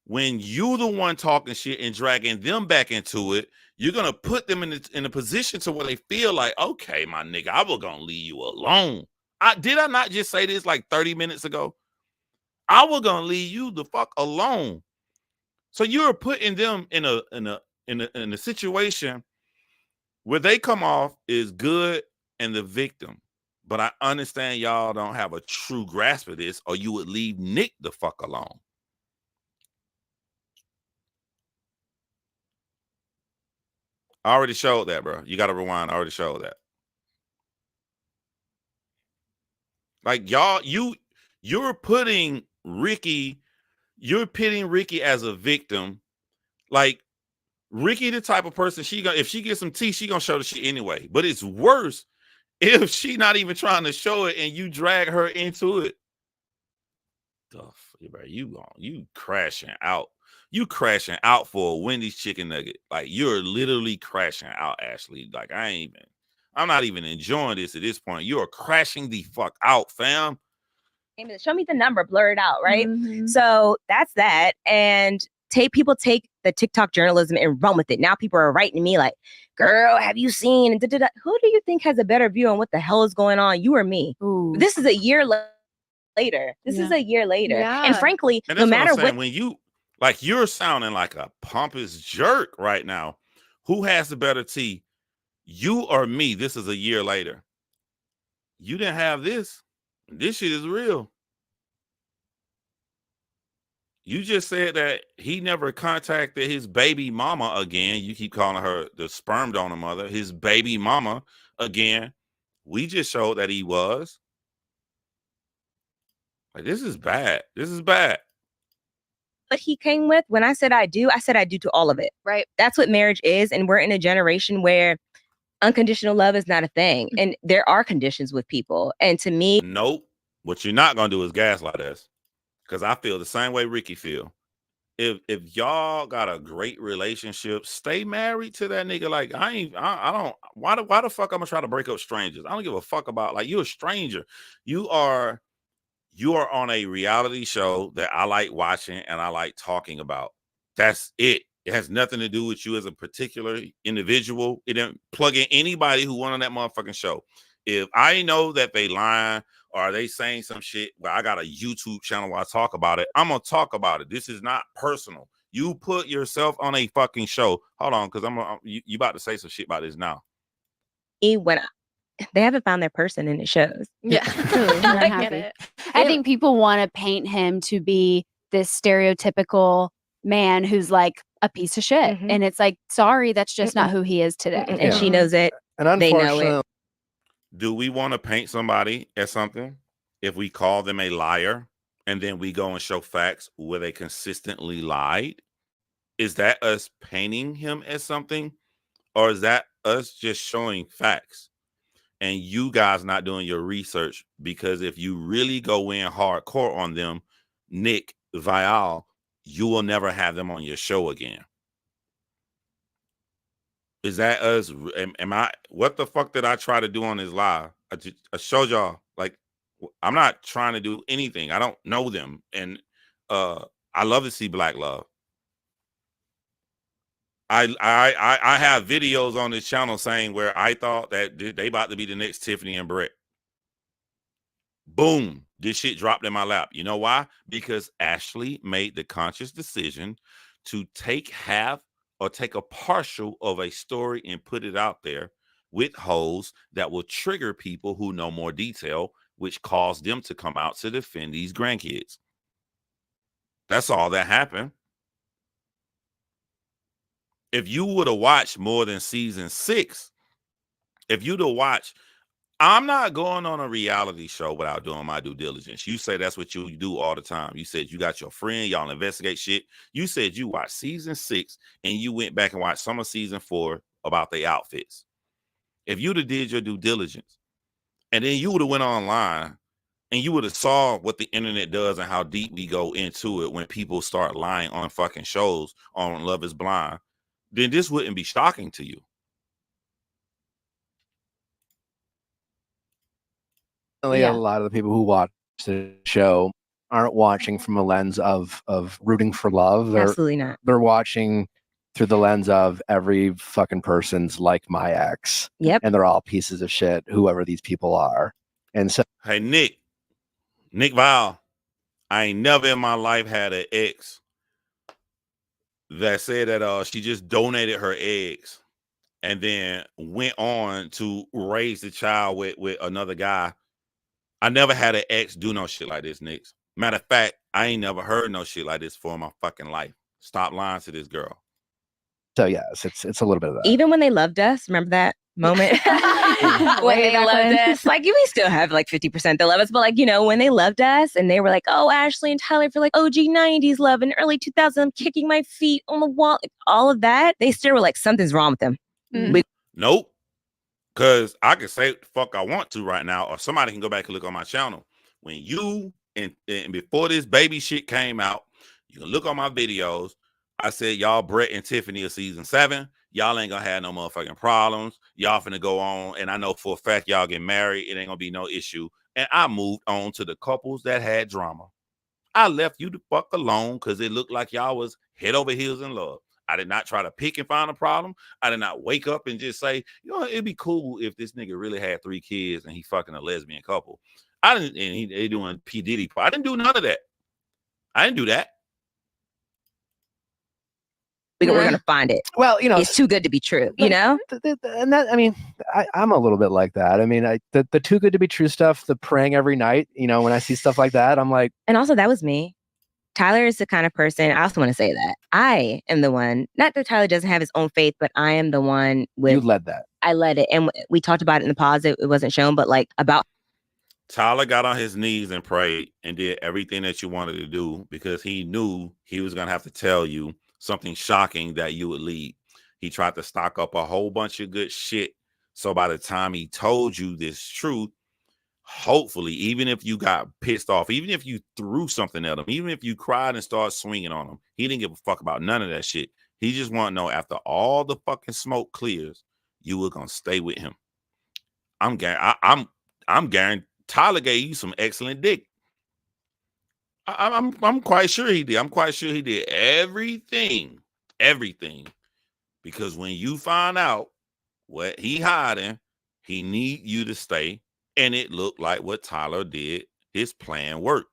when you the one talking shit and dragging them back into it. You're gonna put them in a position to where they feel like, okay, my nigga, I was gonna leave you alone. Did I not just say this like 30 minutes ago? I was gonna leave you the fuck alone. So you're putting them in a situation where they come off is good and the victim. But I understand y'all don't have a true grasp of this, or you would leave Nick the fuck alone. I already showed that, bro. You got to rewind. I already showed that. Like y'all, you're pitting Ricky as a victim. Like Ricky, the type of person if she gets some tea, she gonna show the shit anyway. But it's worse if she not even trying to show it and you drag her into it. You crashing out. You crashing out for a Wendy's chicken nugget. Like you're literally crashing out, Ashley. Like I'm not even enjoying this at this point. You're crashing the fuck out, fam. Show me the number, blur it out, right? So that's that. And people take the TikTok journalism and run with it. Now people are writing me like, girl, have you seen? And who do you think has a better view on what the hell is going on? You or me? Ooh. This is a year later. This is a year later. Yeah. And frankly, no matter what, when you're sounding like a pompous jerk right now. Who has the better tea? You or me? This is a year later. you didn't have this. This shit is real. You just said that he never contacted his baby mama again. You keep calling her the sperm donor mother, his baby mama again. We just showed that he was. Like, this is bad. This is bad. What he came with, when I said I do to all of it. Right. That's what marriage is. And we're in a generation where unconditional love is not a thing. And there are conditions with people. And to me, nope. What you're not gonna do is gaslight us. Because I feel the same way Ricky feel. If y'all got a great relationship, stay married to that nigga. Like, I don't, why the fuck I'm gonna try to break up strangers? I don't give a fuck about, like, you're a stranger. You are on a reality show that I like watching and I like talking about. That's it. It has nothing to do with you as a particular individual. It didn't plug in anybody who went on that motherfucking show. If I know that they lying or they saying some shit where I got a YouTube channel where I talk about it, I'm gonna talk about it. This is not personal. You put yourself on a fucking show. Hold on, because you about to say some shit about this now. When they haven't found their person and it shows. Yeah. I get it. I think people want to paint him to be this stereotypical man who's like a piece of shit. Mhm. And it's like, sorry, that's just not who he is today. And she knows it. And They know unfortunately, it. Do we want to paint somebody as something if we call them a liar and then we go and show facts where they consistently lied? Is that us painting him as something, or is that us just showing facts and you guys not doing your research? Because if you really go in hardcore on them, Nick Viall, you will never have them on your show again. Is that us? Am I? What the fuck did I try to do on this live? I showed y'all, like, I'm not trying to do anything. I don't know them, and I love to see black love. I have videos on this channel saying where I thought that they about to be the next Tiffany and Brett. Boom, this shit dropped in my lap. You know why? Because Ashley made the conscious decision to take half or take a partial of a story and put it out there with holes that will trigger people who know more detail, which caused them to come out to defend these grandkids. That's all that happened. If you would have watched more than season 6, if you'd have watched, I'm not going on a reality show without doing my due diligence. You say that's what you do all the time. You said you got your friend, y'all investigate shit. You said you watched season 6 and you went back and watched some of season 4 about the outfits. If you'd have did your due diligence and then you would have went online and you would have saw what the internet does and how deep we go into it when people start lying on fucking shows on Love is Blind, then this wouldn't be shocking to you. a lot of the people who watch the show aren't watching from a lens of rooting for love. Absolutely not. They're watching through the lens of every fucking person's like my ex. Yep. And they're all pieces of shit, whoever these people are. And so, hey, Nick Viall, I ain't never in my life had an ex that said that she just donated her eggs and then went on to raise the child with another guy. I never had an ex do no shit like this, Nick. Matter of fact, I ain't never heard no shit like this for my fucking life. Stop lying to this girl. So yes, it's a little bit of that. Even when they loved us, remember that moment? When they loved us, like we still have like 50% that love us, but like, you know, when they loved us and they were like, oh, Ashley and Tyler for like OG 90s love and early 2000s, I'm kicking my feet on the wall, like, all of that, they still were like, something's wrong with them. Nope. Because I can say what the fuck I want to right now, or somebody can go back and look on my channel. When you, and before this baby shit came out, you can look on my videos. I said, y'all, Brett and Tiffany are season 7. Y'all ain't gonna have no motherfucking problems. Y'all finna go on. And I know for a fact y'all get married. It ain't gonna be no issue. And I moved on to the couples that had drama. I left you the fuck alone because it looked like y'all was head over heels in love. I did not try to pick and find a problem. I did not wake up and just say, you know, it'd be cool if this nigga really had 3 kids and he fucking a lesbian couple. I didn't, and they doing P. Diddy. I didn't do none of that. I didn't do that. We're gonna find it. Well, you know, it's too good to be true. You know, and that, I mean, I'm a little bit like that. I mean, the too good to be true stuff, the praying every night. You know, when I see stuff like that, I'm like, and also that was me. Tyler is the kind of person, I also want to say that I am the one, not that Tyler doesn't have his own faith, but I am the one with. You led that. I led it. And we talked about it in the pause. It wasn't shown, but like about. Tyler got on his knees and prayed and did everything that you wanted to do because he knew he was going to have to tell you something shocking that you would lead. He tried to stock up a whole bunch of good shit. So by the time he told you this truth, hopefully, even if you got pissed off, even if you threw something at him, even if you cried and started swinging on him, he didn't give a fuck about none of that shit. He just want to know after all the fucking smoke clears, you were gonna stay with him. I'm guaranteed Tyler gave you some excellent dick. I'm quite sure he did. I'm quite sure he did everything, because when you find out what he hiding, he need you to stay. And it looked like what Tyler did, his plan worked.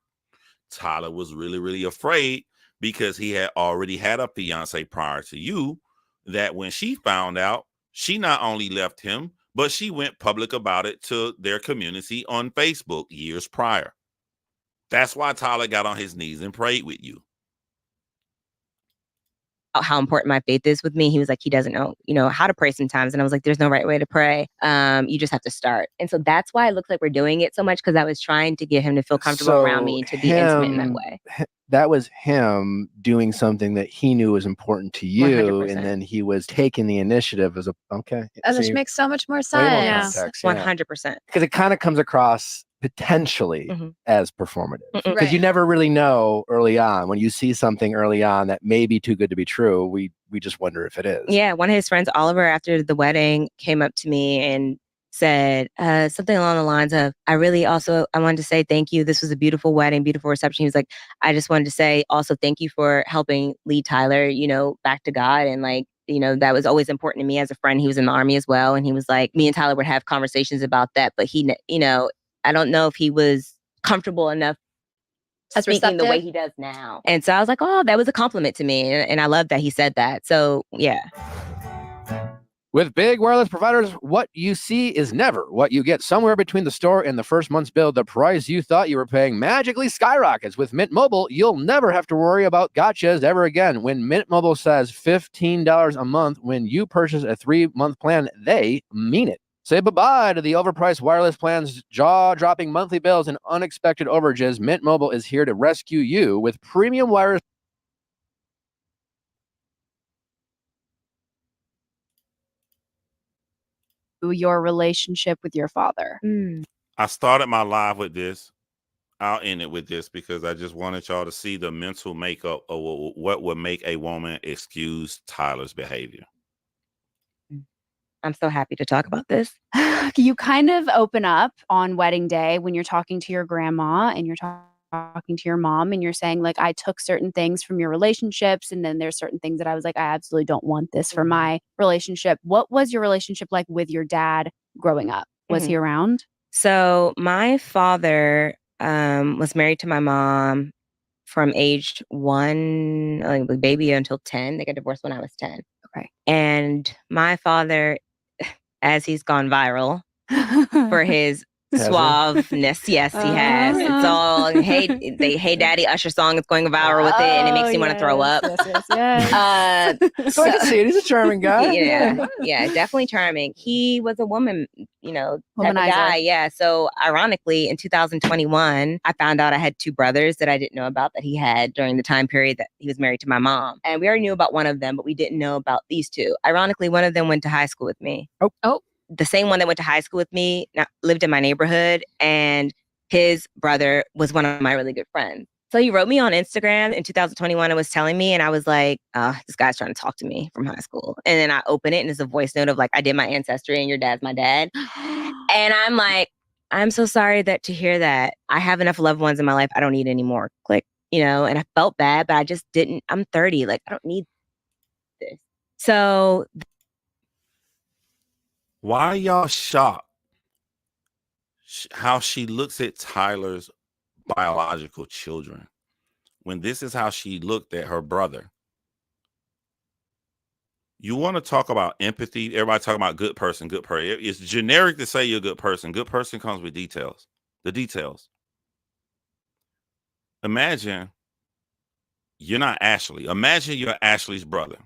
Tyler was really, really afraid because he had already had a fiance prior to you, that when she found out, she not only left him, but she went public about it to their community on Facebook years prior. That's why Tyler got on his knees and prayed with you. How important my faith is with me. He was like, he doesn't know, how to pray sometimes. And I was like, there's no right way to pray. You just have to start. And so that's why it looks like we're doing it so much, because I was trying to get him to feel comfortable around me and to be intimate in that way. That was him doing something that he knew was important to you. 100%. And then he was taking the initiative as That just makes so much more sense. 100%. Because it kind of comes across potentially as performative, because you never really know early on. When you see something early on that may be too good to be true, we just wonder if it is. Yeah, one of his friends, Oliver, after the wedding, came up to me and said something along the lines of, I wanted to say thank you. This was a beautiful wedding, beautiful reception. He was like, I just wanted to say also thank you for helping lead Tyler, back to God. And like, that was always important to me as a friend. He was in the Army as well. And he was like, me and Tyler would have conversations about that. But he, I don't know if he was comfortable enough speaking the way he does now. And so I was like, oh, that was a compliment to me. And I love that he said that. So, yeah. With big wireless providers, what you see is never what you get. Somewhere between the store and the first month's bill, the price you thought you were paying magically skyrockets. With Mint Mobile, you'll never have to worry about gotchas ever again. When Mint Mobile says $15 a month when you purchase a 3-month plan, they mean it. Say bye-bye to the overpriced wireless plans, jaw-dropping monthly bills, and unexpected overages. Mint Mobile is here to rescue you with premium wireless. Your relationship with your father. I started my live with this. I'll end it with this because I just wanted y'all to see the mental makeup of what would make a woman excuse Tyler's behavior. I'm so happy to talk about this. You kind of open up on wedding day when you're talking to your grandma and you're talking to your mom and you're saying, like, I took certain things from your relationships, and then there's certain things that I was like, I absolutely don't want this for my relationship. What was your relationship like with your dad growing up? Was he around? So my father was married to my mom from age 1, like baby, until 10. They got divorced when I was 10. Okay. And my father, as he's gone viral for his suaveness. Yes, he has. It's all, hey daddy Usher song is going viral with it, and it makes me want to throw up. Yes. So I can see it. He's a charming guy. Yeah, definitely charming. He was a woman, type of Womanizer. guy. Yeah. So ironically, in 2021, I found out I had 2 brothers that I didn't know about that he had during the time period that he was married to my mom. And we already knew about one of them, but we didn't know about these 2. Ironically, one of them went to high school with me. Oh. The same one that went to high school with me lived in my neighborhood, and his brother was one of my really good friends. So he wrote me on Instagram in 2021 and was telling me, and I was like, this guy's trying to talk to me from high school. And then I open it and it's a voice note of like, I did my ancestry and your dad's my dad. And I'm like, I'm so sorry to hear that. I have enough loved ones in my life. I don't need any more. Click, and I felt bad, but I just didn't. I'm 30. Like, I don't need this. So Why are y'all shocked how she looks at Tyler's biological children when this is how she looked at her brother? You want to talk about empathy? Everybody talking about good person, good person. It's generic to say you're a good person. Good person comes with details. The details. Imagine you're not Ashley. Imagine you're Ashley's brother,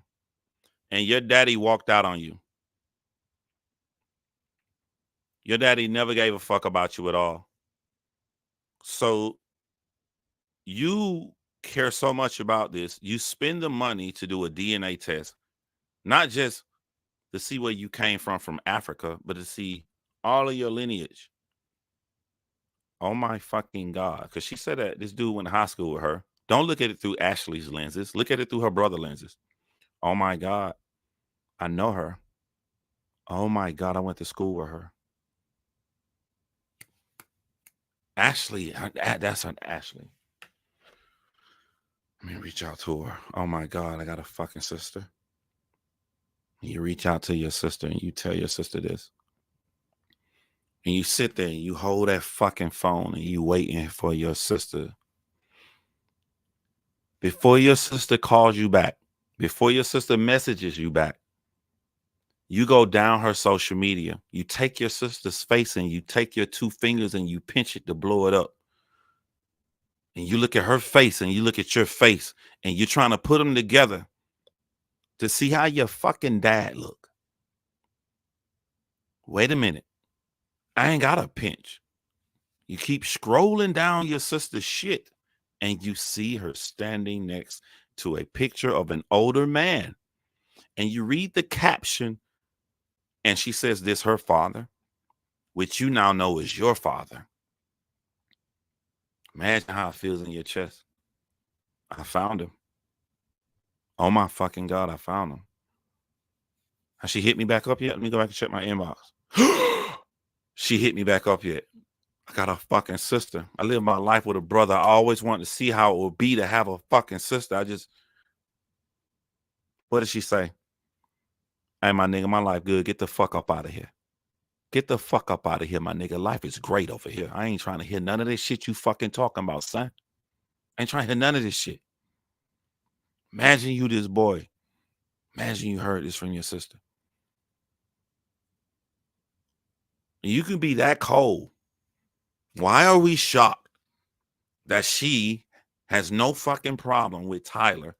and your daddy walked out on you. Your daddy never gave a fuck about you at all. So you care so much about this. You spend the money to do a DNA test, not just to see where you came from Africa, but to see all of your lineage. Oh my fucking God. Because she said that this dude went to high school with her. Don't look at it through Ashley's lenses. Look at it through her brother lenses. Oh my God. I know her. Oh my God. I went to school with her. Ashley. That's an Ashley. Let me reach out to her. Oh my God. I got a fucking sister. You reach out to your sister and you tell your sister this. And you sit there and you hold that fucking phone and you waiting for your sister. Before your sister calls you back, before your sister messages you back, you go down her social media. You take your sister's face and you take your two fingers and you pinch it to blow it up. And you look at her face and you look at your face and you're trying to put them together to see how your fucking dad look. Wait a minute. I ain't got a pinch. You keep scrolling down your sister's shit and you see her standing next to a picture of an older man. And you read the caption and she says this her father, which you now know is your father. Imagine how it feels in your chest. I found him. Oh my fucking God, I found him. Has she hit me back up yet? Let me go back and check my inbox. She hit me back up yet. I got a fucking sister. I live my life with a brother. I always wanted to see how it would be to have a fucking sister. What did she say? Hey, my nigga, my life good. Get the fuck up out of here. Get the fuck up out of here, my nigga. Life is great over here. I ain't trying to hear none of this shit you fucking talking about, son. I ain't trying to hear none of this shit. Imagine you this boy. Imagine you heard this from your sister. And you can be that cold. Why are we shocked that she has no fucking problem with Tyler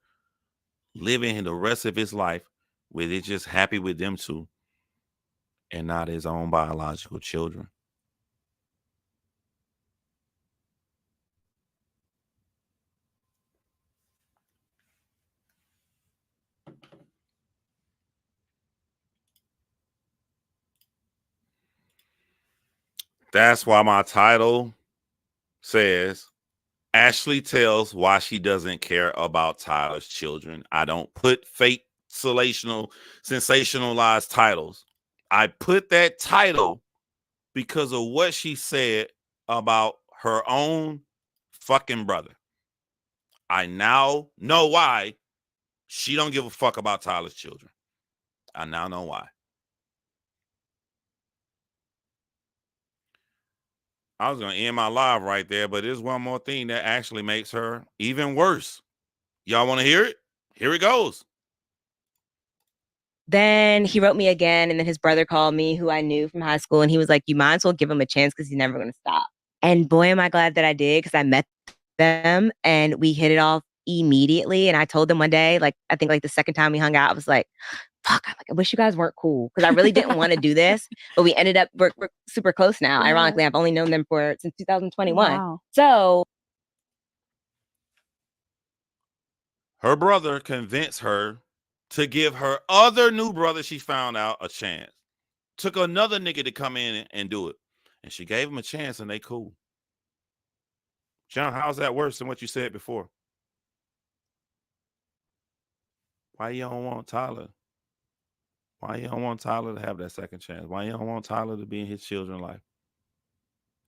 living the rest of his life with it just happy with them two and not his own biological children? That's why my title says Ashley tells why she doesn't care about Tyler's children. I don't put fake, sensationalized titles. I put that title because of what she said about her own fucking brother. I now know why she don't give a fuck about Tyler's children. I now know why. I was going to end my live right there, but there's one more thing that actually makes her even worse. Y'all want to hear it? Here it goes. Then he wrote me again, and then his brother called me, who I knew from high school, and he was like, you might as well give him a chance because he's never going to stop. And boy, am I glad that I did, because I met them and we hit it off immediately. And I told them one day, like, I think like the second time we hung out, I was like, fuck, I wish you guys weren't cool, because I really didn't want to do this, but we ended up, we're super close now. Yeah. Ironically, I've only known them since 2021. Wow. So her brother convinced her to give her other new brother she found out a chance. Took another nigga to come in and do it. And she gave him a chance and they cool. John, how's that worse than what you said before? Why you don't want Tyler? Why you don't want Tyler to have that second chance? Why you don't want Tyler to be in his children's life?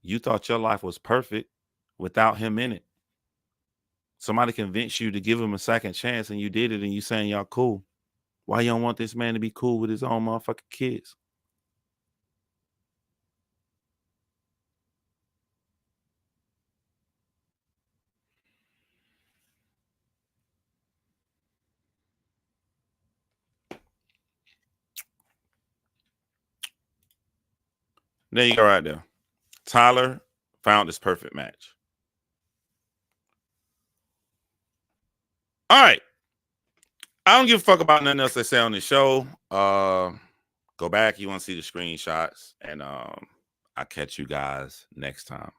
You thought your life was perfect without him in it. Somebody convinced you to give him a second chance and you did it and you saying y'all cool. Why you don't want this man to be cool with his own motherfucking kids? There you go, right there. Tyler found his perfect match. All right. I don't give a fuck about nothing else they say on the show. Go back. You want to see the screenshots. And I'll catch you guys next time.